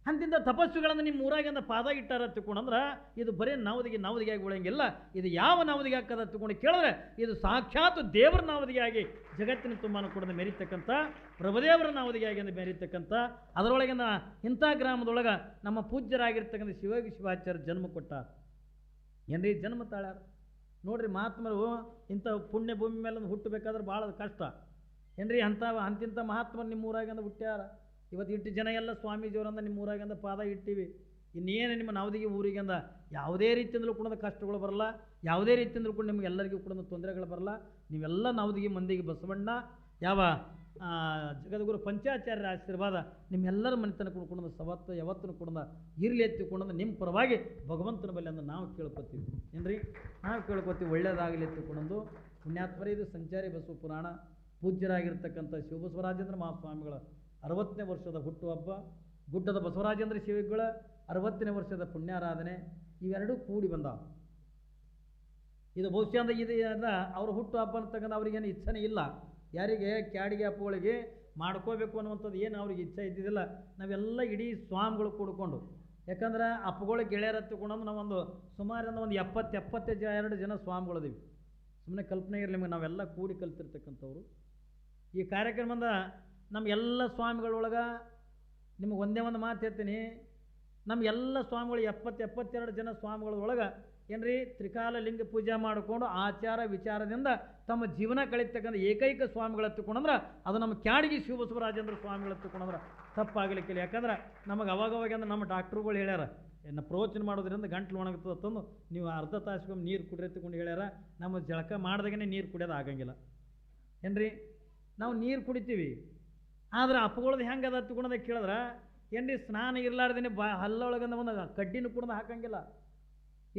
ಅಂತಿಂಥ ತಪಸ್ಸುಗಳನ್ನು ನಿಮ್ಮ ಊರಾಗಿಂದ ಪಾದ ಇಟ್ಟಾರ ತಿಳ್ಕೊಂಡ್ರೆ ಇದು ಬರೀ ನವದಿಗೆ ಆಗಿ ಉಳಿಯಂಗಿಲ್ಲ. ಇದು ಯಾವ ನವದಿಗೆ ಹಾಕದ ತಿಳ್ಕೊಂಡು ಕೇಳಿದ್ರೆ ಇದು ಸಾಕ್ಷಾತ್ ದೇವರ ನವದಿಗೆ ಆಗಿ ಜಗತ್ತಿನ ತುಂಬ ಕೂಡ ಮೆರೀತಕ್ಕಂಥ ಪ್ರಭುದೇವರ ನವದಿಗೆ ಆಗಿ ಮೆರೀತಕ್ಕಂಥ ಅದರೊಳಗಿನ ಇಂಥ ಗ್ರಾಮದೊಳಗೆ ನಮ್ಮ ಪೂಜ್ಯರಾಗಿರ್ತಕ್ಕಂಥ ಶಿವಯೋಗಿ ಶಿವಾಚಾರ್ಯ ಜನ್ಮ ಕೊಟ್ಟ ಏನ್ರಿ, ಜನ್ಮ ತಾಳ್ಯಾರ ನೋಡ್ರಿ. ಮಹಾತ್ಮರು ಇಂಥ ಪುಣ್ಯ ಭೂಮಿ ಮೇಲೆ ಹುಟ್ಟಬೇಕಾದ್ರೆ ಭಾಳ ಕಷ್ಟ ಏನ್ರಿ. ಅಂತಿಂಥ ಮಹಾತ್ಮರು ನಿಮ್ಮ ಊರಾಗಿಂದ ಹುಟ್ಟ್ಯಾರ. ಇವತ್ತು ಇಟ್ಟು ಜನ ಎಲ್ಲ ಸ್ವಾಮೀಜಿಯವರಂದ ನಿಮ್ಮ ಊರಾಗಿಂದ ಪಾದ ಇಟ್ಟಿವಿ. ಇನ್ನೇನು ನಿಮ್ಮ ನವದಿಗೆ ಊರಿಗಿಂದ ಯಾವುದೇ ರೀತಿಯಿಂದಲೂ ಕೂಡ ಕಷ್ಟಗಳು ಬರಲ್ಲ, ಯಾವುದೇ ರೀತಿಯಿಂದಲೂ ಕೂಡ ನಿಮ್ಗೆ ಎಲ್ಲರಿಗೂ ಕೂಡ ತೊಂದರೆಗಳು ಬರಲ್ಲ. ನೀವೆಲ್ಲ ನವದಿಗೆ ಮಂದಿಗೆ ಬಸವಣ್ಣ ಯಾವ ಜಗದ್ಗುರು ಪಂಚಾಚಾರ್ಯರ ಆಶೀರ್ವಾದ ನಿಮ್ಮೆಲ್ಲರ ಮನೆತನ ಕುಡ್ಕೊಂಡು ಸವತ್ತು ಯಾವತ್ತೂ ಕೂಡ ಇರಲಿ ಎತ್ತಿಕೊಂಡು ನಿಮ್ಮ ಪರವಾಗಿ ಭಗವಂತನ ಬಳಿ ಅಂದ್ರೆ ನಾವು ಕೇಳ್ಕೊತೀವಿ ಏನ್ರಿ, ನಾವು ಕೇಳ್ಕೊತೀವಿ. ಒಳ್ಳೆಯದಾಗಲಿ ಎತ್ತಿಕೊಂಡು ಪುಣ್ಯಾತ್ಮರೇ. ಇದು ಸಂಚಾರಿ ಬಸವ ಪುರಾಣ. ಪೂಜ್ಯರಾಗಿರ್ತಕ್ಕಂಥ ಶಿವಬಸವರಾಜೇಂದ್ರ ಮಹಾಸ್ವಾಮಿಗಳ 60ನೇ ವರ್ಷದ ಹುಟ್ಟುಹಬ್ಬ, ಗುಡ್ಡದ ಬಸವರಾಜೇಂದ್ರ ಶಿವಗಳ 60ನೇ ವರ್ಷದ ಪುಣ್ಯಾರಾಧನೆ ಇವೆರಡೂ ಕೂಡಿ ಬಂದಾವ. ಇದು ಬಹುಶಃ ಇದು ಅವ್ರ ಹುಟ್ಟುಹಬ್ಬ ಅಂತಕ್ಕಂಥ ಅವ್ರಿಗೇನು ಇಚ್ಛೆನೇ ಇಲ್ಲ. ಯಾರಿಗೆ ಕ್ಯಾಡಿಗೆ ಅಪ್ಪಗಳಿಗೆ ಮಾಡ್ಕೋಬೇಕು ಅನ್ನುವಂಥದ್ದು ಏನು ಅವ್ರಿಗೆ ಇಚ್ಛೆ ಇದ್ದಿದ್ದಿಲ್ಲ. ನಾವೆಲ್ಲ ಇಡೀ ಸ್ವಾಮಿಗಳು ಕೂಡ್ಕೊಂಡು, ಯಾಕಂದ್ರೆ ಅಪ್ಪಗಳು ಗೆಳೆಯರ ಹತ್ತಿಕೊಂಡು ನಾವೊಂದು ಸುಮಾರು ಒಂದು 70-72 ಜನ ಸ್ವಾಮಿಗಳದೀವಿ. ಸುಮ್ಮನೆ ಕಲ್ಪನೆ ಇರಲಿ ನಿಮಗೆ, ನಾವೆಲ್ಲ ಕೂಡಿ ಕಲ್ತಿರ್ತಕ್ಕಂಥವ್ರು. ಈ ಕಾರ್ಯಕ್ರಮದ ನಮ್ಮ ಎಲ್ಲ ಸ್ವಾಮಿಗಳೊಳಗೆ ನಿಮಗೆ ಒಂದೇ ಒಂದು ಮಾತು ಹೇಳ್ತೀನಿ, ನಮ್ಮ ಎಲ್ಲ ಸ್ವಾಮಿಗಳು 70-72 ಜನ ಸ್ವಾಮಿಗಳೊಳಗೆ ಏನ್ರಿ ತ್ರಿಕಾಲ ಲಿಂಗ ಪೂಜೆ ಮಾಡಿಕೊಂಡು ಆಚಾರ ವಿಚಾರದಿಂದ ತಮ್ಮ ಜೀವನ ಕಳೀತಕ್ಕಂಥ ಏಕೈಕ ಸ್ವಾಮಿಗಳು ಹತ್ತಿಕೊಂಡ್ರೆ ಅದು ನಮ್ಮ ಕ್ಯಾಡಗಿ ಶಿವಬಸವರಾಜೇಂದ್ರ ಸ್ವಾಮಿಗಳು ಹತ್ತಿಕೊಂಡ್ರೆ ತಪ್ಪಾಗಲಿಕ್ಕಿಲ್ಲ. ಯಾಕಂದ್ರೆ ನಮಗೆ ಅವಾಗವಾಗ ಅಂದ್ರೆ ನಮ್ಮ ಡಾಕ್ಟ್ರುಗಳು ಹೇಳ್ಯಾರ, ಏನು ಪ್ರವಚನ ಮಾಡೋದ್ರಿಂದ ಗಂಟ್ಲು ಒಣಗುತ್ತದೆ ತಂದು ನೀವು ಅರ್ಧ ತಾಸಿಗೊಮ್ಮೆ ನೀರು ಕುಡಿರಿ ಎತ್ತಿಕೊಂಡು ಹೇಳ್ಯಾರ. ನಮ್ಮ ಜಳಕ ಮಾಡಿದಾಗೇ ನೀರು ಕುಡಿಯೋದು ಆಗಂಗಿಲ್ಲ ಏನ್ರಿ. ನಾವು ನೀರು ಕುಡಿತೀವಿ, ಆದ್ರೆ ಅಪ್ಪಗಳದ್ದು ಹೆಂಗೆ ಅದ ಹತ್ತಿಕೊಂಡದ ಕೇಳಿದ್ರೆ ಏನ್ರಿ ಸ್ನಾನ ಇರಲಾರ್ದೇನೆ ಹಲ್ಲೊಳಗಂದ ಒಂದು ಕಡ್ಡಿನೂ ಕೂಡ ಹಾಕಂಗಿಲ್ಲ.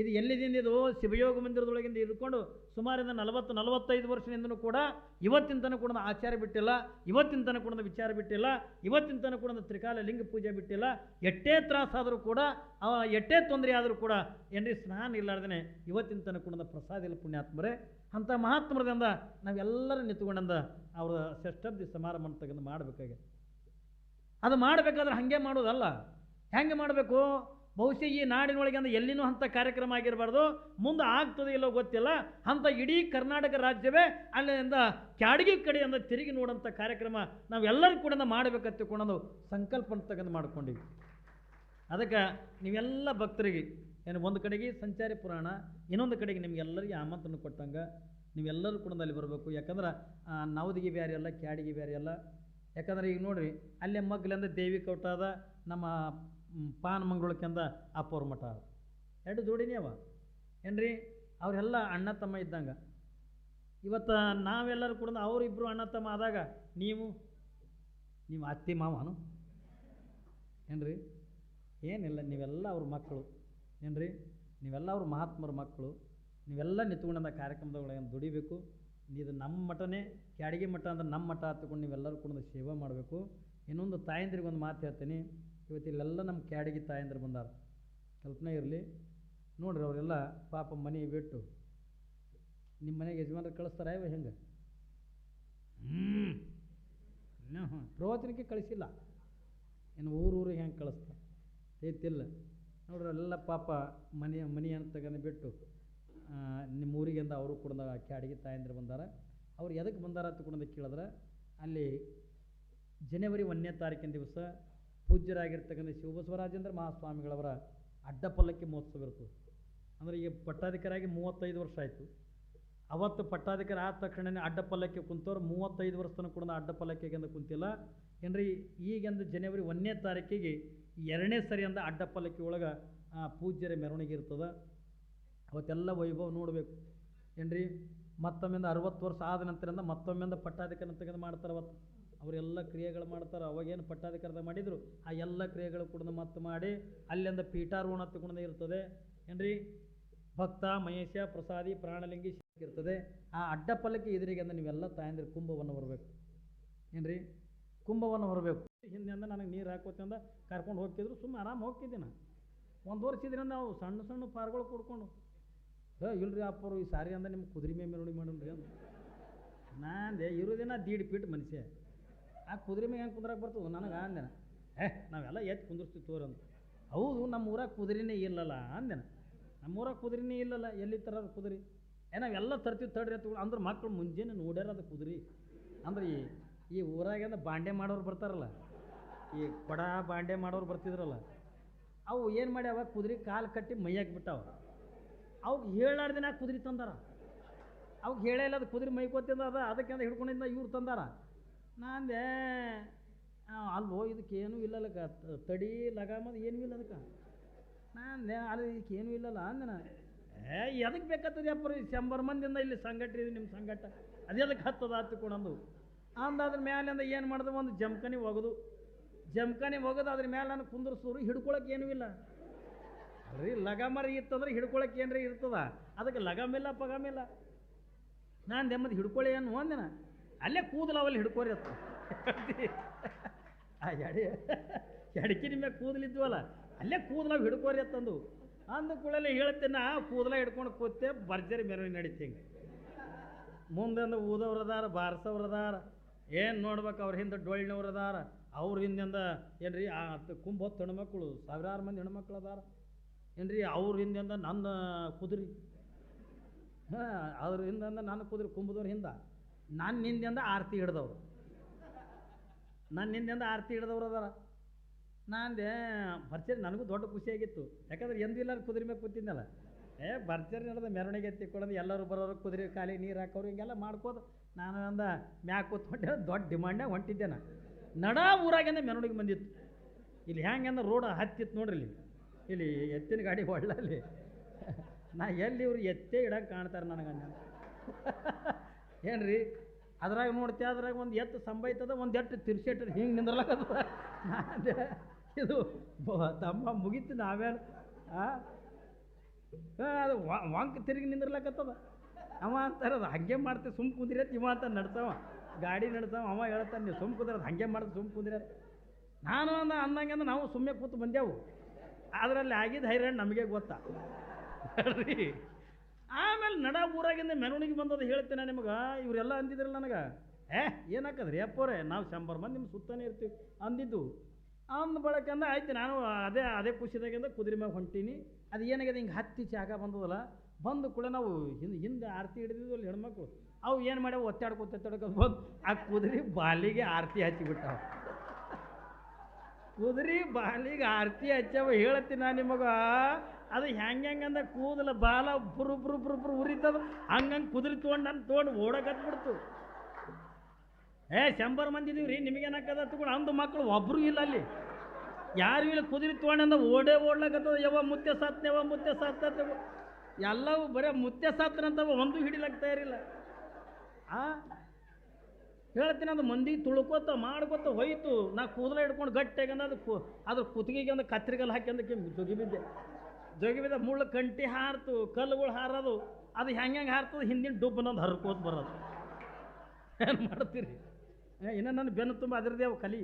ಇದು ಎಲ್ಲಿದಿಂದ ಇದು ಶಿವಯೋಗ ಮಂದಿರದೊಳಗಿಂದ ಇದ್ಕೊಂಡು ಸುಮಾರಿಂದ 40-45 ವರ್ಷದಿಂದನೂ ಕೂಡ ಇವತ್ತಿನ ತನಕ ಕೂಡ ಆಚಾರ ಬಿಟ್ಟಿಲ್ಲ, ಇವತ್ತಿನ ತನಕ ಕೂಡ ವಿಚಾರ ಬಿಟ್ಟಿಲ್ಲ, ಇವತ್ತಿನ ತನಕ ಕೂಡ ತ್ರಿಕಾಲ ಲಿಂಗ ಪೂಜೆ ಬಿಟ್ಟಿಲ್ಲ. ಎಷ್ಟೇ ತ್ರಾಸಾದರೂ ಕೂಡ ಎಷ್ಟೇ ತೊಂದರೆ ಆದರೂ ಕೂಡ ಏನ್ರಿ ಸ್ನಾನ ಇರಲಾರ್ದೇ ಇವತ್ತಿನ ತನಕ ಕೂಡ ಪ್ರಸಾದ ಇಲ್ಲ ಪುಣ್ಯಾತ್ಮರೇ. ಅಂಥ ಮಹಾತ್ಮರದಿಂದ ನಾವೆಲ್ಲರೂ ನಿಂತ್ಕೊಂಡಂದ ಅವರ ಷಷ್ಠಬ್ದಿ ಸಮಾರಂಭ ಅಂತಕ್ಕಂಥ ಮಾಡಬೇಕಾಗಿದೆ. ಅದು ಮಾಡಬೇಕಾದ್ರೆ ಹಾಗೆ ಮಾಡೋದಲ್ಲ. ಹೆಂಗೆ ಮಾಡಬೇಕು? ಬಹುಶಃ ಈ ನಾಡಿನೊಳಗೆ ಅಂದ್ರೆ ಎಲ್ಲಿನೂ ಅಂಥ ಕಾರ್ಯಕ್ರಮ ಆಗಿರಬಾರ್ದು, ಮುಂದೆ ಆಗ್ತದೆ ಇಲ್ಲೋ ಗೊತ್ತಿಲ್ಲ. ಅಂಥ ಇಡೀ ಕರ್ನಾಟಕ ರಾಜ್ಯವೇ ಅಲ್ಲಿಂದ ಕ್ಯಾಡಗಿ ಕಡೆಯಿಂದ ತಿರುಗಿ ನೋಡೋಂಥ ಕಾರ್ಯಕ್ರಮ ನಾವೆಲ್ಲರೂ ಕೂಡ ಮಾಡಬೇಕಂತಕೊಂಡು ಸಂಕಲ್ಪ ಅಂತಕ್ಕಂಥ ಮಾಡ್ಕೊಂಡಿವಿ. ಅದಕ್ಕೆ ನೀವೆಲ್ಲ ಭಕ್ತರಿಗೆ ಏನು ಒಂದು ಕಡೆಗೆ ಸಂಚಾರಿ ಪುರಾಣ, ಇನ್ನೊಂದು ಕಡೆಗೆ ನಿಮಗೆಲ್ಲರಿಗೆ ಆಮಂತ್ರಣ ಕೊಟ್ಟಂಗೆ ನೀವೆಲ್ಲರೂ ಕೂಡ ಅಲ್ಲಿ ಬರಬೇಕು. ಯಾಕಂದ್ರೆ ನವದಿಗೆ ಬೇರೆ ಅಲ್ಲ, ಕ್ಯಾಡಿಗೆ ಬೇರೆ ಅಲ್ಲ. ಯಾಕಂದ್ರೆ ಈಗ ನೋಡಿರಿ ಅಲ್ಲೇ ಮಗ್ಲಿಂದ ದೇವಿ ಕೌಟಾದ ನಮ್ಮ ಪಾನ್ ಮಂಗಳಕ್ಕಿಂದ ಅಪ್ಪವ್ರ ಮಠ ಅದ, 2 ಜೋಡಿನೇ ಅವ ಏನ್ರಿ. ಅವರೆಲ್ಲ ಅಣ್ಣ ತಮ್ಮ ಇದ್ದಂಗೆ. ಇವತ್ತು ನಾವೆಲ್ಲರೂ ಕೂಡ ಅವರಿಬ್ಬರು ಅಣ್ಣ ತಮ್ಮ ಆದಾಗ ನೀವು ಅತ್ತಿ ಮಾವನು ಏನ್ರಿ? ಏನಿಲ್ಲ, ನೀವೆಲ್ಲ ಅವ್ರ ಮಕ್ಕಳು ಏನ್ರಿ, ನೀವೆಲ್ಲ ಅವ್ರ ಮಹಾತ್ಮರ ಮಕ್ಕಳು. ನೀವೆಲ್ಲ ನಿಂತ್ಕೊಂಡ ಕಾರ್ಯಕ್ರಮದೊಳಗೆ ದುಡಿಬೇಕು. ಇದು ನಮ್ಮ ಮಠನೇ, ಕ್ಯಾಡಗಿ ಮಠ ಅಂದ್ರೆ ನಮ್ಮ ಮಠ ಹತ್ಕೊಂಡು ನೀವೆಲ್ಲರೂ ಕೂಡ ಸೇವೆ ಮಾಡಬೇಕು. ಇನ್ನೊಂದು ತಾಯಂದ್ರಿಗೆ ಒಂದು ಮಾತು ಹೇಳ್ತೀನಿ, ಇವತ್ತಿಲ್ಲೆಲ್ಲ ನಮ್ಮ ಕ್ಯಾಡಗಿ ತಾಯಂದ್ರೆ ಬಂದಾರ, ಕಲ್ಪನೆ ಇರಲಿ ನೋಡ್ರಿ. ಅವರೆಲ್ಲ ಪಾಪ ಮನೆ ಬಿಟ್ಟು ನಿಮ್ಮ ಮನೆಗೆ ಯಜಮಾನ್ರು ಕಳಿಸ್ತಾರ ಇವ ಹೆಂಗೆ? ಪ್ರವಚನಕ್ಕೆ ಕಳಿಸಿಲ್ಲ, ಇನ್ನು ಊರಿಗೆ ಹೆಂಗೆ ಕಳಿಸ್ತಾರೆ ಐತಿಲ್ಲ ನೋಡ್ರಿ. ಎಲ್ಲ ಪಾಪ ಮನೆ ಅಂತ ತಗೊಂಡು ಬಿಟ್ಟು ನಿಮ್ಮ ಊರಿಗೆಂದ ಅವರು ಕೂಡ ಕ್ಯಾಡಗಿ ತಾಯಂದ್ರೆ ಬಂದಾರ. ಅವ್ರು ಎದಕ್ಕೆ ಬಂದಾರ ಅಂತ ಕೂಡ ಕೇಳಿದ್ರೆ, ಅಲ್ಲಿ ಜನವರಿ 1ನೇ ತಾರೀಕಿನ ದಿವಸ ಪೂಜ್ಯರಾಗಿರ್ತಕ್ಕಂಥ ಶಿವಬಸವರಾಜೇಂದ್ರ ಮಹಾಸ್ವಾಮಿಗಳವರ ಅಡ್ಡಪಲ್ಲಕ್ಕಿ ಮಹೋತ್ಸವ ಇರ್ತದೆ. ಅಂದರೆ ಈಗ ಪಟ್ಟಾಧಿಕಾರಾಗಿ 35 ವರ್ಷ ಆಯಿತು. ಅವತ್ತು ಪಟ್ಟಾಧಿಕಾರ ಆದ ತಕ್ಷಣವೇ ಅಡ್ಡಪಲ್ಲಕ್ಕಿ ಕುಂತವ್ರು 35 ವರ್ಷ ತನಕ ಕೂಡ ಅಡ್ಡಪಲ್ಲಕ್ಕಿಗೆಂದು ಕುಂತಿಲ್ಲ ಏನ್ರಿ. ಈಗೆಂದು ಜನವರಿ 1ನೇ ತಾರೀಕಿಗೆ 2ನೇ ಸರಿ ಅಂದ ಅಡ್ಡಪಲ್ಲಕ್ಕಿ ಒಳಗೆ ಪೂಜ್ಯರ ಮೆರವಣಿಗೆ ಇರ್ತದೆ. ಅವತ್ತೆಲ್ಲ ವೈಭವ ನೋಡಬೇಕು ಏನ್ರಿ. ಮತ್ತೊಮ್ಮಿಂದ 60 ವರ್ಷ ಆದ ನಂತರದಿಂದ ಮತ್ತೊಮ್ಮಿಂದ ಪಟ್ಟಾಧಿಕಾರ ಅಂತಕ್ಕಂಥ ಮಾಡ್ತಾರೆ. ಅವತ್ತು ಅವರೆಲ್ಲ ಕ್ರಿಯೆಗಳು ಮಾಡ್ತಾರೆ. ಅವಾಗೇನು ಪಟ್ಟಾಧಿಕಾರದ ಮಾಡಿದರು ಆ ಎಲ್ಲ ಕ್ರಿಯೆಗಳು ಕೂಡ ಮತ್ತೆ ಮಾಡಿ ಅಲ್ಲಿಂದ ಪೀಠಾರೋಹಣ ತಗೊಂಡು ಇರ್ತದೆ ಏನ್ರಿ. ಭಕ್ತ ಮಹೇಶ ಪ್ರಸಾದಿ ಪ್ರಾಣಲಿಂಗಿ ಇರ್ತದೆ. ಆ ಅಡ್ಡಪಲ್ಲಕ್ಕಿ ಎದುರಿಗೆ ಅಂದ್ರೆ ನೀವೆಲ್ಲ ತಾಯಂದ್ರೆ ಕುಂಭವನ್ನು ಹೊರಬೇಕು ಏನ್ರಿ. ಕುಂಭವನ್ನು ಹೊರಬೇಕು. ಹಿಂದಿಂದ ನನಗೆ ನೀರು ಹಾಕೋತಿಂದ ಕರ್ಕೊಂಡು ಹೋಗ್ತಿದ್ರು, ಸುಮ್ಮನೆ ಆರಾಮ ಹೋಗ್ತಿದ್ದೆ ನಾನು. 1 ವರ್ಷ ಇದ್ರಿಂದ ನಾವು ಸಣ್ಣ ಸಣ್ಣ ಪಾರ್ಗಳು ಕೊಡ್ಕೊಂಡು ಇಲ್ರಿ ಅಪ್ಪರು ಈ ಸಾರಿ ಅಂದ ನಿಮ್ಗೆ ಕುದುರೆ ಮೇಲೆ ಮೆರವಣಿಗೆ ಮಾಡೋಣ್ರಿ ಅಂತ ನಾಂದೆ. ಇರೋದಿನ ದೀಡ್ ಫೀಟ್ ಮನುಷ್ಯ, ಆ ಕುದುರೆ ಮೇಲೆ ಹೆಂಗೆ ಕುಂದ್ರಾಗ ಬರ್ತದೆ ನನಗೆ ಅಂದೆನ. ನಾವೆಲ್ಲ ಎತ್ತು ಕುಂದಿರ್ತೀವಿ ತೋರಂತ. ಹೌದು, ನಮ್ಮ ಊರಾಗ ಕುದುರೆನೇ ಇಲ್ಲಲ್ಲ ಅಂದೆನ. ನಮ್ಮೂರಾಗ ಕುದುರೆನೇ ಇಲ್ಲಲ್ಲ, ಎಲ್ಲಿ ತರೋದು ಕುದುರೆ? ನಾವೆಲ್ಲ ತರ್ತೀವಿ ತಡ್ರಿ ಅಂತ ಅಂದ್ರೆ ಮಕ್ಕಳು ಮುಂಜಾನೆ ನೋಡ್ಯಾರ ಅದು ಕುದುರೆ. ಅಂದ್ರೆ ಈ ಊರಾಗಿಂದ ಬಾಂಡೆ ಮಾಡೋರು ಬರ್ತಾರಲ್ಲ, ಈ ಕೊಡ ಬಾಂಡೆ ಮಾಡೋರು ಬರ್ತಿದ್ರಲ್ಲ, ಅವು ಏನು ಮಾಡ್ಯಾವ ಕುದುರೆ ಕಾಲು ಕಟ್ಟಿ ಮೈಯಾಗಿ ಬಿಟ್ಟಾವ. ಅವ್ಗೆ ಹೇಳಾರ್ದಿನ ಕುದುರೆ ತಂದಾರ. ಅವ್ಗೆ ಹೇಳೇ ಇಲ್ಲ, ಅದು ಕುದುರೆ ಮೈಕೋತಿಂದ ಅದ ಅದಕ್ಕೆ ಅಂತ ಹಿಡ್ಕೊಂಡಿಂದ ಇವ್ರು ತಂದಾರ. ನಾಂದೆ ಅಲ್ಲೋ ಇದಕ್ಕೇನೂ ಇಲ್ಲಲ್ಲಕ್ಕ, ತಡಿ ಲಗಾಮದು ಏನೂ ಇಲ್ಲ ಅದಕ್ಕೆ. ನಾಂದೆ ಅಲ್ಲಿ ಇದಕ್ಕೇನೂ ಇಲ್ಲಲ್ಲ ಅಂದೆನ. ಎದಕ್ಕೆ ಬೇಕಾಗ್ತದೆ ಅಪ್ಪರು? 100 ಮಂದಿಯಿಂದ ಇಲ್ಲಿ ಸಂಘಟ ಇದೆ ನಿಮ್ಮ ಸಂಘಟ, ಅದಕ್ಕೆ ಹತ್ತದ ಹತ್ತಿಕೊಂಡಂದು ಅಂದಾದ್ರ ಮ್ಯಾಲಿಂದ ಏನು ಮಾಡಿದೆ, ಒಂದು ಜಮ್ಕನಿ ಒಗೆದು ಅದ್ರ ಮೇಲೆ ನಾನು ಕುಂದರ್ಸೋರು ಹಿಡ್ಕೊಳಕ್ಕೆ ಏನೂ ಇಲ್ಲ ಅಲ್ರಿ. ಲಗಾಮರಿ ಇತ್ತಂದ್ರೆ ಹಿಡ್ಕೊಳಕ್ಕೆ ಏನ್ರಿ ಇರ್ತದ, ಅದಕ್ಕೆ ಲಗಾಮಿಲ್ಲ ಪಗಾಮಿಲ್ಲ. ನಾನು ದೆಮ್ಮದು ಹಿಡ್ಕೊಳ್ಳಿ ಏನು ಅಂದೆನ. ಅಲ್ಲೇ ಕೂದಲು ಅವಲ್ಲಿ ಹಿಡ್ಕೋರಿ ಅತ್ತ ಆ ಎಡಕಿನ ಮ್ಯಾಗ ಕೂದಲಿದ್ವಲ್ಲ ಅಲ್ಲೇ ಕೂದಲಾವ್ ಹಿಡ್ಕೋರಿ ಅತ್ತಂದು ಅಂದ ಕೂಡಲೇ ಹೇಳ್ತೇನೆ ನಾ ಕೂದಲ ಹಿಡ್ಕೊಂಡು ಕೂತೆ ಭರ್ಜರಿ ಮೆರವಣಿಗೆ ನಡೀತಿ ಹಿಂಗೆ ಮುಂದೆಂದು ಊದವ್ರು ಅದಾರ ಬಾರ್ಸವ್ರು ಅದಾರ ಏನು ನೋಡ್ಬೇಕು ಅವ್ರ ಹಿಂದೆ ಡೊಳ್ಳಿನವ್ರು ಅದಾರ ಅವ್ರ ಹಿಂದಿಂದ ಏನ್ರಿ ಆ ಕುಂಭ ಹೊತ್ತು ಹೆಣ್ಮಕ್ಳು ಸಾವಿರಾರು ಮಂದಿ ಹೆಣ್ಮಕ್ಳು ಅದಾರ ಏನ್ರಿ ಅವ್ರ ಹಿಂದಿಂದ ನನ್ನ ಕುದುರೆ ಹಾಂ ಅದ್ರ ಹಿಂದಿಂದ ನನ್ನ ಕುದುರೆ ಕುಂಭದವ್ರ ಹಿಂದೆ ನನ್ನ ಹಿಂದಿಂದ ಆರತಿ ಹಿಡ್ದವ್ರು ನನ್ನ ಹಿಂದಿಂದ ಆರತಿ ಹಿಡ್ದವ್ರು ಅದಾರ ನಾಂದೆ ಭರ್ಜರಿ ನನಗೂ ದೊಡ್ಡ ಖುಷಿಯಾಗಿತ್ತು ಯಾಕಂದ್ರೆ ಎಂದೂ ಇಲ್ಲಾರ ಕುದುರೆ ಮೇಲೆ ಕೂತಿದ್ನಲ್ಲ ಭರ್ಜರಿ ನಡೆದ ಮೆರವಣಿಗೆ ಎತ್ತಿಕೊಳ್ಳೋದು ಎಲ್ಲರೂ ಬರೋರು ಕುದುರೆ ಖಾಲಿ ನೀರು ಹಾಕೋರು ಹಿಂಗೆಲ್ಲ ಮಾಡ್ಕೋದು ನಾನು ಅಂದ ಮ್ಯಾಗ ಕೂತ್ಕೊಂಡೆ ದೊಡ್ಡ ಡಿಮಾಂಡ್ನಾಗ ಹೊಂಟಿದ್ದೆ ನಾನು ನಡ ಊರಾಗಿಂದ ಮೆರವಣಿಗೆ ಬಂದಿತ್ತು ಇಲ್ಲಿ ಹೆಂಗಂದ್ರೆ ರೋಡ್ ಹತ್ತಿತ್ತು ನೋಡ್ರಿ ಇಲ್ಲಿ ಎತ್ತಿನ ಗಾಡಿ ಒಳ್ಳಲ್ಲಿ ನಾ ಎಲ್ಲಿ ಇವ್ರು ಎತ್ತೇ ಇಡಂಗೆ ಕಾಣ್ತಾರೆ ನನಗೆ ಏನ್ರಿ ಅದ್ರಾಗ ನೋಡ್ತೆ ಅದ್ರಾಗ ಒಂದು ಎತ್ತು ಸಂಬೈತದ ಒಂದು ಎಟ್ಟು ತಿರ್ಸೆಟ್ರಿ ಹಿಂಗೆ ನಿಂದ್ರಲಕ್ಕದ ಇದು ತಮ್ಮ ಮುಗೀತು ನಾವೇನು ಅದು ವಾಂಕ್ ತಿರುಗಿ ನಿಂದ್ರಲಕ್ಕತ್ತದ ಅವ ಅಂತಾರೆ ಅದು ಹಾಗೆ ಮಾಡ್ತೀವಿ ಸುಮ್ಮ ಕುಂದಿರತ್ತೆ ಇವ ಅಂತ ನಡ್ಸವ ಗಾಡಿ ನಡ್ಸವ ಅವ ಹೇಳ್ತಾನೆ ನೀವು ಸುಮ್ಮ ಕುಂದಿರೋದು ಹಾಗೆ ಮಾಡ್ತೀವಿ ಸುಮ್ಮ ಕುಂದಿರತ್ತೆ ನಾನು ಅಂದಂಗೆ ಅಂದ್ರೆ ನಾವು ಸುಮ್ಮನೆ ಕೂತು ಬಂದೆವು ಅದರಲ್ಲಿ ಆಗಿದ್ದು ಹೈರಾಣ ನಮಗೆ ಗೊತ್ತಾ ರೀ ಆಮೇಲೆ ನಡ ಊರಾಗಿಂದ ಮೆರವಣಿಗೆ ಬಂದದ್ದು ಹೇಳ್ತೇನೆ ನಿಮಗೆ ಇವರೆಲ್ಲ ಅಂದಿದ್ರಲ್ಲ ನನಗೆ ಏನಾಕದ್ರಿ ಅಪ್ಪೋರೆ ನಾವು 100 ಮಂದಿ ನಿಮ್ಮ ಸುತ್ತಾನೆ ಇರ್ತೀವಿ ಅಂದಿದ್ದು ಅಂದ ಬಳಕಂದ ಆಯ್ತು ನಾನು ಅದೇ ಖುಷಿದಾಗಿಂದ ಕುದುರೆ ಮ್ಯಾಗ ಹೊಂಟೀನಿ ಅದು ಏನಾಗಿದೆ ಹಿಂಗೆ ಹತ್ತಿ ಜಾಗ ಬಂದದಲ್ಲ ಬಂದು ಕೂಡ ನಾವು ಹಿಂದೆ ಆರತಿ ಹಿಡಿದಿದ್ವು ಅಲ್ಲಿ ಹೆಣ್ಮಕ್ಳು ಅವು ಏನು ಮಾಡ್ಯಾವ ಒತ್ತಾಡ್ಕೊತ ಬಂದು ಆ ಕುದುರೆ ಬಾಲಿಗೆ ಆರತಿ ಹಚ್ಚಿಬಿಟ್ಟಾವ ಕುದುರೆ ಬಾಲಿಗೆ ಆರತಿ ಹಚ್ಚವ ಹೇಳ್ತೀನಿ ನಾನು ನಿಮಗೆ ಅದು ಹೆಂಗಂದ ಕೂದಲ ಬಾಲ ಬುರು ಉರಿತದ ಹಂಗಂಗೆ ಕುದುರೆ ತೊಗೊಂಡು ಓಡಕತ್ಬಿಡ್ತು 100 ಮಂದಿ ಇದೀವಿ ರೀ ನಿಮಗೇನಾಕದ ತಗೊಂಡು ಅಂದು ಮಕ್ಕಳು ಒಬ್ಬರು ಇಲ್ಲ ಅಲ್ಲಿ ಯಾರು ಇಲ್ಲ ಕುದುರೆ ತೊಗೊಂಡಂದ ಓಡ್ಲಕತ್ತದ ಮುತ್ತೆ ಸತ್ತ ಎಲ್ಲವೂ ಬರೀ ಮುತ್ತೆ ಸತ್ತನಂತವ ಒಂದು ಹಿಡಿಲಕ್ಕ ತಯಾರಿಲ್ಲ ಹೇಳ್ತೀನಿ ಅದು ಮಂದಿಗೆ ತುಳ್ಕೋತ ಮಾಡ್ಕೋತ ಹೋಯ್ತು ನಾ ಕೂದಲ ಹಿಡ್ಕೊಂಡು ಗಟ್ಟಿಯಾಗಂದ ಅದ್ರ ಕುತ್ತಿಗೆಗೆ ಒಂದು ಕತ್ರಿಗಲ್ಲಿ ಹಾಕ್ಯಂದ ಜೋಗಿ ಬಿದ್ದ ಮುಳ್ಳು ಕಂಟಿ ಹಾರ್ತು ಕಲ್ಲುಗಳು ಹಾರೋದು ಅದು ಹೆಂಗೆ ಹಾರ್ತದೆ ಹಿಂದಿನ ಡುಬ್ಬನೊಂದು ಹರ್ಕೋತ ಬರೋದು ಏನು ಮಾಡ್ತೀರಿ ಇನ್ನು ನನ್ನ ಬೆನ್ನು ತುಂಬ ಅದರದೇ ಅವು ಕಲಿ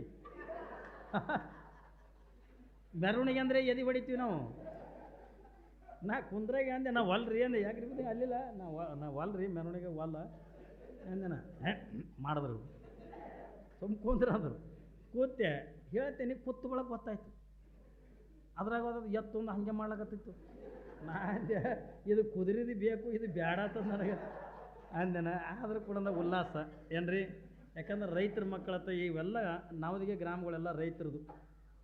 ಮೆರವಣಿಗೆ ಅಂದರೆ ಎದಿ ಹೊಡಿತೀವಿ ನಾವು ನಾ ಕುಂದ್ರಾಗೆ ಅಂದೆ ನಾವು ಒಲ್ರಿ ಅಂದೆ ಯಾಕ್ರಿ ಬಿಡಿ ಅಲ್ಲಿಲ್ಲ ನಾವು ಒಲ್ರಿ ಮೆರವಣಿಗೆ ಒಲ್ಲ ಅಂದೆನ ಮಾಡಿದ್ರು ಸುಮ್ಮ ಕುಂದ್ರಂದ್ರು ಕೂತೆ ಹೇಳ್ತೇನೆ ಕೂತು ಬಳಕೆ ಗೊತ್ತಾಯ್ತು ಅದ್ರಾಗ ಅದು ಎತ್ತೊಂದು ಹಾಗೆ ಮಾಡ್ಲಕತ್ತಿತ್ತು ನಾ ಅಂದೆ ಇದು ಕುದುರೆದು ಬೇಕು ಇದು ಬೇಡ ಅಂತಂದು ನನಗೆ ಅಂದೆನ ಆದರೂ ಕೂಡ ಉಲ್ಲಾಸ ಏನ್ರಿ ಯಾಕಂದ್ರೆ ರೈತರ ಮಕ್ಕಳತ್ತ ಇವೆಲ್ಲ ನಾವದಿಗೆ ಗ್ರಾಮಗಳೆಲ್ಲ ರೈತರದು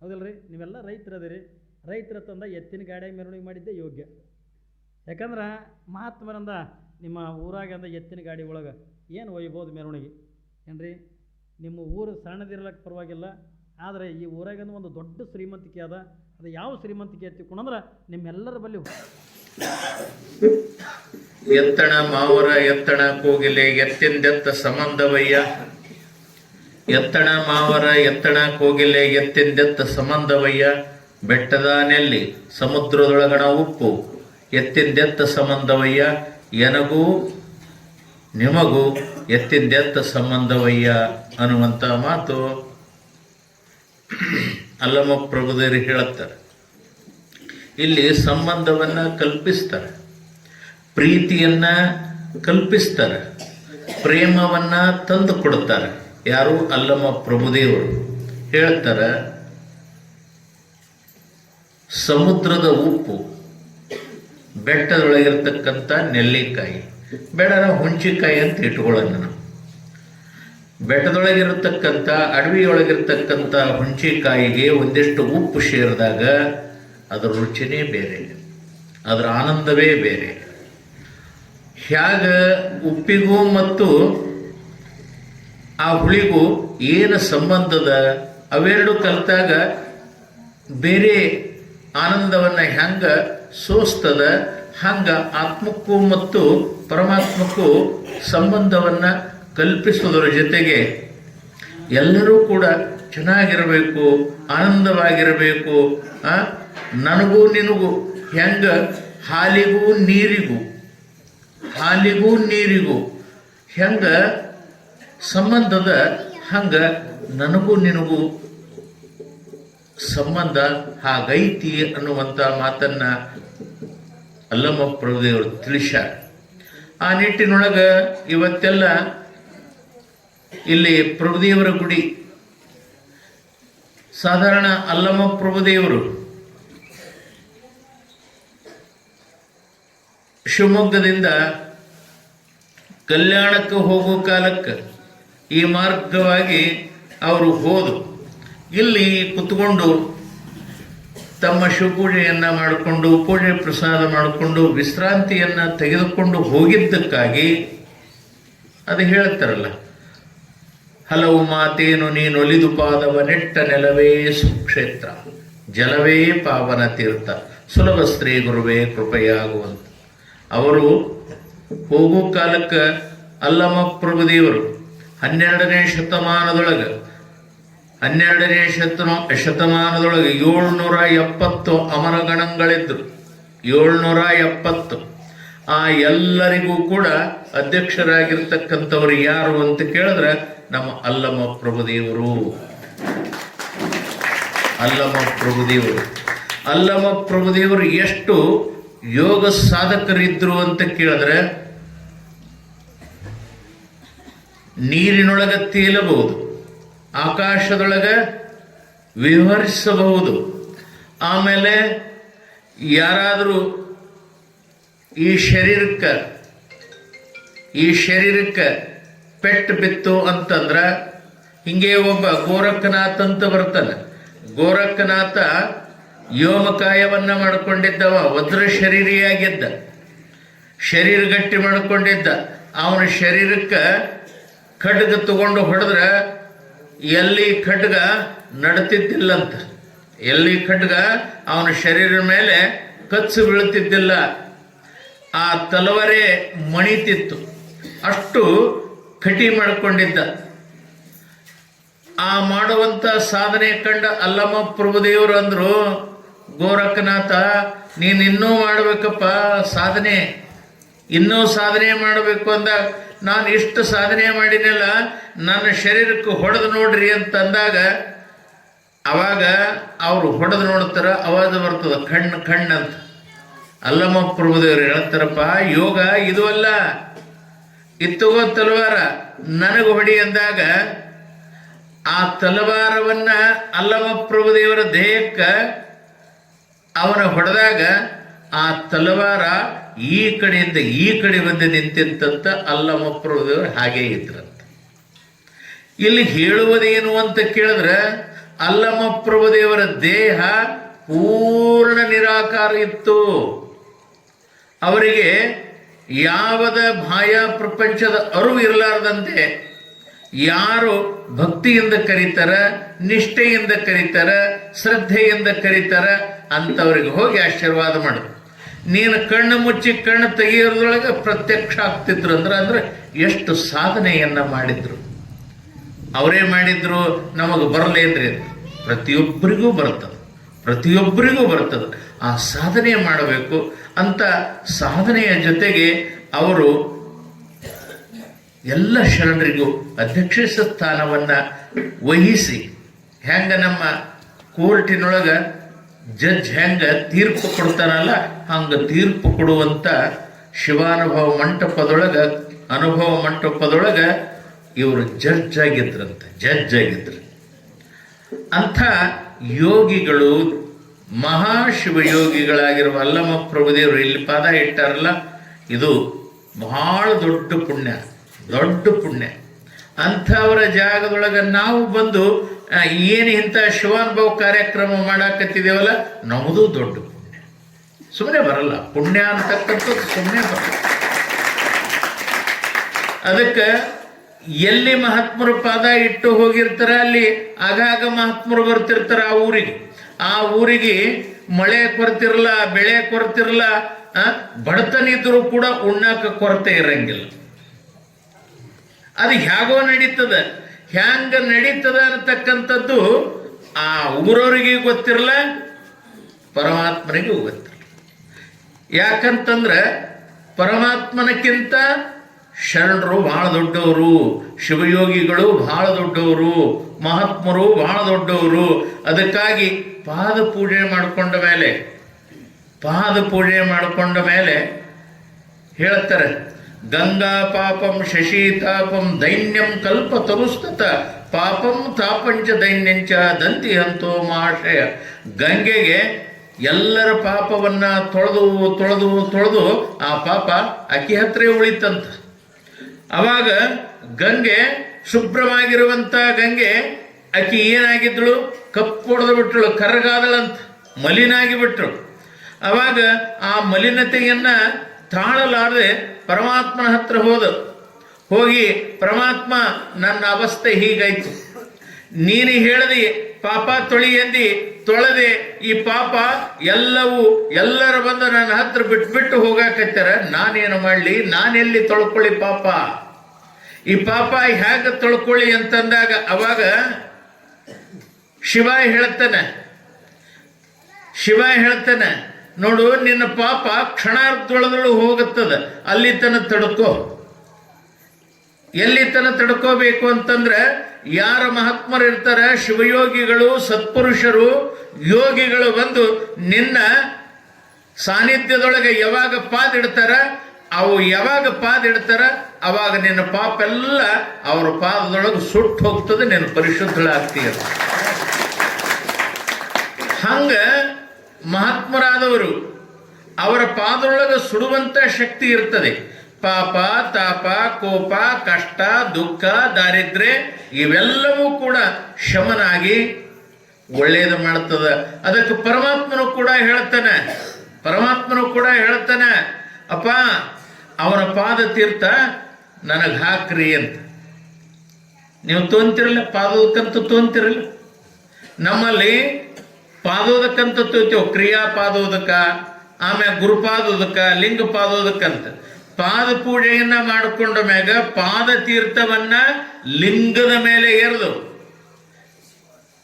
ಹೌದಲ್ಲ ರೀ ನೀವೆಲ್ಲ ರೈತರದಿರಿ ರೈತರ ತಂದ ಎತ್ತಿನ ಗಾಡಿಯಾಗ ಮೆರವಣಿಗೆ ಮಾಡಿದ್ದೆ ಯೋಗ್ಯ ಯಾಕಂದ್ರೆ ಮಹಾತ್ಮರಂದ ನಿಮ್ಮ ಊರಾಗಂದ ಎತ್ತಿನ ಗಾಡಿ ಒಳಗೆ ಏನು ಒಯ್ಬೋದು ಮೆರವಣಿಗೆ ಏನ್ರಿ ನಿಮ್ಮ ಊರು ಸಣ್ಣದಿರ್ಲಕ್ಕೆ ಪರವಾಗಿಲ್ಲ ಆದರೆ ಈ ಊರಾಗಂದು ಒಂದು ದೊಡ್ಡ ಶ್ರೀಮಂತಿಕೆ ಅದ ಅದು ಯಾವ ಶ್ರೀಮಂತಿಕೆ ಎತ್ತಿಕೊಂಡ್ರೆ ನಿಮ್ಮೆಲ್ಲರ ಬಳಿ ಎತ್ತಣ ಮಾವರ ಎತ್ತಣ ಕೋಗಿಲೆ ಎತ್ತಿಂದೆತ್ತ ಸಂಬಂಧವಯ್ಯ ಎತ್ತಣ ಮಾವರ ಎತ್ತಣ ಕೋಗಿಲೆ ಎತ್ತಿಂದೆತ್ತ ಸಂಬಂಧವಯ್ಯ ಬೆಟ್ಟದಾನೆಲ್ಲಿ ಸಮುದ್ರದೊಳಗಣ ಉಪ್ಪು ಎತ್ತಿಂದೆತ್ತ ಸಂಬಂಧವಯ್ಯ ಎನಗೂ ನಿಮಗೂ ಎತ್ತಿಂದೆತ್ತ ಸಂಬಂಧವಯ್ಯ ಅನ್ನುವಂಥ ಮಾತು ಅಲ್ಲಮ ಪ್ರಭುದೇವರು ಹೇಳುತ್ತಾರೆ. ಇಲ್ಲಿ ಸಂಬಂಧವನ್ನು ಕಲ್ಪಿಸ್ತಾರೆ, ಪ್ರೀತಿಯನ್ನ ಕಲ್ಪಿಸ್ತಾರೆ, ಪ್ರೇಮವನ್ನ ತಂದು ಕೊಡ್ತಾರೆ. ಯಾರು? ಅಲ್ಲಮ ಪ್ರಭುದೇವರು ಹೇಳ್ತಾರೆ, ಸಮುದ್ರದ ಉಪ್ಪು, ಬೆಟ್ಟದೊಳಗಿರ್ತಕ್ಕಂಥ ನೆಲ್ಲಿಕಾಯಿ, ಬೇಡ ಹುಂಚಿಕಾಯಿ ಅಂತ ಇಟ್ಕೊಳ್ಳೋಣ ನಾವು. ಬೆಟ್ಟದೊಳಗಿರತಕ್ಕಂಥ ಅಡವಿಯೊಳಗಿರ್ತಕ್ಕಂಥ ಹುಂಚಿಕಾಯಿಗೆ ಒಂದಿಷ್ಟು ಉಪ್ಪು ಸೇರಿದಾಗ ಅದರ ರುಚಿನೇ ಬೇರೆ, ಅದರ ಆನಂದವೇ ಬೇರೆ. ಹ್ಯಾಗ ಉಪ್ಪಿಗೂ ಮತ್ತು ಆ ಹುಳಿಗೂ ಏನು ಸಂಬಂಧದ, ಅವೆರಡು ಕಲಿತಾಗ ಬೇರೆ ಆನಂದವನ್ನು ಹೆಂಗ ಸೋಸ್ತದ, ಹಂಗ ಆತ್ಮಕ್ಕೂ ಮತ್ತು ಪರಮಾತ್ಮಕ್ಕೂ ಸಂಬಂಧವನ್ನು ಕಲ್ಪಿಸುವುದರ ಜೊತೆಗೆ ಎಲ್ಲರೂ ಕೂಡ ಚೆನ್ನಾಗಿರಬೇಕು, ಆನಂದವಾಗಿರಬೇಕು. ನನಗೂ ನಿನಗೂ ಹೆಂಗ ಹಾಲಿಗೂ ನೀರಿಗೂ ಹೆಂಗ ಸಂಬಂಧದ ಹಂಗ ನನಗೂ ನಿನಗೂ ಸಂಬಂಧ ಹಾಗೈತಿ ಅನ್ನುವಂಥ ಮಾತನ್ನ ಅಲ್ಲಮ ಪ್ರಭುದೇವರು ತಿಳಿಸ್ಯಾರ. ಆ ನಿಟ್ಟಿನೊಳಗೆ ಇವತ್ತೆಲ್ಲ ಇಲ್ಲಿ ಪ್ರಭುದೇವರ ಗುಡಿ ಸಾಧಾರಣ ಅಲ್ಲಮ ಪ್ರಭುದೇವರು ಶಿವಮೊಗ್ಗದಿಂದ ಕಲ್ಯಾಣಕ್ಕೆ ಹೋಗೋ ಕಾಲಕ್ಕೆ ಈ ಮಾರ್ಗವಾಗಿ ಅವರು ಹೋದು ಇಲ್ಲಿ ಕುತ್ಕೊಂಡು ತಮ್ಮ ಶಿವಪೂಜೆಯನ್ನು ಮಾಡಿಕೊಂಡು ಪೂಜೆ ಪ್ರಸಾದ ಮಾಡಿಕೊಂಡು ವಿಶ್ರಾಂತಿಯನ್ನು ತೆಗೆದುಕೊಂಡು ಹೋಗಿದ್ದಕ್ಕಾಗಿ ಅದು ಹೇಳ್ತಾರಲ್ಲ, ಹಲವು ಮಾತೇನು ನೀನೊಲಿದು ಪಾದವ ನೆಟ್ಟ ನೆಲವೇ ಸುಕ್ಷೇತ್ರ, ಜಲವೇ ಪಾವನ ತೀರ್ಥ, ಸುಲಭ ಸ್ತ್ರೀ ಗುರುವೇ ಕೃಪೆಯಾಗುವಂತ. ಅವರು ಹೋಗೋ ಕಾಲಕ್ಕೆ ಅಲ್ಲಮ ಪ್ರಭುದೇವರು 12ನೇ ಶತಮಾನದೊಳಗೆ 770 ಅಮರಗಣಗಳಿದ್ರು. 770 ಆ ಎಲ್ಲರಿಗೂ ಕೂಡ ಅಧ್ಯಕ್ಷರಾಗಿರ್ತಕ್ಕಂಥವ್ರು ಯಾರು ಅಂತ ಕೇಳಿದ್ರೆ ನಮ್ಮ ಅಲ್ಲಮ ಪ್ರಭುದೇವರು. ಅಲ್ಲಮ ಪ್ರಭುದೇವರು ಎಷ್ಟು ಯೋಗ ಸಾಧಕರಿದ್ರು ಅಂತ ಕೇಳಿದ್ರೆ ನೀರಿನೊಳಗೆ ತೇಲಬಹುದು, ಆಕಾಶದೊಳಗೆ ವಿಹರಿಸಬಹುದು. ಆಮೇಲೆ ಯಾರಾದರೂ ಈ ಶರೀರಕ್ಕೆ ಪೆಟ್ಟು ಬಿತ್ತು ಅಂತಂದ್ರೆ ಹಿಂಗೆ ಒಬ್ಬ ಗೋರಖನಾಥ್ ಅಂತ ಬರ್ತಾನೆ. ಗೋರಖನಾಥ ವ್ಯೋಮಕಾಯವನ್ನ ಮಾಡಿಕೊಂಡಿದ್ದವ, ವಜ್ರ ಶರೀರಿಯಾಗಿದ್ದ, ಶರೀರ ಗಟ್ಟಿ ಮಾಡಿಕೊಂಡಿದ್ದ. ಅವನ ಶರೀರಕ್ಕೆ ಖಡ್ಗ ತಗೊಂಡು ಹೊಡೆದ್ರೆ ಎಲ್ಲಿ ಖಡ್ಗ ನಡ್ತಿದ್ದಿಲ್ಲಂತ, ಎಲ್ಲಿ ಖಡ್ಗ ಅವನ ಶರೀರ ಮೇಲೆ ಕಚ್ಚು ಬೀಳ್ತಿದ್ದಿಲ್ಲ, ಆ ತಲವರೇ ಮಣಿತಿತ್ತು, ಅಷ್ಟು ಕಟಿ ಮಾಡಿಕೊಂಡಿದ್ದ. ಆ ಮಾಡುವಂತ ಸಾಧನೆ ಕಂಡ ಅಲ್ಲಮ ಪ್ರಭುದೇವರು ಅಂದ್ರು, ಗೋರಖನಾಥ ನೀನು ಇನ್ನೂ ಮಾಡಬೇಕಪ್ಪ ಸಾಧನೆ, ಇನ್ನೂ ಸಾಧನೆ ಮಾಡಬೇಕು ಅಂದಾಗ ನಾನು ಇಷ್ಟು ಸಾಧನೆ ಮಾಡಿನಲ್ಲ, ನನ್ನ ಶರೀರಕ್ಕೆ ಹೊಡೆದು ನೋಡ್ರಿ ಅಂತಂದಾಗ ಅವಾಗ ಅವರು ಹೊಡೆದು ನೋಡ್ತಾರ, ಅವಾಜ್ ಬರ್ತದ ಕಣ್ಣಂತ. ಅಲ್ಲಮ ಪ್ರಭುದೇವರು ಹೇಳ್ತಾರಪ್ಪ, ಯೋಗ ಇದು ಅಲ್ಲ, ಇತ್ತಗೋ ತಲವಾರ ನನಗೆ ಹೊಡಿ ಅಂದಾಗ ಆ ತಲವಾರವನ್ನ ಅಲ್ಲಮ ಪ್ರಭುದೇವರ ದೇಹಕ್ಕೆ ಅವನ ಹೊಡೆದಾಗ ಆ ತಲವಾರ ಈ ಕಡೆಯಿಂದ ಈ ಕಡೆ ಬಂದು ನಿಂತಿತ್ತಂತ ಅಲ್ಲಮ ಪ್ರಭುದೇವರು ಹಾಗೇ ಇದ್ರಂತ. ಇಲ್ಲಿ ಹೇಳುವುದೇನು ಅಂತ ಕೇಳಿದ್ರೆ ಅಲ್ಲಮ ಪ್ರಭುದೇವರ ದೇಹ ಪೂರ್ಣ ನಿರಾಕಾರ ಇತ್ತು. ಅವರಿಗೆ ಯಾವದ ಬಾಹ್ಯ ಪ್ರಪಂಚದ ಅರಿವು ಇರಲಾರ್ದಂತೆ ಯಾರು ಭಕ್ತಿಯಿಂದ ಕರೀತಾರ, ನಿಷ್ಠೆಯಿಂದ ಕರೀತಾರ, ಶ್ರದ್ಧೆಯಿಂದ ಕರೀತಾರ ಅಂತವ್ರಿಗೆ ಹೋಗಿ ಆಶೀರ್ವಾದ ಮಾಡು. ನೀನು ಕಣ್ಣು ಮುಚ್ಚಿ ಕಣ್ಣು ತೆಗೆಯೋದ್ರೊಳಗೆ ಪ್ರತ್ಯಕ್ಷ ಆಗ್ತಿದ್ರು ಅಂದ್ರೆ ಎಷ್ಟು ಸಾಧನೆಯನ್ನ ಮಾಡಿದ್ರು. ಅವರೇ ಮಾಡಿದ್ರು, ನಮಗೆ ಬರಲೇನ್ರಿ? ಪ್ರತಿಯೊಬ್ಬರಿಗೂ ಬರ್ತದೆ. ಆ ಸಾಧನೆ ಮಾಡಬೇಕು ಅಂತ ಸಾಧನೆಯ ಜೊತೆಗೆ ಅವರು ಎಲ್ಲ ಶರಣರಿಗೂ ಅಧ್ಯಕ್ಷ ಸ್ಥಾನವನ್ನು ವಹಿಸಿ, ಹೆಂಗ ನಮ್ಮ ಕೋರ್ಟಿನೊಳಗ ಜಡ್ಜ್ ಹೆಂಗ ತೀರ್ಪು ಕೊಡ್ತಾನಲ್ಲ ಹಂಗ ತೀರ್ಪು ಕೊಡುವಂಥ ಶಿವಾನುಭವ ಅನುಭವ ಮಂಟಪದೊಳಗೆ ಇವರು ಜಡ್ಜ್ ಆಗಿದ್ರು. ಅಂಥ ಯೋಗಿಗಳು, ಮಹಾಶಿವಯೋಗಿಗಳಾಗಿರುವ ಅಲ್ಲಮ ಪ್ರಭುದೇವರು ಇಲ್ಲಿ ಪಾದ ಇಟ್ಟಾರಲ್ಲ, ಇದು ಬಹಳ ದೊಡ್ಡ ಪುಣ್ಯ. ಅಂಥವರ ಜಾಗದೊಳಗೆ ನಾವು ಬಂದು ಏನು ಇಂಥ ಶಿವಾನುಭವ ಕಾರ್ಯಕ್ರಮ ಮಾಡಾಕತ್ತಿದ್ದೇವಲ್ಲ, ನಮ್ಮದು ದೊಡ್ಡ ಪುಣ್ಯ. ಸುಮ್ಮನೆ ಬರಲ್ಲ ಪುಣ್ಯ ಅಂತಕ್ಕಂಥದ್ದು, ಸುಮ್ಮನೆ ಬರಲ್ಲ. ಅದಕ್ಕೆ ಎಲ್ಲಿ ಮಹಾತ್ಮರು ಪಾದ ಇಟ್ಟು ಹೋಗಿರ್ತಾರೆ ಅಲ್ಲಿ ಆಗಾಗ ಮಹಾತ್ಮರು ಬರ್ತಿರ್ತಾರೆ ಆ ಊರಿಗೆ ಮಳೆ ಕೊರತಿರಲ್ಲ, ಬೆಳೆ ಕೊರತಿರಲ್ಲ, ಬಡತನ ಇದ್ರೂ ಕೂಡ ಉಣ್ಣಾಕ ಕೊರತೆ ಇರಂಗಿಲ್ಲ. ಅದು ಹೇಗೋ ನಡೀತದ. ಹ್ಯಾಂಗ ನಡೀತದ ಅನ್ನತಕ್ಕಂಥದ್ದು ಆ ಊರವರಿಗೆ ಗೊತ್ತಿರಲ್ಲ, ಪರಮಾತ್ಮನಿಗೂ ಗೊತ್ತಿರಲ್ಲ. ಯಾಕಂತಂದ್ರೆ ಪರಮಾತ್ಮನಕ್ಕಿಂತ ಶರಣರು ಬಹಳ ದೊಡ್ಡವರು, ಶಿವಯೋಗಿಗಳು ಬಹಳ ದೊಡ್ಡವರು, ಮಹಾತ್ಮರು ಬಹಳ ದೊಡ್ಡವರು. ಅದಕ್ಕಾಗಿ ಪಾದ ಪೂಜೆ ಮಾಡಿಕೊಂಡ ಮೇಲೆ ಹೇಳ್ತಾರೆ, ಗಂಗಾ ಪಾಪಂ ಶಶೀತಾಪಂ ದೈನ್ಯಂ ಕಲ್ಪ ತರುಸ್ತತ ಪಾಪಂ ತಾಪಂಚ ದೈನ್ಯಂಚ ದಂತಿ ಹಂತೋ ಮಹಾಶಯ. ಗಂಗೆಗೆ ಎಲ್ಲರ ಪಾಪವನ್ನ ತೊಳೆದು ಆ ಪಾಪ ಅಕ್ಕಿ ಹತ್ರ ಉಳಿತಂತ. ಅವಾಗ ಗಂಗೆ ಶುಭ್ರವಾಗಿರುವಂತ ಗಂಗೆ ಅಕ್ಕಿ ಏನಾಗಿದ್ದಳು, ಕಪ್ಪು ಹೊಡೆದು ಬಿಟ್ಟಳು, ಕರ್ರಗಾದಳಂತ, ಮಲಿನಾಗಿ ಬಿಟ್ಟಳು. ಅವಾಗ ಆ ಮಲಿನತೆಯನ್ನ ತಾಳಲಾರದೆ ಪರಮಾತ್ಮನ ಹತ್ರ ಹೋಗಿ ಪರಮಾತ್ಮ ನನ್ನ ಅವಸ್ಥೆ ಹೀಗಾಯ್ತು, ನೀನು ಹೇಳದಿ ಪಾಪ ತೊಳಿ ಎಂದಿ, ತೊಳೆದೆ, ಈ ಪಾಪ ಎಲ್ಲರ ಬಂದು ನನ್ನ ಹತ್ರ ಬಿಟ್ಟು ಹೋಗಾಕತ್ತಾರ, ನಾನೇನು ಮಾಡಲಿ, ನಾನೆಲ್ಲಿ ತೊಳ್ಕೊಳ್ಳಿ ಪಾಪ, ಈ ಪಾಪ ಹೇಗೆ ತೊಳ್ಕೊಳ್ಳಿ ಅಂತಂದಾಗ ಅವಾಗ ಶಿವ ಹೇಳ್ತಾನೆ, ನೋಡು ನಿನ್ನ ಪಾಪ ಕ್ಷಣಾರ್ಧದೊಳದಳು ಹೋಗುತ್ತದೆ, ಅಲ್ಲಿ ತನಕ ತಡ್ಕೋ. ಎಲ್ಲಿ ತನಕ ತಡ್ಕೋಬೇಕು ಅಂತಂದ್ರೆ, ಯಾರ ಮಹಾತ್ಮರು ಇರ್ತಾರೆ, ಶಿವಯೋಗಿಗಳು, ಸತ್ಪುರುಷರು, ಯೋಗಿಗಳು ಬಂದು ನಿನ್ನ ಸಾನ್ನಿಧ್ಯದೊಳಗೆ ಯಾವಾಗ ಪಾದಿಡ್ತಾರ, ಅವಾಗ ನಿನ್ನ ಪಾಪ ಎಲ್ಲ ಅವರ ಪಾದದೊಳಗೆ ಸುಟ್ಟು ಹೋಗ್ತದೆ, ನಿನ್ನ ಪರಿಶುದ್ಧಳಾಗ್ತೀಯ. ಹಂಗ ಮಹಾತ್ಮರಾದವರು ಅವರ ಪಾದದೊಳಗೆ ಸುಡುವಂತ ಶಕ್ತಿ ಇರ್ತದೆ. ಪಾಪ, ತಾಪ, ಕೋಪ, ಕಷ್ಟ, ದುಃಖ, ದಾರಿದ್ರ್ಯ ಇವೆಲ್ಲವೂ ಕೂಡ ಶಮನಾಗಿ ಒಳ್ಳೆಯದು ಮಾಡ್ತದ. ಅದಕ್ಕೆ ಪರಮಾತ್ಮನು ಕೂಡ ಹೇಳ್ತಾನೆ, ಅಪ್ಪ ಅವನ ಪಾದ ತೀರ್ಥ ನನಗೆ ಹಾಕ್ರಿ ಅಂತ. ನೀವು ತೊಂತಿರಲ್ಲ, ಪಾದೋದಕ್ಕಂತ ತೊಂತಿರಲ್ಲ. ನಮ್ಮಲ್ಲಿ ಪಾದೋದಕ್ಕಂತ ತೋತೇವೆ, ಕ್ರಿಯಾ ಪಾದೋದಕ, ಆಮ್ಯಾಗ ಗುರುಪಾದೋದಕ, ಲಿಂಗ ಪಾದೋದಕ್ಕಂತ. ಪಾದ ಪೂಜೆಯನ್ನ ಮಾಡಿಕೊಂಡ ಮ್ಯಾಗ ಪಾದ ತೀರ್ಥವನ್ನ ಲಿಂಗದ ಮೇಲೆ ಎರೆದು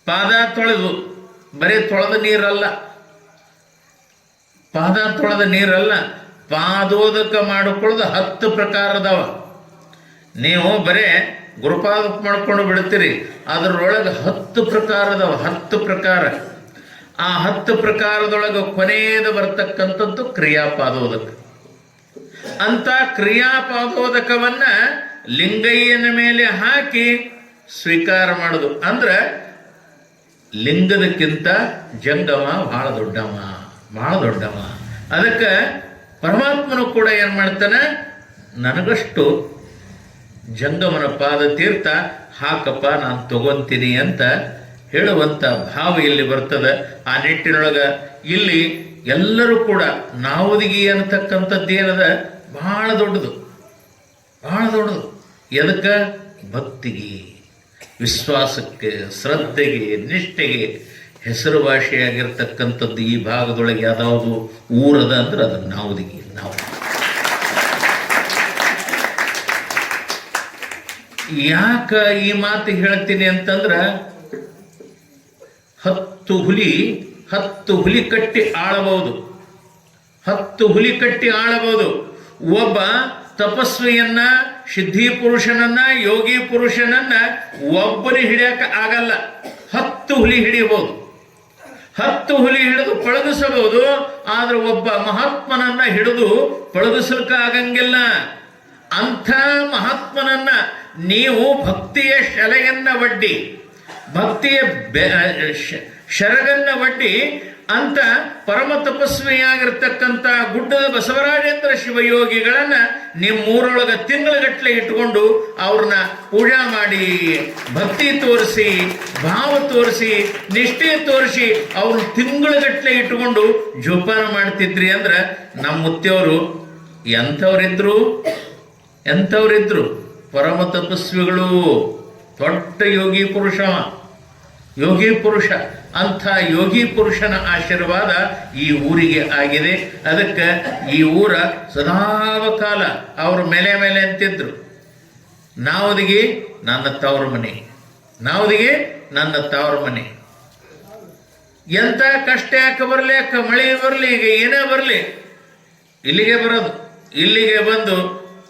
ಪಾದ ತೊಳೆದು, ಬರೀ ತೊಳೆದ ನೀರಲ್ಲ, ಪಾದೋದಕ ಮಾಡಿಕೊಳ್ಳೋದು 10 ಪ್ರಕಾರದವ. ನೀವು ಬರೇ ಗುರುಪಾದಕ್ಕೆ ಮಾಡ್ಕೊಂಡು ಬಿಡ್ತೀರಿ, ಅದರೊಳಗೆ 10 ಪ್ರಕಾರದವ, 10 ಪ್ರಕಾರ. ಆ 10 ಪ್ರಕಾರದೊಳಗೆ ಕೊನೆಯದು ಬರ್ತಕ್ಕಂಥದ್ದು ಕ್ರಿಯಾಪಾದೋದಕ. ಅಂತ ಕ್ರಿಯಾಪಾದೋದಕವನ್ನ ಲಿಂಗಯ್ಯನ ಮೇಲೆ ಹಾಕಿ ಸ್ವೀಕಾರ ಮಾಡೋದು. ಅಂದ್ರೆ ಲಿಂಗದಕ್ಕಿಂತ ಜಂಗಮ ಬಹಳ ದೊಡ್ಡವ. ಅದಕ್ಕೆ ಪರಮಾತ್ಮನು ಕೂಡ ಏನ್ ಮಾಡ್ತಾನೆ, ನನಗಷ್ಟು ಜಂಗಮನ ಪಾದ ತೀರ್ಥ ಹಾಕಪ್ಪ, ನಾನು ತಗೊಂತೀನಿ ಅಂತ ಹೇಳುವಂತ ಭಾವ ಇಲ್ಲಿ ಬರ್ತದೆ. ಆ ನಿಟ್ಟಿನೊಳಗ ಇಲ್ಲಿ ಎಲ್ಲರೂ ಕೂಡ ನಾವುದಿಗಿ ಅನ್ನತಕ್ಕಂಥದ್ದು ಏನದ ಬಹಳ ದೊಡ್ಡದು. ಎದಕ್ಕೆ? ಭಕ್ತಿಗೆ, ವಿಶ್ವಾಸಕ್ಕೆ, ಶ್ರದ್ಧೆಗೆ, ನಿಷ್ಠೆಗೆ ಹೆಸರುವಾಸಿಯಾಗಿರ್ತಕ್ಕಂಥದ್ದು ಈ ಭಾಗದೊಳಗೆ ಯಾವ್ದಾವುದು ಊರದ ಅಂದ್ರೆ ಅದು ನಾವುದಿಗಿ. ನಾವು ಯಾಕ ಈ ಮಾತು ಹೇಳ್ತೀನಿ ಅಂತಂದ್ರೆ, 10 ಹುಲಿ ಕಟ್ಟಿ ಆಳಬಹುದು. 10 ಹುಲಿ ಕಟ್ಟಿ ಆಳಬಹುದು. ಒಬ್ಬ ತಪಸ್ವಿಯನ್ನ, ಸಿದ್ಧಿ ಪುರುಷನನ್ನ, ಯೋಗಿ ಪುರುಷನನ್ನ ಒಬ್ಬನೇ ಹಿಡಿಯಕ ಆಗಲ್ಲ. 10 ಹುಲಿ ಹಿಡಿಯಬಹುದು. 10 ಹುಲಿ ಹಿಡಿದು ಪಳಗಿಸಬಹುದು. ಆದ್ರೆ ಒಬ್ಬ ಮಹಾತ್ಮನನ್ನ ಹಿಡಿದು ಪಳಗಿಸಲಿಕ್ಕೆ ಆಗಂಗಿಲ್ಲ. ಅಂಥ ಮಹಾತ್ಮನನ್ನ ನೀವು ಭಕ್ತಿಯ ಶೆಲೆಯನ್ನ ಒಡ್ಡಿ, ಭಕ್ತಿಯ ಶರಗನ್ನ ಒಡ್ಡಿ ಅಂತ ಪರಮ ತಪಸ್ವಿಯಾಗಿರ್ತಕ್ಕಂಥ ಗುಡ್ಡದ ಬಸವರಾಜೇಂದ್ರ ಶಿವಯೋಗಿಗಳನ್ನ ನಿಮ್ಮೂರೊಳಗೆ ತಿಂಗಳಗಟ್ಟಲೆ ಇಟ್ಕೊಂಡು ಅವ್ರನ್ನ ಪೂಜಾ ಮಾಡಿ, ಭಕ್ತಿ ತೋರಿಸಿ, ಭಾವ ತೋರಿಸಿ, ನಿಷ್ಠೆ ತೋರಿಸಿ ಅವ್ರನ್ನ ತಿಂಗಳಗಟ್ಟಲೆ ಇಟ್ಕೊಂಡು ಜೋಪಾನ ಮಾಡ್ತಿದ್ರಿ ಅಂದ್ರೆ ನಮ್ಮ ಮುತ್ತಿಯವರು ಎಂಥವ್ರಿದ್ರು ಪರಮ ತಪಸ್ವಿಗಳು, ದೊಡ್ಡ ಯೋಗಿ ಪುರುಷ. ಅಂಥ ಯೋಗಿ ಪುರುಷನ ಆಶೀರ್ವಾದ ಈ ಊರಿಗೆ ಆಗಿದೆ. ಅದಕ್ಕೆ ಈ ಊರ ಸದಾಕಾಲ ಅವರು ಮೇಲೆ ಅಂತಿದ್ರು, ನಾವುದಿಗೆ ನನ್ನ ತವರ ಮನೆ. ಎಂಥ ಕಷ್ಟ ಯಾಕೆ ಬರಲಿ, ಮಳೆ ಬರಲಿ, ಈಗ ಏನೇ ಬರಲಿ, ಇಲ್ಲಿಗೆ ಬಂದು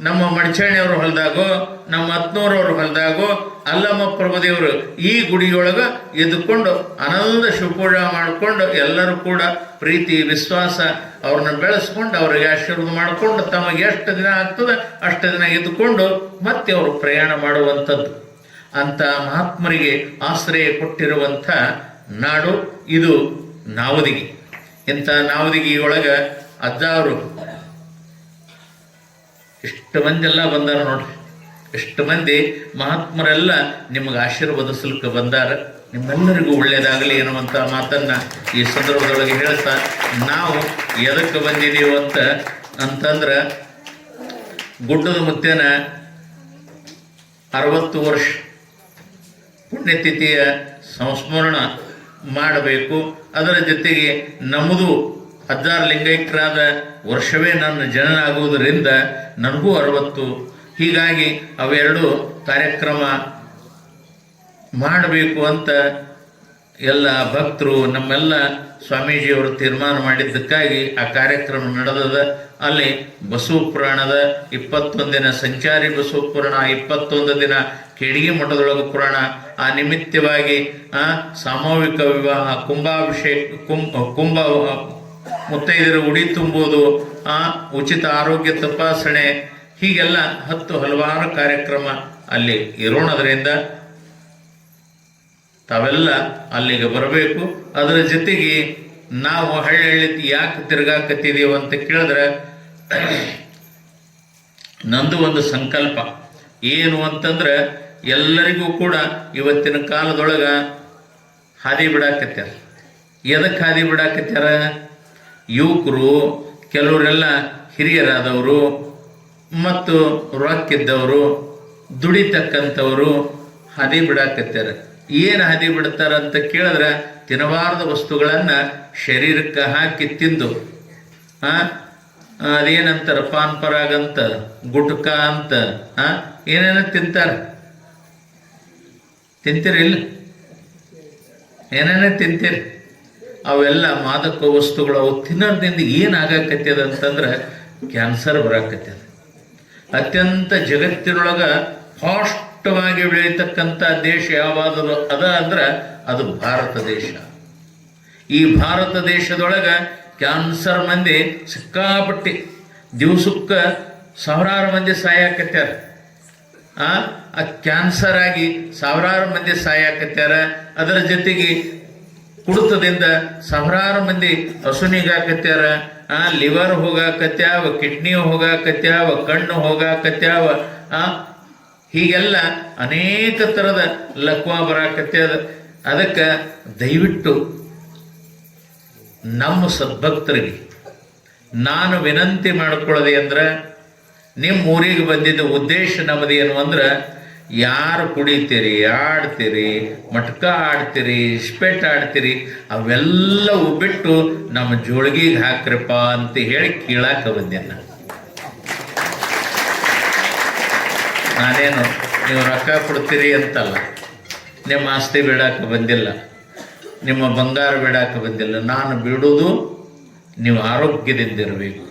ನಮ್ಮ ಮಡಚಣಿಯವ್ರ ಹೊಲದಾಗೋ ನಮ್ಮ ಹತ್ನೂರವ್ರ ಹೊಲದಾಗೋ ಅಲ್ಲಮ್ಮ ಪ್ರಭುದೇವರು ಈ ಗುಡಿಯೊಳಗೆ ಎದ್ದುಕೊಂಡು ಆನಂದ ಶಿವಪೂಜೆ ಮಾಡಿಕೊಂಡು ಎಲ್ಲರೂ ಕೂಡ ಪ್ರೀತಿ ವಿಶ್ವಾಸ ಅವ್ರನ್ನ ಬೆಳೆಸ್ಕೊಂಡು ಅವ್ರಿಗೆ ಆಶೀರ್ವಾದ ಮಾಡಿಕೊಂಡು ತಮಗೆ ಎಷ್ಟು ದಿನ ಆಗ್ತದೆ ಅಷ್ಟು ದಿನ ಇದ್ದುಕೊಂಡು ಮತ್ತೆ ಅವರು ಪ್ರಯಾಣ ಮಾಡುವಂಥದ್ದು. ಅಂಥ ಮಹಾತ್ಮರಿಗೆ ಆಶ್ರಯ ಕೊಟ್ಟಿರುವಂಥ ನಾಡು ಇದು ನಾವದಿಗಿ. ಇಂಥ ನಾವದಿಗಿಯೊಳಗೆ ಅಜ್ಜ ಅವರು ಇಷ್ಟು ಮಂದಿ ಎಲ್ಲ ಬಂದಾರ ನೋಡ್ರಿ. ಇಷ್ಟು ಮಂದಿ ಮಹಾತ್ಮರೆಲ್ಲ ನಿಮಗೆ ಆಶೀರ್ವದಿಸಲಿಕ್ಕೆ ಬಂದಾರ. ನಿಮ್ಮೆಲ್ಲರಿಗೂ ಒಳ್ಳೆಯದಾಗಲಿ ಎನ್ನುವಂಥ ಮಾತನ್ನು ಈ ಸಂದರ್ಭದೊಳಗೆ ಹೇಳ್ತಾ, ನಾವು ಎದಕ್ಕೆ ಬಂದಿದ್ದೀವಿ ಅಂತಂದ್ರೆ ಗುಡ್ಡದ ಮುತ್ತೇನ 60 ವರ್ಷ ಪುಣ್ಯತಿಥಿಯ ಸಂಸ್ಮರಣ ಮಾಡಬೇಕು. ಅದರ ಜೊತೆಗೆ ನಮ್ಮದು ಹಜಾರ್ ಲಿಂಗೈಕ್ಯರಾದ ವರ್ಷವೇ ನನ್ನ ಜನನ ಆಗುವುದರಿಂದ ನನಗೂ 60. ಹೀಗಾಗಿ ಅವೆರಡು ಕಾರ್ಯಕ್ರಮ ಮಾಡಬೇಕು ಅಂತ ಎಲ್ಲ ಭಕ್ತರು ನಮ್ಮೆಲ್ಲ ಸ್ವಾಮೀಜಿಯವರು ತೀರ್ಮಾನ ಮಾಡಿದ್ದಕ್ಕಾಗಿ ಆ ಕಾರ್ಯಕ್ರಮ ನಡೆದದ. ಅಲ್ಲಿ ಬಸವ ಪುರಾಣದ 21 ದಿನ ಸಂಚಾರಿ ಬಸವ ಪುರಾಣ, 21 ದಿನ ಕೆಡಿಗೆ ಮಠದೊಳಗೆ ಪುರಾಣ. ಆ ನಿಮಿತ್ತವಾಗಿ ಸಾಮೂಹಿಕ ವಿವಾಹ, ಕುಂಭಾಭಿಷೇಕ, ಕುಂಭ ಮುತ್ತೈದರ ಉಡಿ ತುಂಬುವುದು, ಉಚಿತ ಆರೋಗ್ಯ ತಪಾಸಣೆ, ಹೀಗೆಲ್ಲ ಹಲವಾರು ಕಾರ್ಯಕ್ರಮ ಅಲ್ಲಿ ಇರೋಣದ್ರಿಂದ ತಾವೆಲ್ಲ ಅಲ್ಲಿಗೆ ಬರಬೇಕು. ಅದರ ಜೊತೆಗೆ ನಾವು ಹಳ್ಳಿ ಯಾಕೆ ತಿರ್ಗಾಕತ್ತಿದ್ದೀವಿ ಅಂತ ಕೇಳಿದ್ರೆ, ನಂದು ಒಂದು ಸಂಕಲ್ಪ ಏನು ಅಂತಂದ್ರೆ, ಎಲ್ಲರಿಗೂ ಕೂಡ ಇವತ್ತಿನ ಕಾಲದೊಳಗೆ ಹಾದಿ ಬಿಡಾಕತ್ಯಾರ. ಎದಕ್ಕೆ ಹಾದಿ ಬಿಡಾಕತ್ಯಾರ? ಯುವಕರು, ಕೆಲವರೆಲ್ಲ ಹಿರಿಯರಾದವರು ಮತ್ತು ರೊಕ್ಕಿದ್ದವರು, ದುಡಿತಕ್ಕಂಥವರು ಹಾದಿ ಬಿಡಾಕತ್ಯಾರ. ಏನು ಹಾದಿ ಬಿಡ್ತಾರಂತ ಕೇಳಿದ್ರೆ, ತಿನ್ನಬಾರದ ವಸ್ತುಗಳನ್ನು ಶರೀರಕ್ಕೆ ಹಾಕಿ ತಿಂದು, ಅದೇನಂತಾರೆ ಪಾನ್ ಪರಾಗ್ ಅಂತ, ಗುಟ್ಕ ಅಂತ, ಏನೇನೋ ತಿಂತಾರೆ. ತಿಂತೀರಿ ಇಲ್ಲ? ಏನೇನೋ ತಿಂತೀರಿ. ಅವೆಲ್ಲ ಮಾದಕ ವಸ್ತುಗಳು. ಅವು ತಿನ್ನೋದ್ರಿಂದ ಏನಾಗಕತ್ತದ ಅಂತಂದ್ರೆ ಕ್ಯಾನ್ಸರ್ ಬರಾಕತ್ತದ. ಅತ್ಯಂತ ಜಗತ್ತಿನೊಳಗೆ ಫಾಸ್ಟವಾಗಿ ಬೆಳೀತಕ್ಕಂಥ ದೇಶ ಯಾವಾದರೂ ಅಂದ್ರೆ ಅದು ಭಾರತ ದೇಶ. ಈ ಭಾರತ ದೇಶದೊಳಗೆ ಕ್ಯಾನ್ಸರ್ ಮಂದಿ ಸಿಕ್ಕಾಪಟ್ಟಿ, ದಿವಸಕ್ಕೆ ಸಾವಿರಾರು ಮಂದಿ ಸಾಯಾಕತ್ಯಾರ. ಆ ಕ್ಯಾನ್ಸರ್ ಆಗಿ ಸಾವಿರಾರು ಮಂದಿ ಸಾಯಾಕತ್ಯಾರ. ಅದರ ಜೊತೆಗೆ ಕುಡಿತದಿಂದ ಸಾವಿರಾರು ಮಂದಿ ಹಸುನಿಗಾಕತ್ಯಾರ. ಲಿವರ್ ಹೋಗಾಕತ್ಯಾವ, ಕಿಡ್ನಿ ಹೋಗಾಕತ್ಯಾವ, ಕಣ್ಣು ಹೋಗಾಕತ್ಯಾವ. ಹೀಗೆಲ್ಲ ಅನೇಕ ಥರದ ಲಕ್ವಾ ಬರಾಕತ್ಯಾದ. ಅದಕ್ಕೆ ದಯವಿಟ್ಟು ನಮ್ಮ ಸದ್ಭಕ್ತರಿಗೆ ನಾನು ವಿನಂತಿ ಮಾಡಿಕೊಳ್ಳದೆ ಅಂದ್ರೆ, ನಿಮ್ಮ ಊರಿಗೆ ಬಂದಿದ್ದ ಉದ್ದೇಶ ನಮ್ಮದೇನು ಅಂದ್ರೆ, ಯಾರು ಕುಡಿತೀರಿ, ಆಡ್ತೀರಿ, ಮಟ್ಕ ಆಡ್ತೀರಿ, ಇಸ್ಪೆಟ್ ಆಡ್ತೀರಿ, ಅವೆಲ್ಲವೂ ಬಿಟ್ಟು ನಮ್ಮ ಜೋಳಿಗೆಗೆ ಹಾಕ್ರಪ್ಪ ಅಂತ ಹೇಳಿ ಕೇಳಾಕ ಬಂದೆ. ನಾನೇನು ನೀವು ರೊಕ್ಕ ಕೊಡ್ತೀರಿ ಅಂತಲ್ಲ, ನಿಮ್ಮ ಆಸ್ತಿ ಬಿಡಾಕ ಬಂದಿಲ್ಲ, ನಿಮ್ಮ ಬಂಗಾರ ಬಿಡಾಕ ಬಂದಿಲ್ಲ. ನಾನು ಬಿಡೋದು ನೀವು ಆರೋಗ್ಯದಿಂದಿರಬೇಕು,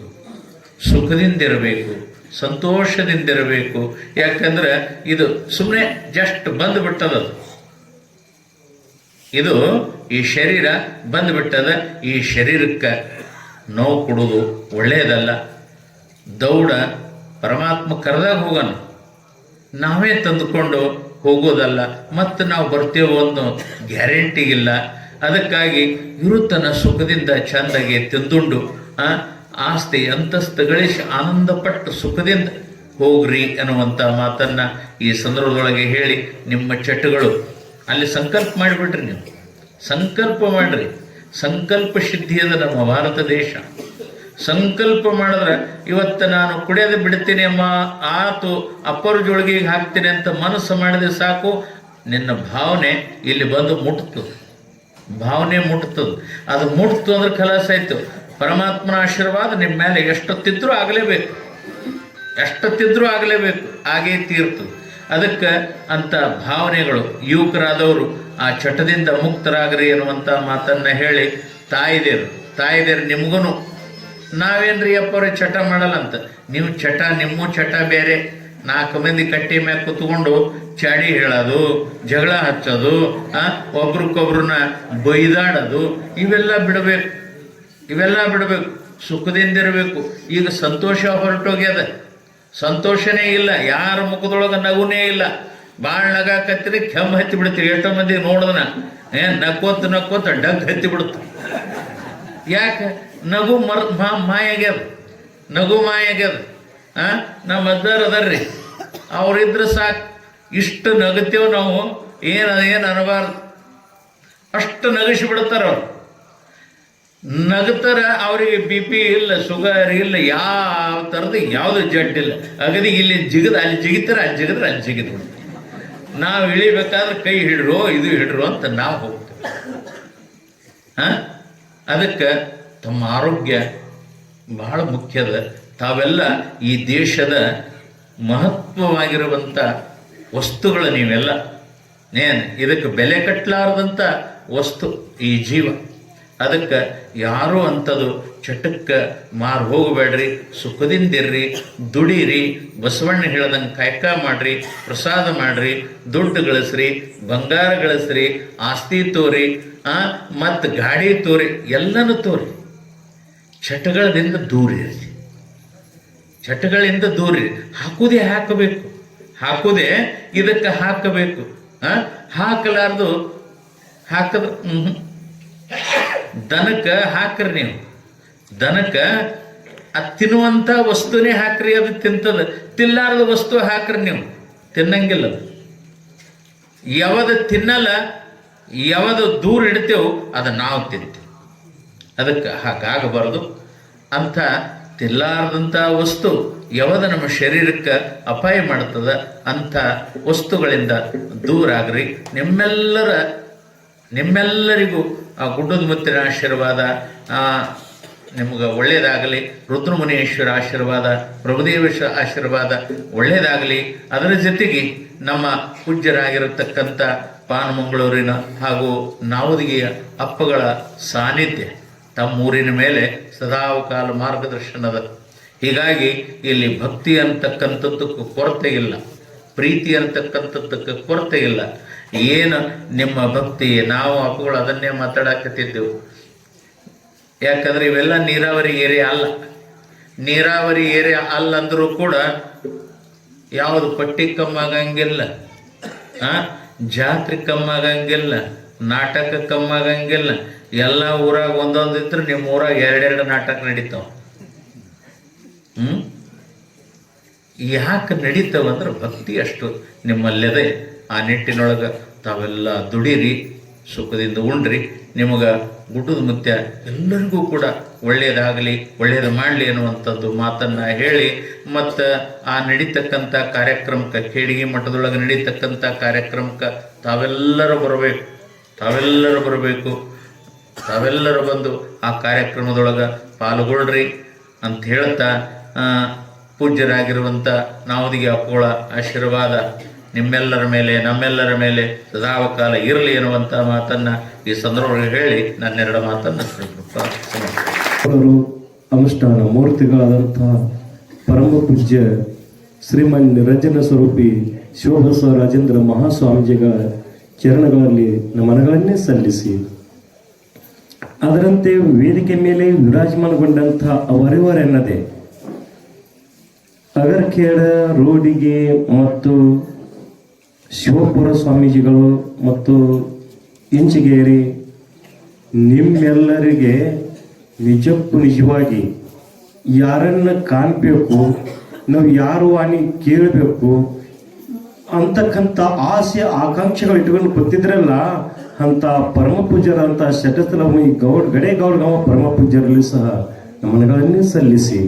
ಸುಖದಿಂದಿರಬೇಕು, ಸಂತೋಷದಿಂದಿರಬೇಕು. ಯಾಕಂದ್ರೆ ಇದು ಸುಮ್ಮನೆ ಜಸ್ಟ್ ಬಂದುಬಿಟ್ಟದ. ಇದು ಈ ಶರೀರ ಬಂದುಬಿಟ್ಟದ. ಈ ಶರೀರಕ್ಕೆ ನೋವು ಕೊಡೋದು ಒಳ್ಳೆಯದಲ್ಲ. ದೌಡ ಪರಮಾತ್ಮ ಕರೆದಾಗ ಹೋಗೋಣ, ನಾವೇ ತಂದುಕೊಂಡು ಹೋಗೋದಲ್ಲ. ಮತ್ತು ನಾವು ಬರ್ತೇವೋ ಅನ್ನೋ ಗ್ಯಾರಂಟಿ ಇಲ್ಲ. ಅದಕ್ಕಾಗಿ ಇರುತ್ತನ ಸುಖದಿಂದ ಚೆಂದಾಗಿ ತಿಂದುಂಡು ಆಸ್ತಿ ಅಂತಸ್ತು ಗಳಿಸಿ ಆನಂದಪಟ್ಟು ಸುಖದಿಂದ ಹೋಗ್ರಿ ಅನ್ನುವಂಥ ಮಾತನ್ನು ಈ ಸಂದರ್ಭದೊಳಗೆ ಹೇಳಿ, ನಿಮ್ಮ ಚಟಗಳು ಅಲ್ಲಿ ಸಂಕಲ್ಪ ಮಾಡಿಬಿಡ್ರಿ. ನೀವು ಸಂಕಲ್ಪ ಮಾಡಿರಿ. ಸಂಕಲ್ಪ ಸಿದ್ಧಿಯದ ನಮ್ಮ ಭಾರತ ದೇಶ. ಸಂಕಲ್ಪ ಮಾಡಿದ್ರೆ ಇವತ್ತು ನಾನು ಕುಡಿಯೋದು ಬಿಡ್ತೀನಿ ಅಮ್ಮ, ಆತು ಅಪ್ಪರ ಜೋಳಿಗೆಗೆ ಹಾಕ್ತೀನಿ ಅಂತ ಮನಸ್ಸು ಮಾಡಿದ್ರೆ ಸಾಕು, ನಿನ್ನ ಭಾವನೆ ಇಲ್ಲಿ ಬಂದು ಮುಟ್ತದೆ. ಭಾವನೆ ಮುಟ್ತದೆ. ಅದು ಮುಟ್ತು ಅಂದ್ರೆ ಖಲಾಸ ಆಯ್ತು. ಪರಮಾತ್ಮನ ಆಶೀರ್ವಾದ ನಿಮ್ಮ ಮೇಲೆ ಎಷ್ಟೊತ್ತಿದ್ರೂ ಆಗಲೇಬೇಕು, ಎಷ್ಟೊತ್ತಿದ್ರೂ ಆಗಲೇಬೇಕು, ಹಾಗೇ ತೀರ್ತದೆ. ಅದಕ್ಕೆ ಅಂಥ ಭಾವನೆಗಳು ಯುವಕರಾದವರು ಆ ಚಟದಿಂದ ಮುಕ್ತರಾಗ್ರಿ ಅನ್ನುವಂಥ ಮಾತನ್ನು ಹೇಳಿ, ತಾಯಿದೇರು ನಿಮಗೂ ನಾವೇನ್ರಿ ಅಪ್ಪವ್ರೆ ಚಟ ಮಾಡಲ್ಲ ಅಂತ. ನೀವು ಚಟ, ನಿಮ್ಮ ಚಟ ಬೇರೆ. 4 ಮಂದಿ ಕಟ್ಟಿ ಮ್ಯಾಗ ಕುತ್ಕೊಂಡು ಚಾಡಿ ಹೇಳೋದು, ಜಗಳ ಹಚ್ಚೋದು, ಒಬ್ರಿಗೊಬ್ರನ್ನ ಬೈದಾಡೋದು, ಇವೆಲ್ಲ ಬಿಡಬೇಕು. ಸುಖದಿಂದಿರಬೇಕು. ಈಗ ಸಂತೋಷ ಹೊರಟೋಗ್ಯದ, ಸಂತೋಷನೇ ಇಲ್ಲ, ಯಾರ ಮುಖದೊಳಗೆ ನಗುನೇ ಇಲ್ಲ. ಭಾಳ ನಗಾಕತ್ತಿರಿ ಕೆಮ್ಮು ಹತ್ತಿ ಬಿಡ್ತೀರಿ. ಎಷ್ಟೋ ಮಂದಿ ನೋಡಿದ್ನ ನಕ್ಕೋತ ಡಗ್ ಹತ್ತಿ ಬಿಡುತ್ತೆ. ಯಾಕೆ? ನಗು ಮಾಯಾಗ್ಯದ, ನಗು ಮಾಯಾಗ್ಯದ. ನಮ್ಮ ಅದಾರ್ರಿ, ಅವ್ರಿದ್ರೆ ಸಾಕು, ಇಷ್ಟು ನಗತೇವೆ ನಾವು, ಏನು ಅನ್ನಬಾರ್ದು, ಅಷ್ಟು ನಗಿಸಿ ಬಿಡ್ತಾರ ಅವ್ರು. ನಗತಾರ, ಅವರಿಗೆ BP ಇಲ್ಲ, ಶುಗರ್ ಇಲ್ಲ, ಯಾವ ಥರದ್ದು ಯಾವುದು ಜಡ್ಡಿಲ್ಲ. ಅಗದಿ ಇಲ್ಲಿ ಜಿಗದ ಅಲ್ಲಿ ಜಿಗಿತಾರೆ, ಅಲ್ಲಿ ಜಿಗಿದ್ರೆ ಅಲ್ಲಿ ಜಿಗಿದ್ ಬಿಡ್ತಾರೆ. ನಾವು ಇಳಿಬೇಕಾದ್ರೆ ಕೈ ಹಿಡ್ರು, ಇದು ಹಿಡ್ರು ಅಂತ ನಾವು ಹೋಗ್ತೇವೆ. ಅದಕ್ಕೆ ತಮ್ಮ ಆರೋಗ್ಯ ಬಹಳ ಮುಖ್ಯದ. ತಾವೆಲ್ಲ ಈ ದೇಶದ ಮಹತ್ವವಾಗಿರುವಂಥ ವಸ್ತುಗಳು ನೀವೆಲ್ಲ. ಇದಕ್ಕೆ ಬೆಲೆ ಕಟ್ಟಲಾರದಂಥ ವಸ್ತು ಈ ಜೀವ. ಅದಕ್ಕೆ ಯಾರೂ ಅಂಥದ್ದು ಚಟಕ್ಕೆ ಮಾರು ಹೋಗಬೇಡ್ರಿ, ಸುಖದಿಂದಿರ್ರಿ, ದುಡೀರಿ, ಬಸವಣ್ಣ ಹೇಳ್ದಂಗೆ ಕಾಯಕ ಮಾಡ್ರಿ, ಪ್ರಸಾದ ಮಾಡ್ರಿ, ದುಡ್ಡು ಗಳಿಸ್ರಿ, ಬಂಗಾರ ಗಳಿಸ್ರಿ, ಆಸ್ತಿ ತೋರಿ, ಮತ್ತು ಗಾಡಿ ತೋರಿ, ಎಲ್ಲನೂ ತೋರಿ. ಚಟಗಳಿಂದ ದೂರಿರಿ, ಚಟಗಳಿಂದ ದೂರಿರಿ. ಹಾಕುವುದೇ ಹಾಕಬೇಕು, ಹಾಕುವುದೇ ಇದಕ್ಕೆ ಹಾಕಬೇಕು. ಹಾಕಲಾರ್ದು ಹಾಕಿದ್ರೆ ದನಕ್ಕೆ ಹಾಕ್ರಿ. ನೀವು ದನಕ್ಕೆ ಅದು ತಿನ್ನುವಂಥ ವಸ್ತುನೇ ಹಾಕ್ರಿ, ಅದು ತಿಂತದ. ತಿನ್ನಲಾರ್ದ ವಸ್ತು ಹಾಕ್ರಿ, ನೀವು ತಿನ್ನಂಗಿಲ್ಲ. ಅದು ಯಾವುದು ತಿನ್ನಲ್ಲ, ಯಾವುದು ದೂರ ಇಡ್ತೇವೆ ಅದು ನಾವು ತಿಂತೀವಿ. ಅದಕ್ಕೆ ಹಾಗಾಗಬಾರ್ದು. ಅಂಥ ತಿನ್ನಲಾರ್ದಂಥ ವಸ್ತು ಯಾವುದು ನಮ್ಮ ಶರೀರಕ್ಕೆ ಅಪಾಯ ಮಾಡ್ತದ ಅಂಥ ವಸ್ತುಗಳಿಂದ ದೂರ ಆಗ್ರಿ. ನಿಮ್ಮೆಲ್ಲರಿಗೂ ಆ ಗುಡ್ಡದ ಮುತ್ತಿನ ಆಶೀರ್ವಾದ ನಿಮ್ಗೆ ಒಳ್ಳೆಯದಾಗಲಿ. ರುದ್ರಮುನೀಶ್ವರ ಆಶೀರ್ವಾದ, ಪ್ರಭುದೇವೇಶ್ವರ ಆಶೀರ್ವಾದ ಒಳ್ಳೆಯದಾಗಲಿ. ಅದರ ಜೊತೆಗೆ ನಮ್ಮ ಪೂಜ್ಯರಾಗಿರತಕ್ಕಂಥ ಪಾನಮಂಗಳೂರಿನ ಹಾಗೂ ನಾವದಿಗೆಯ ಅಪ್ಪಗಳ ಸಾನ್ನಿಧ್ಯ ತಮ್ಮೂರಿನ ಮೇಲೆ ಸದಾಕಾಲ ಮಾರ್ಗದರ್ಶನದ. ಹೀಗಾಗಿ ಇಲ್ಲಿ ಭಕ್ತಿ ಅಂತಕ್ಕಂಥದ್ದಕ್ಕೂ ಕೊರತೆ ಇಲ್ಲ, ಪ್ರೀತಿ ಅಂತಕ್ಕಂಥದ್ದಕ್ಕೆ ಕೊರತೆ ಇಲ್ಲ. ಏನು ನಿಮ್ಮ ಭಕ್ತಿ, ನಾವು ಅಪ್ಪಗಳು ಅದನ್ನೇ ಮಾತಾಡಕತ್ತಿದ್ದೆವು. ಯಾಕಂದ್ರೆ ಇವೆಲ್ಲ ನೀರಾವರಿ ಏರಿಯಾ ಅಲ್ಲ. ನೀರಾವರಿ ಏರಿಯಾ ಅಲ್ಲಂದ್ರೂ ಕೂಡ ಯಾವುದು ಪಟ್ಟಿ ಕಮ್ಮಾಗಂಗಿಲ್ಲ, ಜಾತ್ರೆ ಕಮ್ಮಾಗಂಗಿಲ್ಲ, ನಾಟಕ ಕಮ್ಮಾಗಂಗಿಲ್ಲ. ಎಲ್ಲ ಊರಾಗ ಒಂದೊಂದು ಇದ್ರೆ ನಿಮ್ಮ ಊರಾಗ 2 ನಾಟಕ ನಡೀತಾವ. ಯಾಕೆ ನಡೀತಾವಂದ್ರೆ ಭಕ್ತಿ ಅಷ್ಟು ನಿಮ್ಮಲ್ಲದೆ. ಆ ನಿಟ್ಟಿನೊಳಗೆ ತಾವೆಲ್ಲ ದುಡೀರಿ, ಸುಖದಿಂದ ಉಣ್ರಿ. ನಿಮಗೆ ಗುಡ್ಡದ ಮುತ್ಯ ಎಲ್ಲರಿಗೂ ಕೂಡ ಒಳ್ಳೆಯದಾಗಲಿ, ಒಳ್ಳೆಯದು ಮಾಡಲಿ ಅನ್ನುವಂಥದ್ದು ಮಾತನ್ನು ಹೇಳಿ, ಮತ್ತು ಆ ನಡೀತಕ್ಕಂಥ ಕಾರ್ಯಕ್ರಮಕ್ಕೆ, ಖೇಡಿಗೆ ಮಠದೊಳಗೆ ನಡೀತಕ್ಕಂಥ ಕಾರ್ಯಕ್ರಮಕ್ಕೆ ತಾವೆಲ್ಲರೂ ಬರಬೇಕು. ತಾವೆಲ್ಲರೂ ಬಂದು ಆ ಕಾರ್ಯಕ್ರಮದೊಳಗೆ ಪಾಲ್ಗೊಳ್ರಿ ಅಂತ ಹೇಳ್ತಾ, ಪೂಜ್ಯರಾಗಿರುವಂಥ ನಾವದಿಗೆ ಅಪ್ಪಗಳ ಆಶೀರ್ವಾದ ನಿಮ್ಮೆಲ್ಲರ ಮೇಲೆ, ನಮ್ಮೆಲ್ಲರ ಮೇಲೆ ಸದಾಕಾಲ ಇರಲಿ ಎನ್ನುವಂಥ ಮಾತನ್ನು ಈ ಸಂದರ್ಭದಲ್ಲಿ ಹೇಳಿ ನನ್ನೆರಡು ಮಾತನ್ನು ಅವರು ಅನುಷ್ಠಾನ ಮೂರ್ತಿಗಳಾದಂತಹ ಪರಮ ಪೂಜ್ಯ ಶ್ರೀಮನ್ ನಿರಂಜನ ಸ್ವರೂಪಿ ಶಿವಬಸವ ರಾಜೇಂದ್ರ ಮಹಾಸ್ವಾಮೀಜಿಗಳ ಚರಣಗಳಲ್ಲಿ ನಮನಗಳನ್ನೇ ಸಲ್ಲಿಸಿ, ಅದರಂತೆ ವೇದಿಕೆ ಮೇಲೆ ವಿರಾಜಮಾನಗೊಂಡಂತಹ ಅವರಿವರೆನ್ನದೆ ಅಗರ್ಖೇಡ ರೋಡಿಗೆ ಮತ್ತು ಶಿವಪುರ ಸ್ವಾಮೀಜಿಗಳು ಮತ್ತು ಇಂಚಿಗೇರಿ ನಿಮ್ಮೆಲ್ಲರಿಗೆ ನಿಜವಾಗಿ ಯಾರನ್ನ ಕಾಣಬೇಕು, ನಾವು ಯಾರು ವಾಣಿ ಕೇಳಬೇಕು ಅಂತಕ್ಕಂಥ ಆಸೆ ಆಕಾಂಕ್ಷೆಗಳು ಇಟ್ಕೊಂಡು ಗೊತ್ತಿದ್ರಲ್ಲ, ಅಂತ ಪರಮ ಪೂಜ್ಯರಂತ ಶಟಸ್ಥಲಮಿ ಗೌಡ್ಗಾವ ಪರಮ ಪೂಜ್ಯರಲ್ಲಿ ಸಹ ನಮನಗಳನ್ನೇ ಸಲ್ಲಿಸಿ,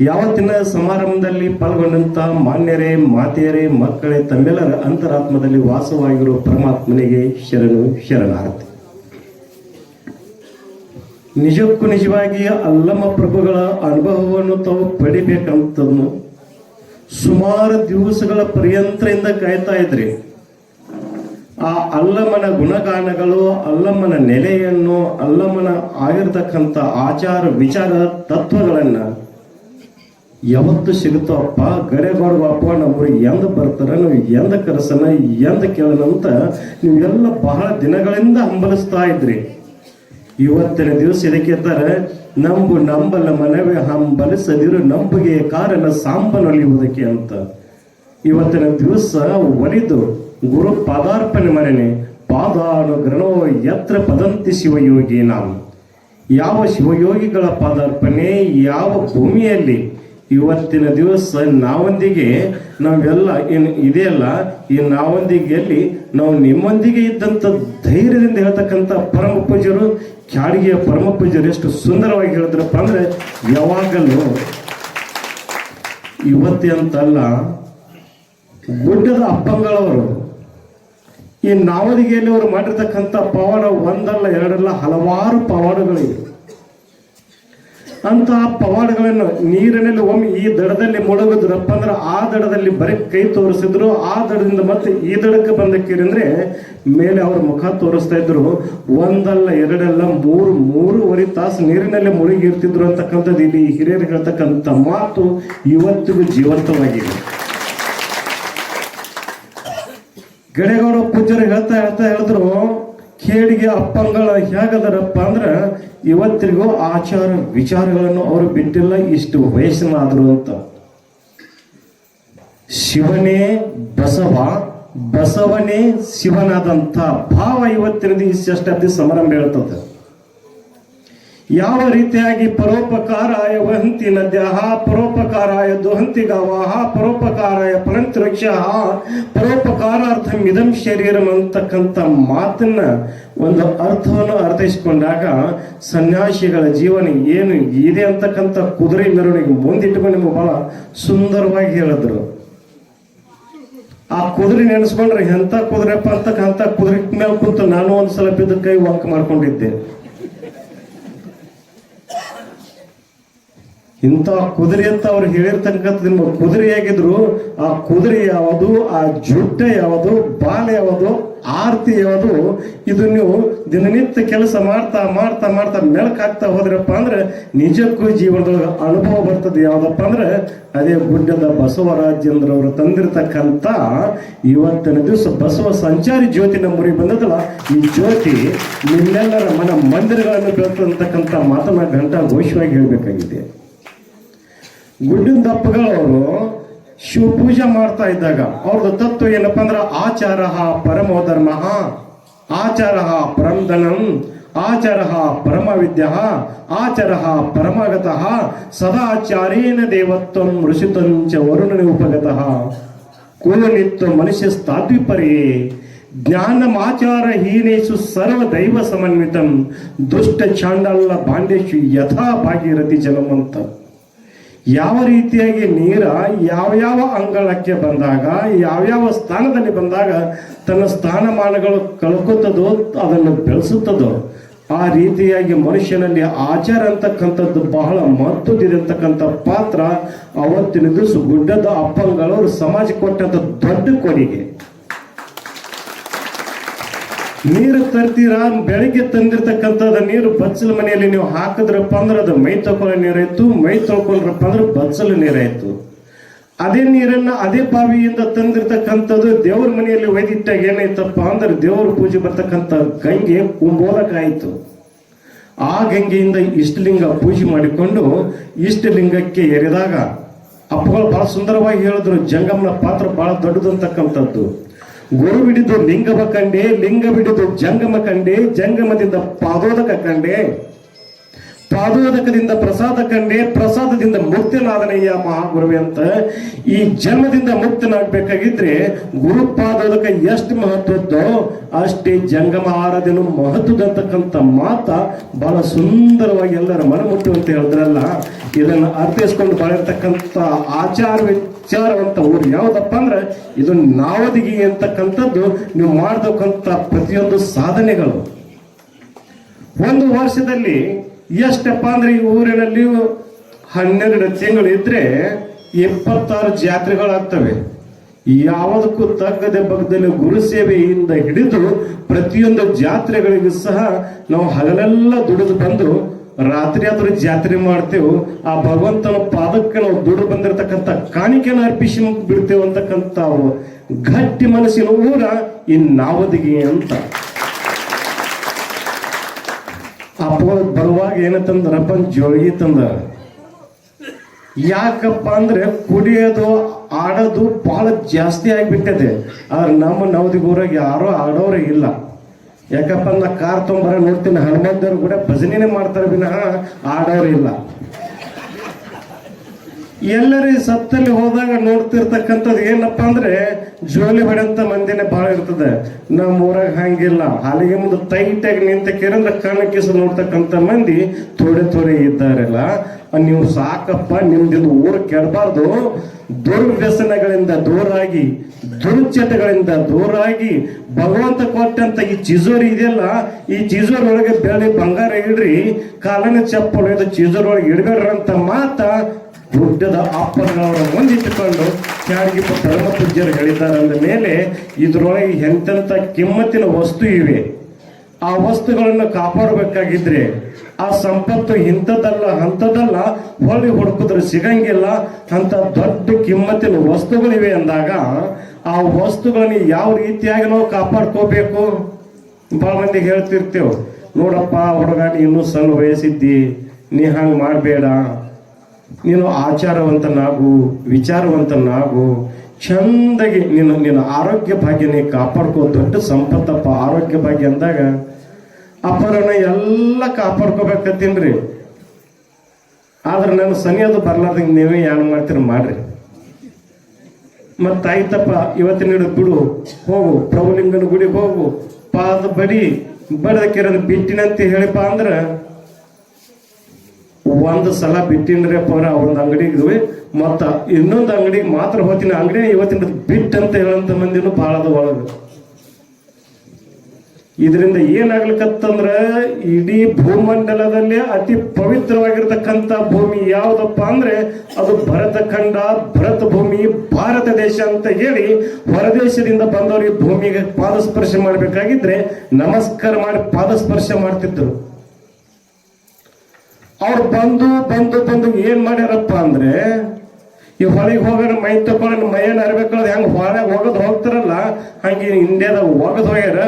ಯಾವತ್ತಿನ ಸಮಾರಂಭದಲ್ಲಿ ಪಾಲ್ಗೊಂಡಂತ ಮಾನ್ಯರೇ, ಮಾತೆಯರೇ, ಮಕ್ಕಳೇ, ತಮ್ಮೆಲ್ಲರ ಅಂತರಾತ್ಮದಲ್ಲಿ ವಾಸವಾಗಿರುವ ಪರಮಾತ್ಮನಿಗೆ ಶರಣಾರ್ಥಿ. ನಿಜಕ್ಕೂ ನಿಜವಾಗಿ ಅಲ್ಲಮ್ಮ ಪ್ರಭುಗಳ ಅನುಭವವನ್ನು ತಾವು ಪಡಿಬೇಕಂತನ್ನು ಸುಮಾರು ದಿವಸಗಳ ಪರ್ಯಂತರಿಂದ ಕಾಯ್ತಾ ಇದ್ರಿ. ಆ ಅಲ್ಲಮನ ಗುಣಗಾನಗಳು, ಅಲ್ಲಮ್ಮನ ನೆಲೆಯನ್ನು, ಅಲ್ಲಮ್ಮನ ಆಗಿರ್ತಕ್ಕಂಥ ಆಚಾರ ವಿಚಾರ ತತ್ವಗಳನ್ನ ಯಾವತ್ತು ಸಿಗುತ್ತಪ್ಪ ಗಡೆಗೌಡಪ್ಪ ನಮ್ಮೂರಿಗೆ ಎಂದ ಬರ್ತಾರ, ನಾವು ಎಂದ ಕರೆಸನ, ಎಂದ ಕೇಳನ ಅಂತ ನೀವೆಲ್ಲ ಬಹಳ ದಿನಗಳಿಂದ ಹಂಬಲಿಸ್ತಾ ಇದ್ರಿ. ಇವತ್ತಿನ ದಿವಸ ಇದಕ್ಕೆ ನಂಬು ನಂಬಲ ಮನವೇ ಹಂಬಲಿಸದಿರು ನಂಬಿಗೆ ಕಾರಣ ಸಾಂಬನೊಲಿಯುವುದಕ್ಕೆ ಅಂತ ಇವತ್ತಿನ ದಿವಸ ಒಲಿದು ಗುರು ಪಾದಾರ್ಪಣೆ ಮರೆನೆ ಪಾದಾನುಗ್ರಣೋ ಯತ್ರ ಪದಂತಿ ಶಿವಯೋಗಿ ನಾವು. ಯಾವ ಶಿವಯೋಗಿಗಳ ಪಾದಾರ್ಪಣೆ ಯಾವ ಭೂಮಿಯಲ್ಲಿ ಇವತ್ತಿನ ದಿವಸ ನಾವೊಂದಿಗೆ ನಾವೆಲ್ಲ ಏನು ಇದೆಯಲ್ಲ, ಈ ನಾವೊಂದಿಗೆಯಲ್ಲಿ ನಾವು ನಿಮ್ಮೊಂದಿಗೆ ಇದ್ದಂಥ ಧೈರ್ಯದಿಂದ ಹೇಳ್ತಕ್ಕಂಥ ಪರಮ ಪೂಜ್ಯರು, ಕ್ಯಾಡಿಗೆಯ ಪರಮ ಪೂಜ್ಯರು ಎಷ್ಟು ಸುಂದರವಾಗಿ ಹೇಳಿದ್ರಪ್ಪ ಅಂದ್ರೆ, ಯಾವಾಗಲೂ ಇವತ್ತಿ ಅಂತಲ್ಲ, ಗುಡ್ಡದ ಅಪ್ಪಂಗಳವರು ಈ ನಾವದಿಗೆಯಲ್ಲಿ ಅವರು ಮಾಡಿರ್ತಕ್ಕಂಥ ಪವಾಡ ಒಂದಲ್ಲ ಎರಡಲ್ಲ ಹಲವಾರು ಪವಾಡಗಳಿವೆ. ಅಂತ ಪವಾಡಗಳನ್ನು ನೀರಿನಲ್ಲಿ ಒಮ್ಮೆ ಈ ದಡದಲ್ಲಿ ಮುಳುಗಿದ್ರಪ್ಪ ಅಂದ್ರೆ ಆ ದಡದಲ್ಲಿ ಬರೀ ಕೈ ತೋರಿಸಿದ್ರು, ಆ ದಡದಿಂದ ಮತ್ತೆ ಈ ದಡಕ್ಕೆ ಬಂದಕ್ಕಿರಂದ್ರೆ ಮೇಲೆ ಅವ್ರ ಮುಖ ತೋರಿಸ್ತಾ ಇದ್ರು. ಒಂದಲ್ಲ ಎರಡಲ್ಲ ಮೂರುವರೆ ತಾಸು ನೀರಿನಲ್ಲಿ ಮುಳುಗಿರ್ತಿದ್ರು ಅಂತಕ್ಕಂಥದ್ದು ಇಲ್ಲಿ ಹಿರಿಯರು ಹೇಳ್ತಕ್ಕಂಥ ಮಾತು ಇವತ್ತಿಗೂ ಜೀವಂತವಾಗಿದೆ. ಗಡೆಗೌಡ ಪೂಜ್ಯರು ಹೇಳ್ತಾ ಹೇಳಿದ್ರು, ಕೇಡಿಗೆ ಅಪ್ಪಂಗಳ ಹೇಗದರಪ್ಪ ಅಂದ್ರೆ ಇವತ್ತಿಗೂ ಆಚಾರ ವಿಚಾರಗಳನ್ನು ಅವರು ಬಿಟ್ಟಿಲ್ಲ, ಇಷ್ಟು ವಯಸ್ಸಿನಾದ್ರು ಅಂತ. ಶಿವನೇ ಬಸವ, ಬಸವನೇ ಶಿವನಾದಂಥ ಭಾವ ಇವತ್ತಿನ ದಿವಸ ಸಮಾರಂಭ ಹೇಳ್ತದೆ. ಯಾವ ರೀತಿಯಾಗಿ ಪರೋಪಕಾರಾಯ ವಹಂತಿ ನದ್ಯಃ ಪರೋಪಕಾರಾಯ ದುಹಂತಿ ಗಾವಃ ಪರೋಪಕಾರಾಯ ಫಲಂತಿ ವೃಕ್ಷಃ ಪರೋಪಕಾರಾರ್ಥಂ ಇದಂ ಶರೀರಂ ಅಂತಕ್ಕಂಥ ಮಾತನ್ನ ಒಂದು ಅರ್ಥವನ್ನು ಅರ್ಥೈಸಿಕೊಂಡಾಗ ಸನ್ಯಾಸಿಗಳ ಜೀವನ ಏನು ಇದೆ ಅಂತಕ್ಕಂಥ ಕುದುರೆ ಮೆರವಣಿಗೆ ಮುಂದಿಟ್ಟುಕೊಂಡು ನಿಮಗೆ ಬಹಳ ಸುಂದರವಾಗಿ ಹೇಳಿದ್ರು. ಆ ಕುದುರೆ ನೆನೆಸ್ಕೊಂಡ್ರೆ ಎಂಥ ಕುದುರೆಪ್ಪ ಅಂತಕ್ಕಂಥ ಕುದುರೆ ಮೇಲೆ ಕುಂತು ನಾನು ಒಂದ್ಸಲ ಬಿದ್ದ ಕೈ ವಾಕ್ ಮಾಡ್ಕೊಂಡಿದ್ದೆ. ಇಂಥ ಕುದುರೆ ಅಂತ ಅವ್ರು ಹೇಳಿರ್ತಕ್ಕಂಥ ನಿಮ್ಮ ಕುದುರೆಯಾಗಿದ್ರು, ಆ ಕುದುರೆ ಯಾವುದು, ಆ ಜುಟ್ಟ ಯಾವುದು, ಬಾಲ ಯಾವುದು, ಆರತಿ ಯಾವುದು, ಇದು ನೀವು ದಿನನಿತ್ಯ ಕೆಲಸ ಮಾಡ್ತಾ ಮಾಡ್ತಾ ಮಾಡ್ತಾ ಮೆಳಕಾಗ್ತಾ ಹೋದ್ರಪ್ಪ ಅಂದ್ರೆ ನಿಜಕ್ಕೂ ಜೀವನದೊಳಗೆ ಅನುಭವ ಬರ್ತದೆ. ಯಾವ್ದಪ್ಪ ಅಂದ್ರೆ ಅದೇ ಗುಡ್ಡದ ಬಸವರಾಜೇಂದ್ರ ಅವರು ತಂದಿರತಕ್ಕಂಥ ಇವತ್ತಿನ ದಿವಸ ಬಸವ ಸಂಚಾರಿ ಜ್ಯೋತಿ ನಮ್ಮೂರಿಗೆ ಬಂದದಲ್ಲ, ಈ ಜ್ಯೋತಿ ನಿಮ್ಮೆಲ್ಲರ ಮನ ಮಂದಿರಗಳನ್ನು ಬೆಳೆತಕ್ಕಂಥ ಮಾತನ್ನ ಘಂಟಾ ಘೋಷವಾಗಿ ಹೇಳ್ಬೇಕಾಗಿದೆ. ಗುಡ್ಡದ ಅಪ್ಪಗಳವರು ಶಿವ ಪೂಜೆ ಮಾಡ್ತಾ ಇದ್ದಾಗ ಅವ್ರದ್ದು ತತ್ವ ಏನಪ್ಪಾ ಅಂದ್ರೆ ಆಚಾರ ಪರಮೋ ಧರ್ಮ, ಆಚಾರ ಪರಂಧನಂ, ಆಚಾರ ಪರಮ ವಿದ್ಯ, ಆಚಾರ ಪರಮಗತಃ, ಸದಾಚಾರೇನ ದೇವತ್ವಂ ಋಷಿತಂಚ ವರುಣನಿ ಉಪಗತಃ, ಕುಲನಿತ್ವ ಮನುಷ್ಯ ಸ್ಥಾದ್ವಿಪರೇ ಜ್ಞಾನಮಾಚಾರ ಹೀನೇಶು ಸರ್ವ ದೈವ ಸಮನ್ವಿತಂ ದುಷ್ಟ ಚಾಂಡಾಲ ಬಾಂಡೇಶು ಯಥಾ ಭಾಗೀರಥಿ ಜಲಂ ಅಂತ. ಯಾವ ರೀತಿಯಾಗಿ ನೀರ ಯಾವ್ಯಾವ ಅಂಗಳಕ್ಕೆ ಬಂದಾಗ ಯಾವ್ಯಾವ ಸ್ಥಾನದಲ್ಲಿ ಬಂದಾಗ ತನ್ನ ಸ್ಥಾನಮಾನಗಳು ಕಳ್ಕೊತದೋ ಅದನ್ನು ಬೆಳೆಸುತ್ತದೋ ಆ ರೀತಿಯಾಗಿ ಮನುಷ್ಯನಲ್ಲಿ ಆಚಾರ ಅಂತಕ್ಕಂಥದ್ದು ಬಹಳ ಮಹತ್ವದಿರತಕ್ಕಂಥ ಪಾತ್ರ ಅವತ್ತಿನ ದಿವಸ ಗುಡ್ಡದ ಅಪ್ಪಂಗಳವರು ಸಮಾಜಕ್ಕೆ ಕೊಟ್ಟಂತ ದೊಡ್ಡ ಕೊಡುಗೆ. ನೀರು ತರ್ತೀರಾ, ಬೆಳಗ್ಗೆ ತಂದಿರ್ತಕ್ಕಂಥದ್ದು ನೀರು ಬಚ್ಚಲ ಮನೆಯಲ್ಲಿ ನೀವು ಹಾಕಿದ್ರಪ್ಪ ಅಂದ್ರೆ ಅದು ಮೈ ತೊಳ್ಕೊಳ್ಳೋ ನೀರಾಯ್ತು, ಮೈ ತೊಳ್ಕೊಂಡ್ರಪ್ಪ ಅಂದ್ರೆ ಬಚ್ಚಲ ನೀರಾಯ್ತು. ಅದೇ ನೀರನ್ನ ಅದೇ ಬಾವಿಯಿಂದ ತಂದಿರ್ತಕ್ಕಂಥದ್ದು ದೇವ್ರ ಮನೆಯಲ್ಲಿ ಒಯ್ದಿಟ್ಟಾಗ ಏನಾಯ್ತಪ್ಪ ಅಂದ್ರೆ ದೇವ್ರ ಪೂಜೆ ಬರ್ತಕ್ಕಂಥ ಗಂಗೆ ಕುಂಬೋಲಕ ಆಯ್ತು. ಆ ಗಂಗೆಯಿಂದ ಇಷ್ಟಲಿಂಗ ಪೂಜೆ ಮಾಡಿಕೊಂಡು ಇಷ್ಟಲಿಂಗಕ್ಕೆ ಎರೆದಾಗ ಅಪ್ಪಗಳು ಬಹಳ ಸುಂದರವಾಗಿ ಹೇಳಿದ್ರು, ಜಂಗಮನ ಪಾತ್ರ ಬಹಳ ದೊಡ್ಡದಂತಕ್ಕಂಥದ್ದು. ಗುರು ಬಿಡಿದು ಲಿಂಗವ ಕಂಡೆ, ಲಿಂಗ ಬಿಡಿದು ಜಂಗಮ ಕಂಡೆ, ಜಂಗಮದಿಂದ ಪಾದೋದಕ ಕಂಡೆ, ಪಾದೋದಕದಿಂದ ಪ್ರಸಾದ ಕಂಡೆ, ಪ್ರಸಾದದಿಂದ ಮುಕ್ತನಾದನಯ್ಯ ಮಹಾಗುರುವೆ ಅಂತ. ಈ ಜನ್ಮದಿಂದ ಮುಕ್ತನಾಗಬೇಕಾಗಿದ್ರೆ ಗುರುಪಾದೋದಕ ಎಷ್ಟು ಮಹತ್ವದ್ದೋ ಅಷ್ಟೇ ಜಂಗಮ ಆರಾಧನೆ ಮಹತ್ವದಂತಕ್ಕಂಥ ಮಾತ ಬಹಳ ಸುಂದರವಾಗಿ ಎಲ್ಲರ ಮನ ಮುಟ್ಟುವಂತ ಹೇಳಿದ್ರಲ್ಲ. ಇದನ್ನು ಅರ್ಥೈಸ್ಕೊಂಡು ಬಾಳಿರ್ತಕ್ಕಂಥ ಆಚಾರ ವಿಚಾರವಂತ ಊರು ಯಾವ್ದಪ್ಪ ಅಂದ್ರೆ ಇದು ನಾವದಿಗೆ ಅಂತಕ್ಕಂಥದ್ದು. ನೀವು ಮಾಡತಕ್ಕಂಥ ಪ್ರತಿಯೊಂದು ಸಾಧನೆಗಳು ಒಂದು ವರ್ಷದಲ್ಲಿ ಎಷ್ಟಪ್ಪ ಅಂದ್ರೆ ಈ ಊರಿನಲ್ಲಿ 12 ತಿಂಗಳು ಇದ್ರೆ 26 ಜಾತ್ರೆಗಳಾಗ್ತವೆ. ಯಾವುದಕ್ಕೂ ತಗ್ಗದೆ ಬಗ್ಗದಲ್ಲಿ ಗುರು ಸೇವೆಯಿಂದ ಹಿಡಿದು ಪ್ರತಿಯೊಂದು ಜಾತ್ರೆಗಳಿಗೂ ಸಹ ನಾವು ಹಗಲೆಲ್ಲ ದುಡಿದು ಬಂದು ರಾತ್ರಿ ಆದ್ರೂ ಜಾತ್ರೆ ಮಾಡ್ತೇವೆ. ಆ ಭಗವಂತನ ಪಾದಕ್ಕೆ ನಾವು ದುಡಿದು ಬಂದಿರತಕ್ಕಂಥ ಕಾಣಿಕೆಯನ್ನು ಅರ್ಪಿಸಿ ಬಿಡ್ತೇವೆ ಅಂತಕ್ಕಂಥ ಗಟ್ಟಿ ಮನಸ್ಸಿನ ಊರ ಈ ನಾವದಿಗೆ ಅಂತ. ಅಪ್ಪ ಬರುವಾಗ ಏನಂತಂದ್ರಪ್ಪ, ಜೋಳಿಗೆ ತಂದ. ಯಾಕಪ್ಪ ಅಂದ್ರೆ ಕುಡಿಯೋದು ಆಡೋದು ಬಹಳ ಜಾಸ್ತಿ ಆಗಿಬಿಟ್ಟಿದೆ. ಆದ್ರೆ ನಮ್ಮ ನವದಿಗೆ ಊರಾಗ ಯಾರೋ ಆಡೋರೇ ಇಲ್ಲ. ಯಾಕಪ್ಪ ನಾ ಕಾರ್ ತೊಗೊಂಬರ ನೋಡ್ತೀನಿ, ಹನುಮಂತರು ಕೂಡ ಭಜನೆನೇ ಮಾಡ್ತಾರೆ ವಿನಃ ಆಡೋರಿಲ್ಲ. ಎಲ್ಲರೂ ಸತ್ತಲ್ಲಿ ಹೋದಾಗ ನೋಡ್ತಿರ್ತಕ್ಕಂಥದ್ದು ಏನಪ್ಪಾ ಅಂದ್ರೆ ಜೋಲಿ ಹೊಡೆಂತ ಮಂದಿನೇ ಬಹಳ ಇರ್ತದೆ. ನಮ್ಮ ಊರಾಗ ಹಂಗಿಲ್ಲ. ಹಾಲಿಗೆ ಮುಂದೆ ಟೈಟಾಗಿ ನಿಂತ ಕೇರಂದ್ರೆ ಕಣ್ಣಕ್ಕಿಸ ನೋಡ್ತಕ್ಕಂಥ ಮಂದಿ ಥೋಡೆ ಇದ್ದಾರಲ್ಲ. ನೀವು ಸಾಕಪ್ಪ, ನಿಮ್ದಿದು ಊರು ಕೆಡಬಾರ್ದು. ದುರ್ವ್ಯಸನಗಳಿಂದ ದೂರಾಗಿ, ದುರ್ಚಟಗಳಿಂದ ದೂರಾಗಿ ಭಗವಂತ ಕೊಟ್ಟಂತ ಈ ಚಿಜೋರಿ ಇದೆಯಲ್ಲ, ಈ ಚಿಜೋರಿ ಒಳಗೆ ಬೆಳ್ಳಿ ಬಂಗಾರ ಇಡ್ರಿ, ಕಾಲನ ಚಪ್ಪಲು ಇದು ಚಿಜೋರಿ ಒಳಗೆ ಇಡಬೇಡ್ರಿ ಅಂತ ಮಾತ ಗುಡ್ಡದ ಅಪ್ಪನವರ ಮುಂದಿಟ್ಟುಕೊಂಡು ತ್ಯಾಗಿಪ್ಪ ಧರ್ಮ ಪೂಜ್ಯರು ಹೇಳಿದ್ದಾರೆ. ಅಂದ ಮೇಲೆ ಇದ್ರೊಳಗೆ ಎಂತೆಂಥ ಕಿಮ್ಮತ್ತಿನ ವಸ್ತು ಇವೆ. ಆ ವಸ್ತುಗಳನ್ನು ಕಾಪಾಡಬೇಕಾಗಿದ್ರೆ ಆ ಸಂಪತ್ತು ಇಂಥದ್ದಲ್ಲ ಅಂಥದ್ದಲ್ಲ, ಹೊಳ್ಳಿ ಹುಡುಕಿದ್ರೆ ಸಿಗಂಗಿಲ್ಲ. ಅಂತ ದೊಡ್ಡ ಕಿಮ್ಮತ್ತಿನ ವಸ್ತುಗಳಿವೆ ಅಂದಾಗ ಆ ವಸ್ತುಗಳನ್ನ ಯಾವ ರೀತಿಯಾಗಿ ನಾವು ಕಾಪಾಡ್ಕೋಬೇಕು. ಭಾಳ ಮಂದಿಗೆ ಹೇಳ್ತಿರ್ತೇವೆ, ನೋಡಪ್ಪ ಹುಡುಗ, ನೀ ಇನ್ನೂ ಸಣ್ಣ ವಯಸ್ಸಿದ್ದಿ, ನೀ ಹಂಗೆ ಮಾಡಬೇಡ, ನೀನು ಆಚಾರವಂತನಾಗು, ವಿಚಾರವಂತನಾಗು, ಚಂದಾಗಿ ನಿನ್ನ ಆರೋಗ್ಯ ಭಾಗ್ಯನೇ ಕಾಪಾಡ್ಕೋ. ದೊಡ್ಡ ಸಂಪತ್ತಪ್ಪ ಆರೋಗ್ಯ ಭಾಗ್ಯ ಅಂದಾಗ ಅಪ್ಪರನ್ನ ಎಲ್ಲ ಕಾಪಾಡ್ಕೋಬೇಕತ್ತೀನ್ರಿ. ಆದ್ರೆ ನಾನು ಸನಿಯಾದು ಬರ್ಲಾರ್ದಂಗೆ ನೀವೇ ಏನು ಮಾಡ್ತೀರ ಮಾಡ್ರಿ. ಮತ್ತು ಆಯ್ತಪ್ಪ ಇವತ್ತಿನ ಬಿಡು, ಹೋಗು ಪ್ರಭುಲಿಂಗನ ಗುಡಿಗೆ ಹೋಗು, ಪಾದ ಬಡದಕ್ಕಿರೋದು ಬಿಟ್ಟಿನಂತ ಹೇಳಿಪ್ಪ ಅಂದ್ರೆ ಒಂದು ಸಲ ಬಿಟ್ಟಿನ್ರಿ ಪರ ಒಂದು ಅಂಗಡಿಗೆ ಮತ್ತ ಇನ್ನೊಂದು ಅಂಗಡಿಗೆ ಮಾತ್ರ ಹೋಗ್ತೀನಿ, ಅಂಗಡಿ ಇವತ್ತಿನ ಬಿಟ್ಟಂತ ಹೇಳಂತ ಮಂದಿನೂ ಭಾಳ ಅದ ಒಳಗೆ. ಇದರಿಂದ ಏನಾಗ್ಲಿಕ್ಕತ್ತಂದ್ರ ಇಡೀ ಭೂಮಂಡಲದಲ್ಲಿ ಅತಿ ಪವಿತ್ರವಾಗಿರ್ತಕ್ಕಂಥ ಭೂಮಿ ಯಾವುದಪ್ಪ ಅಂದ್ರೆ ಅದು ಭರತಖಂಡ, ಭರತ ಭೂಮಿ, ಭಾರತ ದೇಶ ಅಂತ ಹೇಳಿ ಹೊರದೇಶದಿಂದ ಬಂದವರಿಗೆ ಭೂಮಿಗೆ ಪಾದಸ್ಪರ್ಶ ಮಾಡಬೇಕಾಗಿದ್ರೆ ನಮಸ್ಕಾರ ಮಾಡಿ ಪಾದಸ್ಪರ್ಶ ಮಾಡ್ತಿದ್ರು. ಅವ್ರು ಬಂದು ಏನ್ ಮಾಡ್ಯಾರಪ್ಪ ಅಂದ್ರೆ, ಈ ಹೊಳೆಗೆ ಹೋಗೋಣ ಮೈ ತಕೊಳ್ಳೋಣ, ಮೈಯನ್ನು ಅರ್ಬೇಕಲ್ಲ, ಹೆಂಗೆ ಹೊಳೆಗೆ ಹೋಗ್ತಾರಲ್ಲ ಹಂಗೆ ಇಂಡಿಯಾದಾಗ ಹೋಗ್ಯಾರ.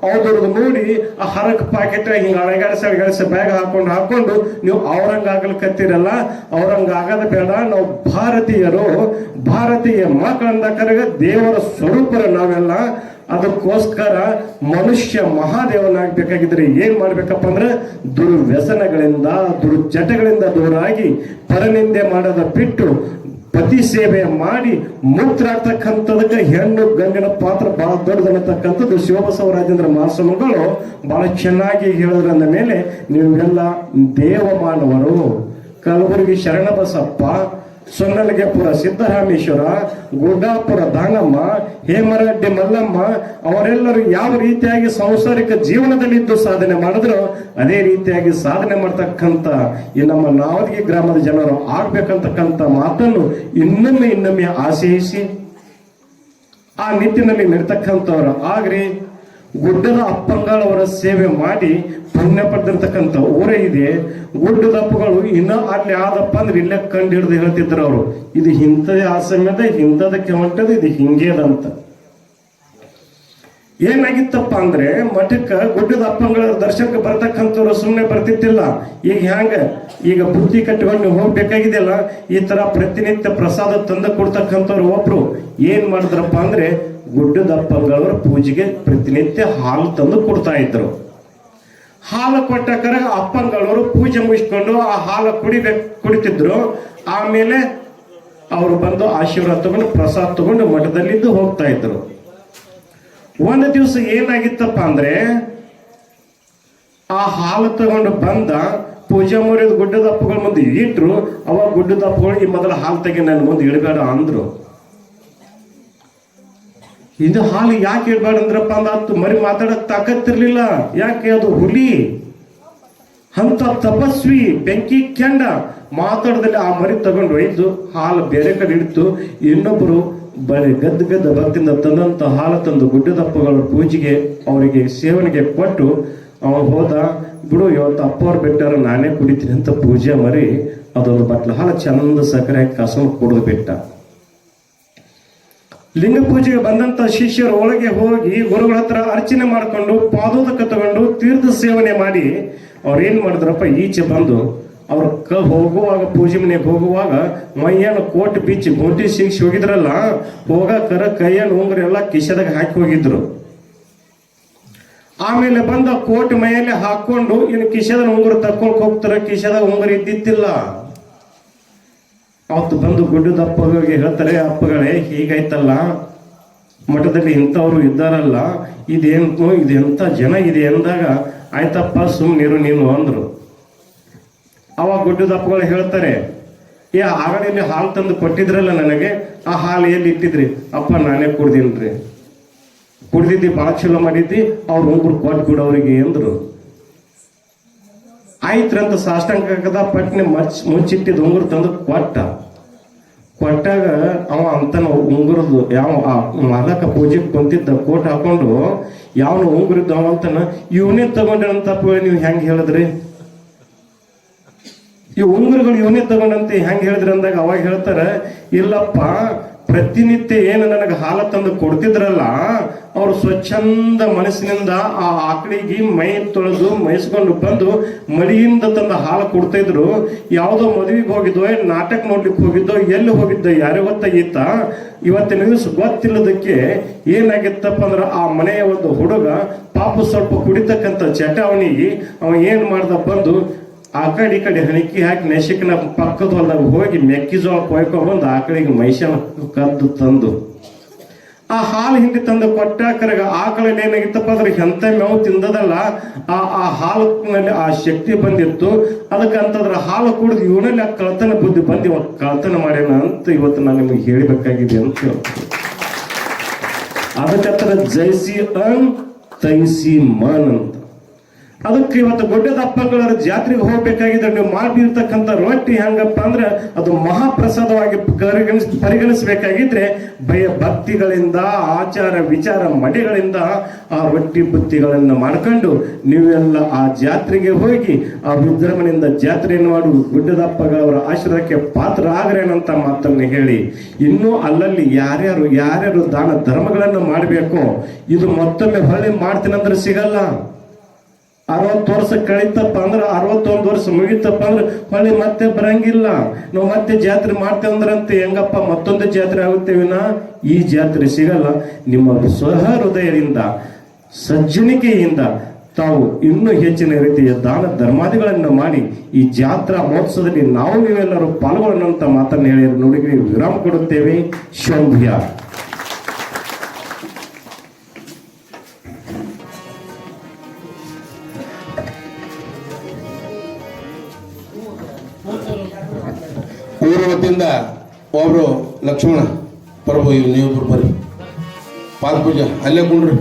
ಅವ್ರದ್ದು ನೋಡಿ ಆ ಹರಕ್ ಪಾಕೆಟ್ ಹಿಂಗೆ ಅಳಗಾಡಿಸಿ ಬ್ಯಾಗ್ ಹಾಕೊಂಡು ನೀವು ಅವ್ರಂಗ ಆಗ್ಲಿಕ್ಕತ್ತೀರಲ್ಲ, ಅವ್ರಂಗ ಆಗದ ಬೇಡ. ನಾವು ಭಾರತೀಯ ಮಕ್ಕಳಂದ ಕರೆಗ ದೇವರ ಸ್ವರೂಪರು ನಾವೆಲ್ಲ. ಅದಕ್ಕೋಸ್ಕರ ಮನುಷ್ಯ ಮಹಾದೇವನಾಗಬೇಕಾಗಿದ್ರೆ ಏನ್ ಮಾಡ್ಬೇಕಪ್ಪ ಅಂದ್ರೆ ದುರ್ವ್ಯಸನಗಳಿಂದ, ದುರ್ಚಟಗಳಿಂದ ದೂರಾಗಿ ಪರನಿಂದೆ ಮಾಡೋದ ಬಿಟ್ಟು ಪತಿ ಸೇವೆ ಮಾಡಿ ಮುಕ್ತರಾಗ್ತಕ್ಕಂಥದಕ್ಕೆ ಹೆಣ್ಣು ಗಂಡಿನ ಪಾತ್ರ ಬಹಳ ದೊಡ್ಡದನ್ನತಕ್ಕಂಥದ್ದು ಶಿವಬಸವ ರಾಜೇಂದ್ರ ಮಹಾಸ್ವಾಮಿಗಳು ಬಹಳ ಚೆನ್ನಾಗಿ ಹೇಳಿದ್ರಂದ ಮೇಲೆ ನೀವೆಲ್ಲ ದೇವಮಾನವರು. ಕಲಬುರಗಿ ಶರಣಬಸಪ್ಪ, ಸೊನ್ನಲಗೆಪುರ ಸಿದ್ದರಾಮೇಶ್ವರ, ಗುಡ್ಡಾಪುರ ದಾನಮ್ಮ, ಹೇಮರೆಡ್ಡಿ ಮಲ್ಲಮ್ಮ ಅವರೆಲ್ಲರೂ ಯಾವ ರೀತಿಯಾಗಿ ಸಾಂಸಾರಿಕ ಜೀವನದಲ್ಲಿದ್ದು ಸಾಧನೆ ಮಾಡಿದ್ರು ಅದೇ ರೀತಿಯಾಗಿ ಸಾಧನೆ ಮಾಡ್ತಕ್ಕಂಥ ಈ ನಮ್ಮ ನಾವದಗಿ ಗ್ರಾಮದ ಜನರು ಆಗ್ಬೇಕಂತಕ್ಕಂಥ ಮಾತನ್ನು ಇನ್ನೊಮ್ಮೆ ಆಶಯಿಸಿ ಆ ನಿಟ್ಟಿನಲ್ಲಿ ನಡೀತಕ್ಕಂಥವ್ರು ಆಗ್ರಿ. ಗುಡ್ಡದ ಅಪ್ಪಂಗಳವರ ಸೇವೆ ಮಾಡಿ ಪುಣ್ಯ ಪಡೆದಿರ್ತಕ್ಕಂಥ ಊರೇ ಇದೆ. ಗುಡ್ಡದ ಅಪ್ಪಗಳು ಇನ್ನ ಅಲ್ಲಿ ಆದಪ್ಪ ಅಂದ್ರೆ ಇಲ್ಲೇ ಕಂಡು ಹಿಡಿದು ಹೇಳ್ತಿದ್ರು ಅವರು, ಇದು ಇಂಥದೇ ಆಸಮ್ಯದ, ಇಂಥದಕ್ಕೆ ಹೊಂಟದ, ಇದು ಹಿಂಗೇದಂತ. ಏನಾಗಿತ್ತಪ್ಪ ಅಂದ್ರೆ ಮಠಕ್ಕ ಗುಡ್ಡದ ಅಪ್ಪಂಗಳ ದರ್ಶನಕ್ಕೆ ಬರ್ತಕ್ಕಂಥವ್ರು ಸುಮ್ಮನೆ ಬರ್ತಿದ್ದಿಲ್ಲ. ಈಗ ಬುದ್ಧಿ ಕಟ್ಟಿಕೊಂಡು ಹೋಗ್ಬೇಕಾಗಿದೆಯಲ್ಲ, ಈ ತರ ಪ್ರತಿನಿತ್ಯ ಪ್ರಸಾದ ತಂದು ಕೊಡ್ತಕ್ಕಂಥವ್ರು ಒಬ್ರು ಏನ್ ಮಾಡಿದ್ರಪ್ಪ ಅಂದ್ರೆ ಗುಡ್ಡದ ಅಪ್ಪಂಗಳವರ ಪೂಜೆಗೆ ಪ್ರತಿನಿತ್ಯ ಹಾಲು ತಂದು ಕೊಡ್ತಾ ಇದ್ರು. ಹಾಲು ಕೊಟ್ಟಕರ ಅಪ್ಪಂಗಳವರು ಪೂಜೆ ಮುಗಿಸ್ಕೊಂಡು ಆ ಹಾಲು ಕುಡಿತಿದ್ರು. ಆಮೇಲೆ ಅವರು ಬಂದು ಆಶೀರ್ವಾದ ತಗೊಂಡು ಪ್ರಸಾದ ತಗೊಂಡು ಮಠದಲ್ಲಿದ್ದು ಹೋಗ್ತಾ ಇದ್ರು. ಒಂದು ದಿವಸ ಏನಾಗಿತ್ತಪ್ಪ ಅಂದ್ರೆ ಆ ಹಾಲು ತಗೊಂಡು ಬಂದ ಪೂಜೆ ಮುರಿದ ಗುಡ್ಡದ ಅಪ್ಪಗಳ ಮುಂದೆ ಇಟ್ರು. ಅವಾಗ ಗುಡ್ಡದ ಅಪ್ಪಗಳು ಈ ಮೊದಲ ಹಾಲು ತೆಗಿ ನನ್ನ ಮುಂದೆ ಇಡಬೇಡ ಅಂದ್ರು. ಇದು ಹಾಲು ಯಾಕೆ ಇಡಬೇಡ ಅಂದ್ರಪ್ಪ ಅಂದ ಮರಿ ಮಾತಾಡಕ್ ತಾಕತ್ತಿರ್ಲಿಲ್ಲ. ಯಾಕೆ ಅದು ಹುಲಿ ಅಂತ ತಪಸ್ವಿ ಬೆಂಕಿ ಕೆಂಡ ಮಾತಾಡದಲ್ಲಿ ಆ ಮರಿ ತಗೊಂಡು ಒಯ್ದು ಹಾಲು ಬೇರೆ ಕಡೆ ಇಡ್ತು. ಇನ್ನೊಬ್ರು ಬರೀ ಗದ್ದ ಭಕ್ತಿಯಿಂದ ತಂದಂತ ಹಾಲು ತಂದು ಗುಡ್ಡದಪ್ಪಗಳ ಪೂಜೆಗೆ ಅವರಿಗೆ ಸೇವನೆಗೆ ಕೊಟ್ಟು ಅವನು ಹೋದ. ಬಿಡು ಇವತ್ತು ಅಪ್ಪವ್ರು ಬಿಟ್ಟಾರ ನಾನೇ ಕುಡಿತೀನಿ ಅಂತ ಪೂಜೆ ಮರಿ ಅದೊಂದು ಬಟ್ಲ ಹಾಲು ಚಂದ ಸಕ್ಕರೆ ಹಾಕಿ ಕಸವನ್ನು ಕುಡಿದು ಬಿಟ್ಟ. ಲಿಂಗ ಪೂಜೆಗೆ ಬಂದಂತ ಶಿಷ್ಯರು ಒಳಗೆ ಹೋಗಿ ಗುರುಗಳ ಹತ್ರ ಅರ್ಚನೆ ಮಾಡಿಕೊಂಡು ಪಾದೋದಕ ತಗೊಂಡು ತೀರ್ಥ ಸೇವನೆ ಮಾಡಿ ಅವ್ರೇನ್ ಮಾಡಿದ್ರಪ್ಪ, ಈಚೆ ಬಂದು ಅವ್ರ ಹೋಗುವಾಗ ಪೂಜೆ ಮನೆಗೆ ಹೋಗುವಾಗ ಮೈಯನ್ನು ಕೋಟ್ ಬಿಚ್ಚಿ ಗುಂಟಿ ಸಿಗಿಸಿ ಹೋಗಿದ್ರಲ್ಲ, ಹೋಗಕರ ಕೈಯನ್ನು ಉಂಗುರ ಎಲ್ಲ ಕಿಶದಾಗ ಹಾಕಿ ಹೋಗಿದ್ರು. ಆಮೇಲೆ ಬಂದ ಕೋಟ್ ಮೈಯಲ್ಲಿ ಹಾಕೊಂಡು ಇನ್ನು ಕಿಶದ ಉಂಗುರ ತಕ್ಕೊಳಕ್ ಹೋಗ್ತಾರ, ಕಿಶದಾಗ ಉಂಗುರ ಇದ್ದಿತ್ತಿಲ್ಲ. ಅವತ್ತು ಬಂದು ಗುಡ್ಡದ ಅಪ್ಪಗಳಿಗೆ ಹೇಳ್ತಾರೆ, ಅಪ್ಪಗಳೇ ಹೀಗಾಯ್ತಲ್ಲ, ಮಠದಲ್ಲಿ ಇಂಥವ್ರು ಇದ್ದಾರಲ್ಲ, ಇದೆಂತ ಜನ ಇದೆ ಅಂದಾಗ, ಆಯ್ತಪ್ಪ ಸುಮ್ಮನಿರು ನೀನು ಅಂದ್ರು. ಅವಾಗ ಗುಡ್ಡದ ಅಪ್ಪಗಳು ಹೇಳ್ತಾರೆ, ಆಗಲೇ ಹಾಲು ತಂದು ಕೊಟ್ಟಿದ್ರಲ್ಲ ನನಗೆ, ಆ ಹಾಲು ಎಲ್ಲಿ ಇಟ್ಟಿದ್ರಿ? ಅಪ್ಪ ನಾನೇ ಕುಡ್ದಿನ್ರಿ. ಕುಡ್ದಿದ್ದಿ ಭಾಳ ಚಲೋ ಮಾಡಿದ್ದಿ, ಅವ್ರ ಉಂಗುರು ಕೊಟ್ಟು ಬಿಡೋರಿಗೆ ಅಂದ್ರು. ಆಯ್ತ್ರಂತ ಸಾಷ್ಟಾಂಗದ ಪಟ್ನೆ ಮುಚ್ಚಿಟ್ಟಿದ್ ಉಂಗುರು ತಂದು ಕೊಟ್ಟಾಗ ಅವ ಅಂತನ ಉಂಗುರದು ಯಾವ ಮಾಲಕ ಪೂಜೆಗೆ ಕುಂತಿದ್ದ ಕೋಟ್ ಹಾಕೊಂಡು ಯಾವನು ಉಂಗುರಿದ್ದ ಅವ ಅಂತನ ಇವನೇ ತಗೊಂಡಂತ ನೀವು ಹೆಂಗ್ ಹೇಳಿದ್ರಿ? ಈ ಉಂಗುರಗಳು ಇವನೇ ತಗೊಂಡಂತೆ ಹೆಂಗ್ ಹೇಳಿದ್ರಿ ಅಂದಾಗ ಅವಾಗ ಹೇಳ್ತಾರ, ಇಲ್ಲಪ್ಪ ಪ್ರತಿನಿತ್ಯ ಏನು ನನಗೆ ಹಾಲು ತಂದು ಕೊಡ್ತಿದ್ರಲ್ಲ, ಅವ್ರು ಸ್ವಚ್ಛಂದ ಮನಸ್ಸಿನಿಂದ ಆ ಆಕಳಿಗೆ ಮೈ ತೊಳೆದು ಮೈಸ್ಕೊಂಡು ಬಂದು ಮಡಿಯಿಂದ ತಂದ ಹಾಲು ಕೊಡ್ತಾ ಇದ್ರು. ಯಾವುದೋ ಮದುವೆಗೆ ಹೋಗಿದ್ದೋ, ನಾಟಕ ನೋಡ್ಲಿಕ್ಕೆ ಹೋಗಿದ್ದೋ, ಎಲ್ಲಿ ಹೋಗಿದ್ದೋ ಯಾರೇ ಗೊತ್ತಾಗಿತ್ತ. ಇವತ್ತಿನ ದಿವಸ ಗೊತ್ತಿಲ್ಲದಕ್ಕೆ ಏನಾಗಿತ್ತಪ್ಪ ಅಂದ್ರೆ ಆ ಮನೆಯ ಒಂದು ಹುಡುಗ ಪಾಪ ಸ್ವಲ್ಪ ಕುಡಿತಕ್ಕಂಥ ಚಟ ಅವನಿಗೆ ಅವ ಏನ್ ಮಾಡ್ದ, ಬಂದು ಆ ಕಡೆ ಹಣಿಕಿ ಹಾಕಿ ನೆಶಿಕನ ಪಕ್ಕದ ಹೊಲದಾಗ ಹೋಗಿ ಮೆಕ್ಕೆಜೋಳ ಕೊಯ್ಕೊಂಡ್ಬಂದು ಆಕಳಿಗೆ ಮೈಷನ ಕದ್ದು ತಂದು ಆ ಹಾಲು ಹಿಂಡಿ ತಂದು ಕೊಟ್ಟಾಕರಗ ಆಕಳಲ್ಲಿ ಏನಾಗಿತ್ತಪ್ಪ ಅಂದ್ರೆ ಎಂತ ಮೇವು ತಿಂದದಲ್ಲ, ಆ ಹಾಲಿನಲ್ಲಿ ಆ ಶಕ್ತಿ ಬಂದಿತ್ತು. ಅದಕ್ಕಂತಂದ್ರೆ ಹಾಲು ಕುಡಿದು ಇವನಲ್ಲಿ ಆ ಕಳ್ತನ ಬುದ್ಧಿ ಬಂದು ಇವಾಗ ಕಳ್ತನ ಮಾಡ್ಯಾನ ಅಂತ ಇವತ್ತು ನಾನು ನಿಮಗೆ ಹೇಳಬೇಕಾಗಿದೆ ಅಂತ ಹೇಳ್ತೀನಿ. ಅದಕ್ಕಂತರ ಜೈಸಿ ಅನ್ ತೈಸಿ ಮನ್ ಅಂತ. ಅದಕ್ಕೆ ಇವತ್ತು ಗುಡ್ಡದ ಅಪ್ಪಗಳ ಜಾತ್ರೆಗೆ ಹೋಗ್ಬೇಕಾಗಿದ್ರೆ ನೀವು ಮಾಡಿರ್ತಕ್ಕಂಥ ರೊಟ್ಟಿ ಹೆಂಗಪ್ಪ ಅಂದ್ರೆ ಅದು ಮಹಾಪ್ರಸಾದವಾಗಿ ಪರಿಗಣಿಸಬೇಕಾಗಿದ್ರೆ ಭಕ್ತಿಗಳಿಂದ ಆಚಾರ ವಿಚಾರ ಮಡಿಗಳಿಂದ ಆ ರೊಟ್ಟಿ ಬುತ್ತಿಗಳನ್ನು ಮಾಡ್ಕೊಂಡು ನೀವೆಲ್ಲ ಆ ಜಾತ್ರೆಗೆ ಹೋಗಿ ಆ ವಿಜೃಂಭಣೆಯಿಂದ ಜಾತ್ರೆಯನ್ನು ಮಾಡು ಗುಡ್ಡದಪ್ಪಗಳವರ ಆಶೀರ್ವಾದಕ್ಕೆ ಪಾತ್ರ ಆಗ್ರೇನಂತ ಮಾತನ್ನು ಹೇಳಿ, ಇನ್ನೂ ಅಲ್ಲಲ್ಲಿ ಯಾರ್ಯಾರು ದಾನ ಧರ್ಮಗಳನ್ನು ಮಾಡಬೇಕು, ಇದು ಮತ್ತೊಮ್ಮೆ ಹೊಳ್ಳಿ ಮಾಡ್ತೀನಂದ್ರೆ ಸಿಗಲ್ಲ. 60 ವರ್ಷ ಕಳೀತಪ್ಪ ಅಂದ್ರೆ 61 ವರ್ಷ ಮುಗಿತಪ್ಪ ಅಂದ್ರೆ ಹೊಳ್ಳಿ ಮತ್ತೆ ಬರಂಗಿಲ್ಲ. ನಾವು ಮತ್ತೆ ಜಾತ್ರೆ ಮಾಡ್ತೇವೆ ಅಂದ್ರಂತೆ ಹೆಂಗಪ್ಪ ಮತ್ತೊಂದು ಜಾತ್ರೆ ಆಗುತ್ತೇವಿನ ಈ ಜಾತ್ರೆ ಸಿಗಲ್ಲ. ನಿಮ್ಮ ಸ್ವಹ ಹೃದಯದಿಂದ ಸಜ್ಜನಿಕೆಯಿಂದ ತಾವು ಇನ್ನೂ ಹೆಚ್ಚಿನ ರೀತಿಯ ದಾನ ಧರ್ಮಾದಿಗಳನ್ನು ಮಾಡಿ ಈ ಜಾತ್ರಾ ಮಹೋತ್ಸವದಲ್ಲಿ ನೀವೆಲ್ಲರೂ ಪಾಲ್ಗೊಳ್ಳೋಣ ಮಾತನ್ನು ಹೇಳಿ ನುಡಿಗೆ ವಿರಾಮ ಕೊಡುತ್ತೇವೆ. ಶೋಭ್ಯ. ಊರ ವತಿಯಿಂದ ಒಬ್ರು ಲಕ್ಷ್ಮಣ ಪ್ರಭು, ನೀವೊಬ್ರು ಬರ್ರಿ, ಪಾದ ಪೂಜೆ ಅಲ್ಲೇ ಕುಂಡ್ರಿ.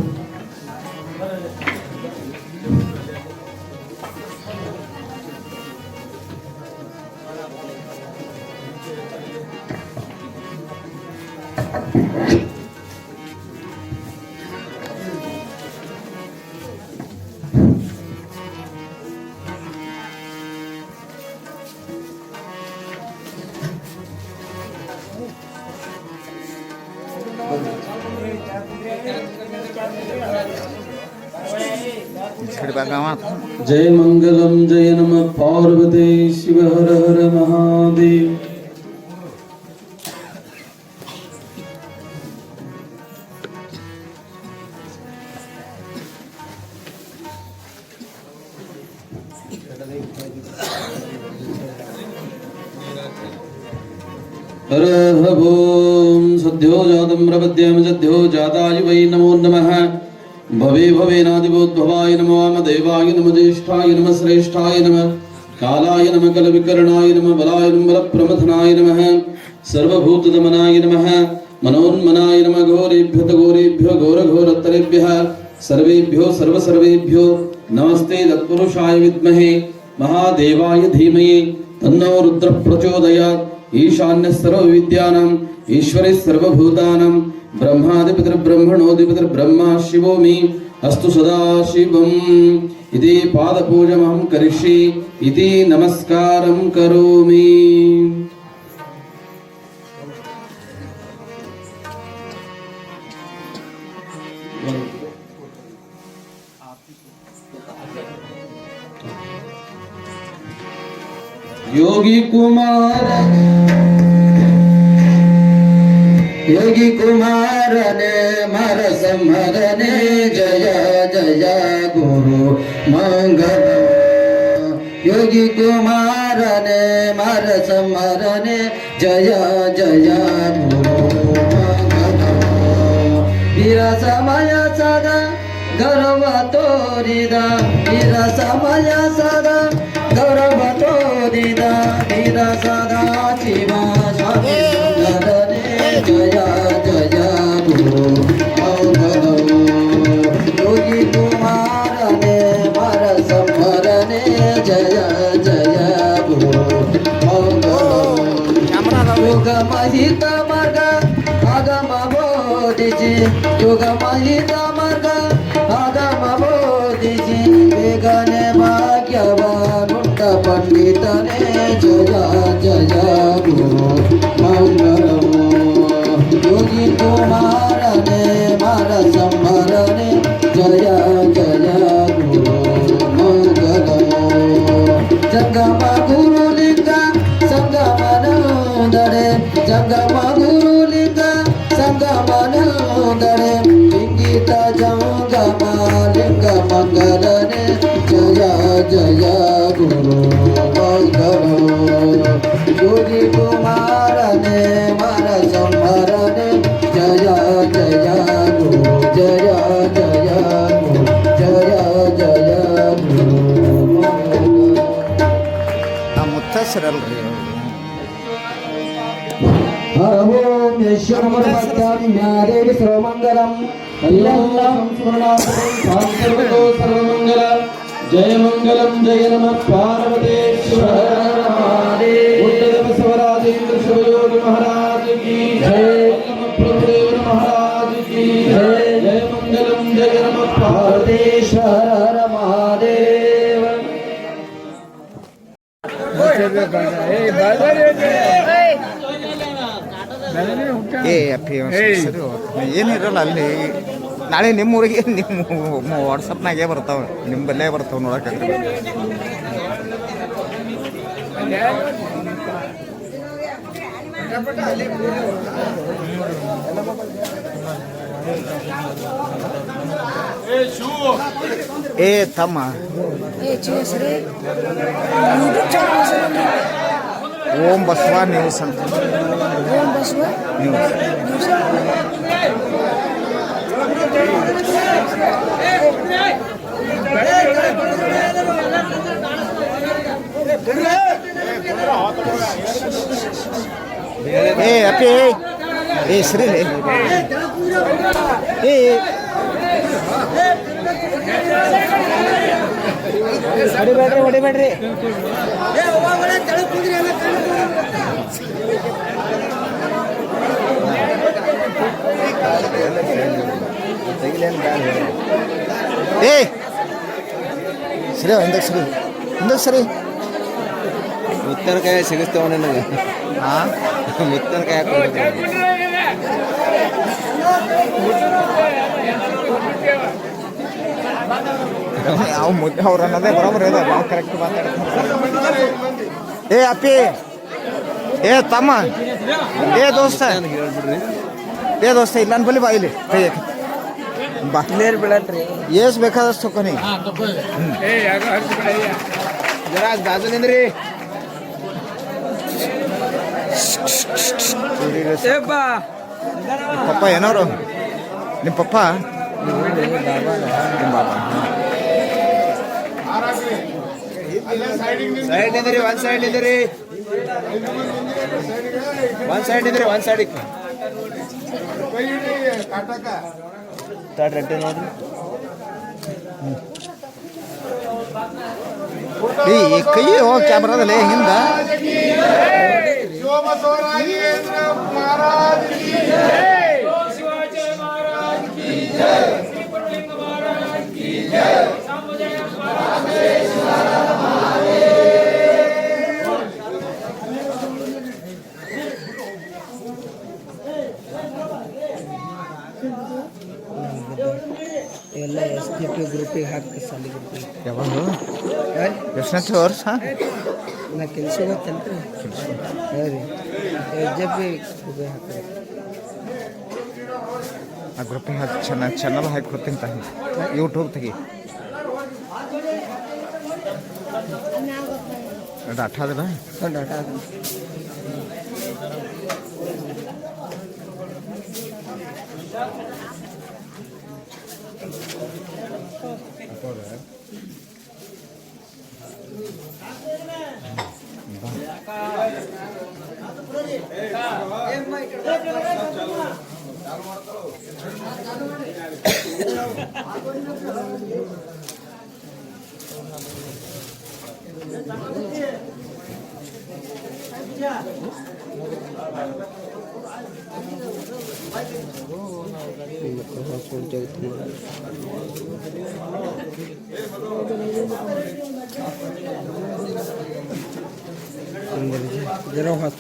जय मंगलम जय नमः पार्वती शिव हर हर महादेव. हरहभूम सद्यो जातं प्रपद्यं सद्यो जाताय वै नमो नमः. भवे भवेनादिवोद्भवाय नमो वामदेवाय नमः ज्येष्ठाय नमः श्रेष्ठाय नमः कालाय नमः कलविकरणाय नमः बलाय नमः बलप्रमथनाय नमः सर्वभूतदमनाय नमः मनोन्मनाय नमः घोरेभ्यो घोरघोरतरेभ्यः सर्वेभ्यो सर्वसर्वेभ्यो नमस्ते तत्पुरुषाय विद्महे महादेवाय धीमहि तन्नो रुद्रः प्रचोदयात्. ईशान्यः सर्वविद्यानां ಈಶ್ವರೇ ಸರ್ವಭೂತಾನಾಂ ಬ್ರಹ್ಮಾಧಿಪತಿರ್ಬ್ರಹ್ಮಣೋಧಿಪತಿರ್ಬ್ರಹ್ಮ ಶಿವೋ ಮೇ ಅಸ್ತು ಸದಾಶಿವಂ ಇತಿ ಪಾದಪೂಜಮಹಂ ಕರಿಷ್ಯೆ ಇತಿ ನಮಸ್ಕಾರಂ ಕರೋಮಿ. ಯೋಗಿ ಕುಮಾರನೆ ಮರ ಸಂಹರನೆ ಜಯ ಜಯ ಗುರು ಮಂಗಲ. ಯೋಗಿ ಕುಮಾರನೆ ಮರ ಸಂಹರನೆ ಜಯ ಜಯ ಗುರು ಮಂಗಲ. ವೀರ ಸಮಯ ಸದಾ ಗೌರವ ತೋರಿದ ವೀರ ಸಮಯ ಸದಾ ಗೌರವ ತೋರಿದ ವೀರ ಸದಾ ಶಿವ ಸ್ವಾಮಿ ಸುಂದರನೆ ಜಯ ಜಯ ಗುರು ಮಂಗಲ. ಯೋಗಿ ಕುಮಾರನೆ ಮರ ಸಂಹರನೆ ಜಯ ಜಯ ಗುರು ಮಂಗಲ. ಯೋಗ ಮಹಿತ ಮಾರ್ಗ ಆಗಮ ಬೋಧಿಸಿ ಯೋಗ ಮಹಿತ ಮಾರ್ಗ ಆಗಮ ಬೋಧಿಸಿ ಬೇಗನೆ ಭಾಗ್ಯವಾನುಂಟ ಪಂಡಿತನೇ ಜಯ ಜಯ ಗುರು ಮಂಗಲವು. ಯೋಗಿ ಕುಮಾರನೆ ಮರ ಸಂಹರನೆ ಜಯ ಜಯ ಗುರು ಮಂಗಲವು. ಜಂಗಮ ಗುರುಲಿಂಗ ಸಂಗಮನಂದಡೆ ಜಂಗಮ ಗುರುಲಿಂಗ ಸಂಗಮನಂದಡೆ ಲಿಂಗಿತ ಜಂಗಮ ಲಿಂಗ ಮಂಗಲನೆ ಜಯ ಜಯ ಗುರು ಮಂಗಲ. ಯೋಗಿ ಕುಮಾರನೆ ಮರ ಸಂಹರನೆ ಜಯ ಜಯ ಗುರು ಜಯ ಜಯ ಗುರು ಜಯ ಜಯ ಗುರು ಮಂಗಲ. ಮುತ್ತಸರಲ್ರಿ ಓಂ ಯಶ್ವರಮರ್ಮತ್ಯಾದೇವಿ ಸರ್ವಮಂಗಲಂ ಸರ್ವಮಂಗಲ ಜಯ ಮಂಗಲಂ ಜಯ ನಮಃ ಪಾರ್ವತೇಶ್ವರ ಗುಡ್ಡದ ಬಸವರಾಜೇಂದ್ರ ಶಿವಯೋಗಿ ಮಹಾರಾಜ್ ಕಿ ಜಯ. ಪ್ರಭುದೇವ ಮಹಾರಾಜ್ ಕಿ ಜಯ. ಜಯ ಮಂಗಲಂ ಜಯ ನಮಃ ಪಾರ್ವತೇಶ್ವರ ಮಹಾದೇವ. ಏನಿರಲ್ಲ ಅಲ್ಲಿ ನಾಳೆ ನಿಮ್ಮ ಊರಿಗೆ ನಿಮ್ಮ ವಾಟ್ಸಪ್ನಾಗೆ ಬರ್ತಾವೆ, ನಿಮ್ಮ ಬಲ್ಲೇ ಬರ್ತಾವೆ ನೋಡಕ್ಕೆ. ಏ ತಮ್ಮ ಓಂ ಬಸವ ನ್ಯೂಸ್ ಅಂತ ನ್ಯೂಸ್. ಏ ಅಪ್ಪಿ ಏ ಶ್ರೀ ಏ ಹೊಡಿಬೇಡ್ರಿ ಹೊಡಿಬೇಡ್ರಿ. ಏ ಸರಿ ಹಿಂದಕ್ಕೆ ಸರಿ ಮುತ್ತನಕಾಯಿ ಸಿಗಿಸ್ತೇವ ನನಗೆ. ಹಾಂ ಮುತ್ತನಕಾಯಿ ಅವು ಮುದ್ದೆ ಅವ್ರು ಅನ್ನೋದೇ ಬರೋಬರ್ ಇದೆ, ನಾವು ಕರೆಕ್ಟ್ ಮಾತಾಡ್ತೀವಿ. ಏ ಅಪ್ಪಿ ಏ ತಮ್ಮ ಏ ದೋಸ್ತ ಏ ದೋಸ್ತ ಇಲ್ಲ ನನ್ನ ಬಲ್ಲಿ ಬಾ ಇಲ್ಲಿ ಕೈ ಬಾ ಬಿಡಲ್ರಿ ಏಸ್ ಬೇಕಾದಷ್ಟು ತಕೊನಿ. ಬಾಜು ನಿಂದ್ರಿ. ಪಪ್ಪ ಏನೋರು ನಿಮ್ಮ ಪಪ್ಪ ನಿಮ್ಮ ಬಾಬಾ ಸೈಡ್ ನಿಂದ್ರಿ, ಒಂದ್ ಸೈಡ್ ನಿಂದ್ರಿ, ಒಂದ್ ಸೈಡ್ ನಿಂದ್ರಿ, ಒಂದ್ ಸೈಡ್ ರೆಡ್ಡಿ ನೋಡ್ರಿ. ಈ ಕೈ ಕ್ಯಾಮ್ರಾದಲ್ಲಿ ಹಿಂದ सोमसोराजेंद्र महाराज की जय। शिवाजय महाराज की जय। श्री पुरलिंग महाराज की जय। सामुजय ಎಲ್ಲ ಎಸ್ ಡಿ ಪಿ ಗ್ರೂಪಿಗೆ ಹಾಕಿ ಸಾಲಿ ಗ್ರೂಪಿಗೆ ಯಾವಾಗ ಎಷ್ಟನೇ ವರ್ಷ ನಾ ಕೆಲಸ ಗೊತ್ತಲ್ರಿ ಹಾಂ ರೀ ಎಸ್ ಡಿ ಪಿ ಗ್ರೂಪಿಗೆ ಹಾಕಿ ಆ ಗ್ರೂಪಿಗೆ ಹಾಕಿ ಚಾನಲ್ ಹಾಕಿ ಕೊಡ್ತೀನಿ ತಾಯಿ ಯೂಟ್ಯೂಬ್ ತೆಗಿ ಡಾಟಾ ಅದಲ್ಲ ಡಾಟಾ जरा हाथ